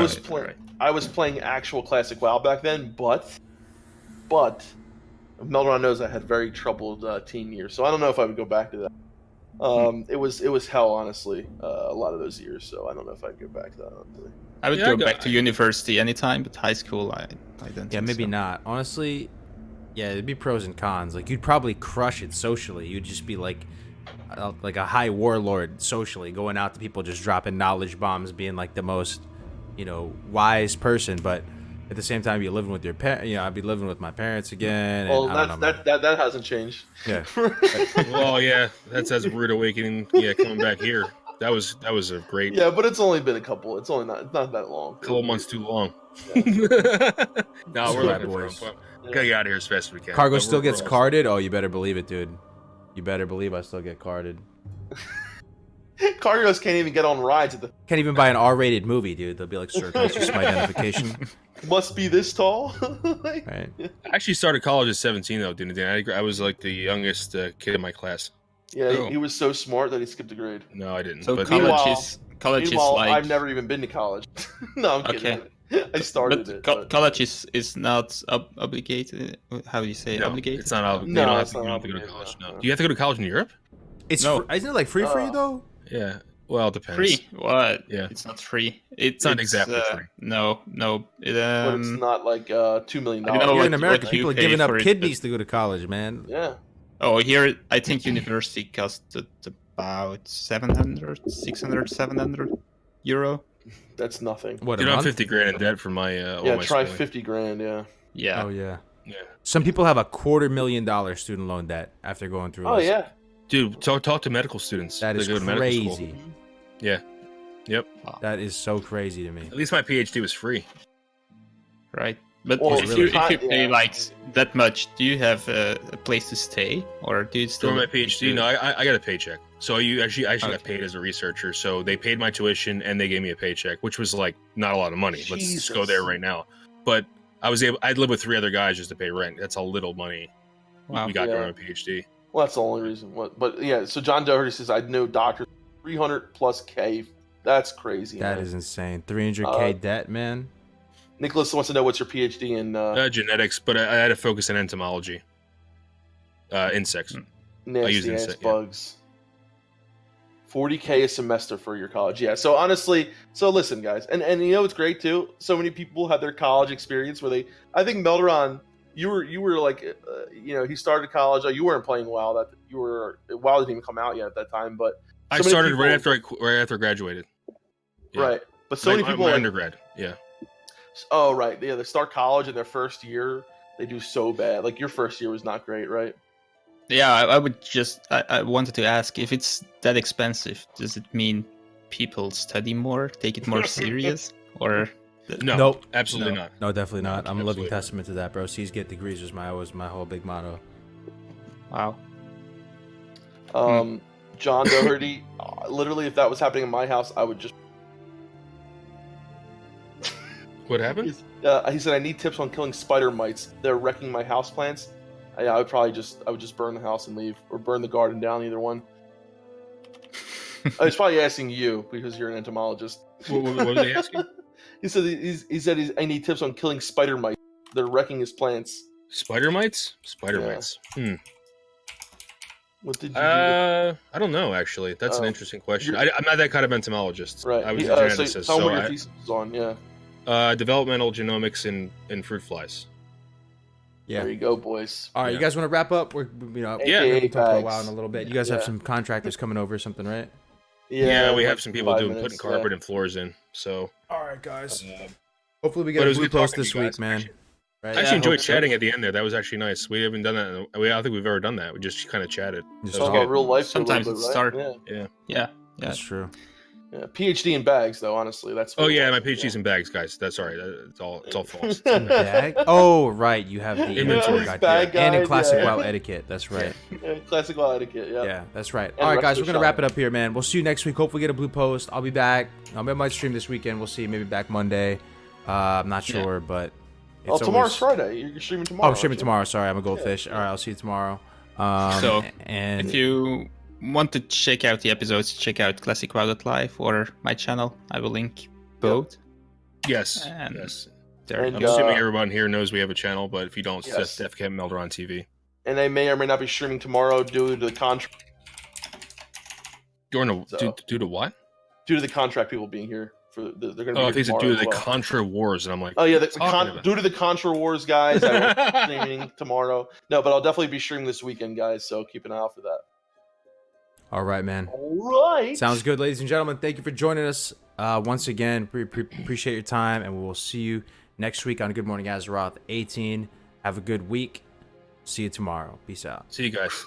I was playing actual classic WoW back then, but Melderon knows I had very troubled teen years, so I don't know if I would go back to that. It was hell, honestly, a lot of those years. So I don't know if I'd go back to that. Honestly. I would Yeah, go I back to university anytime, but high school I don't. Yeah, think maybe so. not. Honestly, yeah, it'd be pros and cons. Like, you'd probably crush it socially. You'd just be like like a high warlord socially, going out to people, just dropping knowledge bombs, being like the most, wise person. But at the same time, you're living with your parents. I'd be living with my parents again. Well, and I don't know, that hasn't changed. Yeah. Well, yeah, that's a rude awakening. Yeah, coming back here. That was a great. Yeah, but it's only been a couple. It's not that long. A couple months too long. Yeah. No, we're looking boys. for him. Gotta get out of here as fast as we can. Cargo But still we're gets awesome. carded. Oh, you better believe it, dude. You better believe I still get carded. Kargoz can't even get on rides at the. Can't even buy an R-rated movie, dude. They'll be like, "Sir, can I see my identification?" Must be this tall. Right. I actually started college at 17 though, Dunedain. I was like the youngest kid in my class. Yeah, Cool. he was so smart that he skipped a grade. No, I didn't. So but college is Meanwhile, like I've never even been to college. No, I'm kidding. I started but it. But college is not obligated. How do you say no, obligated? it's not obligated. No, you don't have it's to, not you don't have to go to obligated, college. no. No. Do you have to go to college in Europe? It's No. isn't it like free for you though? Yeah. Well, it depends. Free? What? Yeah. It's not free. It's not exactly free. No. It, but it's not like $2 million. I know You're in what- America. what you People are pay giving up for it, kidneys to go to college, man. Yeah. Oh, here I think university cost about 700 euro. That's nothing. What a Dude, I'm month? 50 grand in debt for my. all Yeah, my try schooling. 50 grand. Yeah. Yeah. Oh yeah. Yeah. Some people have a $250,000 student loan debt after going through. Oh this. yeah. Dude, talk to medical students. That They is go to medical school. crazy. Yeah. Yep. That is so crazy to me. At least my PhD was free. Right. But Well, if really? you pay Yeah. like that much, do you have a place to stay, or do you still? For my PhD, no, I got a paycheck. So I actually got Okay. paid as a researcher. So they paid my tuition and they gave me a paycheck, which was like not a lot of money. Let's just go Jesus. there right now. But I'd live with 3 other guys just to pay rent. That's how little money Wow. we got Yeah. during my PhD. Well, that's the only reason. But yeah. So John Doherty says I know doctors 300 plus K. That's crazy. That man. is insane. 300K Uh, debt, man. Nicholas wants to know what's your PhD in Genetics, but I had to focus on entomology. Insects. use nasty ass insect, yeah. bugs. 40K a semester for your college. Yeah. So honestly, listen, guys, and you know what's great too. So many people have their college experience where I think Melderon, you were like, he started college. You weren't playing WoW. WoW didn't even come out yet at that time. But I so many started people- right after I graduated. Yeah. Right. But so many people my like, undergrad. Yeah. oh right, yeah, they start college in their first year. They do so bad. Like your first year was not great, right? Yeah, I would just. I wanted to ask if it's that expensive. Does it mean people study more, take it more serious, or? No. Nope. Absolutely No. not. No, definitely not. I'm a living Absolutely. testament to that, bro. C's get degrees was my whole big motto. Wow. John Doherty, literally, if that was happening in my house, I would just. What happened? He said, "I need tips on killing spider mites. They're wrecking my houseplants." I would probably just burn the house and leave, or burn the garden down. Either one. I was probably asking you because you're an entomologist. What was he asking? He said I need tips on killing spider mites. They're wrecking his plants. Spider mites? Spider Yeah. mites. What did you do? I don't know, actually. That's an Oh. interesting question. You're- I'm not that kind of entomologist. Right. I was He- a so geneticist. tell me what So your thesis was on. Yeah. developmental genomics in fruit flies. Yeah. There you go, boys. All right, Yeah. you guys want to wrap up? We're Yeah. we're gonna talk for a bags. while in a little bit. You guys have Yeah. some contractors coming over or something, right? Yeah, we like have some people 5 putting minutes, carpet and floors in. So All right, guys. uh, Hopefully we but get it a was blue good talking post to you this guys, week, man. actually. Right? I actually enjoyed hope so. chatting at the end there. That was actually nice. We haven't done that. I don't think we've ever done that. We just kind of chatted. Just That was Talk talk. about real life. for a Sometimes little it's bit, start- right? Yeah. Yeah. That's true. Yeah. PhD in bags, though. Honestly, that's. Oh what it yeah, was. my PhD's in bags, guys. That's all right. It's all false. Bag? Oh, right. You have the Inventory inventory guide. bag And in guide, classic yeah. WoW etiquette. That's right. Yeah, classic law etiquette. Yeah. Yeah, that's right. And All right, guys, we're retro gonna wrap it shop. up here, man. We'll see you next week. Hopefully, get a blue post. I'll be back. I might stream this weekend. We'll see. Maybe back Monday. I'm not Yeah. sure, but Oh, it's tomorrow's always... Friday. You're streaming Oh, tomorrow. I'm streaming aren't you? tomorrow. Sorry, I'm a goldfish. All right, I'll see you tomorrow. So, and If you want to check out the episodes, check out ClassicWow.live or my channel. I will link both. Yes. And- Yes. There. And, I'm uh, assuming everyone here knows we have a channel, but if you don't, Yes. it's Defcamp Melderon TV. And they may or may not be streaming tomorrow due to the contract. So- Due to what? Due to the contract people being here for they're going to be. Oh, I here think it's tomorrow due to as the well. Contra Wars, and I'm like, Oh yeah, talking about? due to the Contra Wars, guys. I will be streaming tomorrow. No, but I'll definitely be streaming this weekend, guys. So keep an eye out for that. All right, man. All right. Sounds good, ladies and gentlemen. Thank you for joining us once again. Appreciate your time, and we will see you next week on Good Morning Azeroth 18. Have a good week. See you tomorrow. Peace out. See you guys.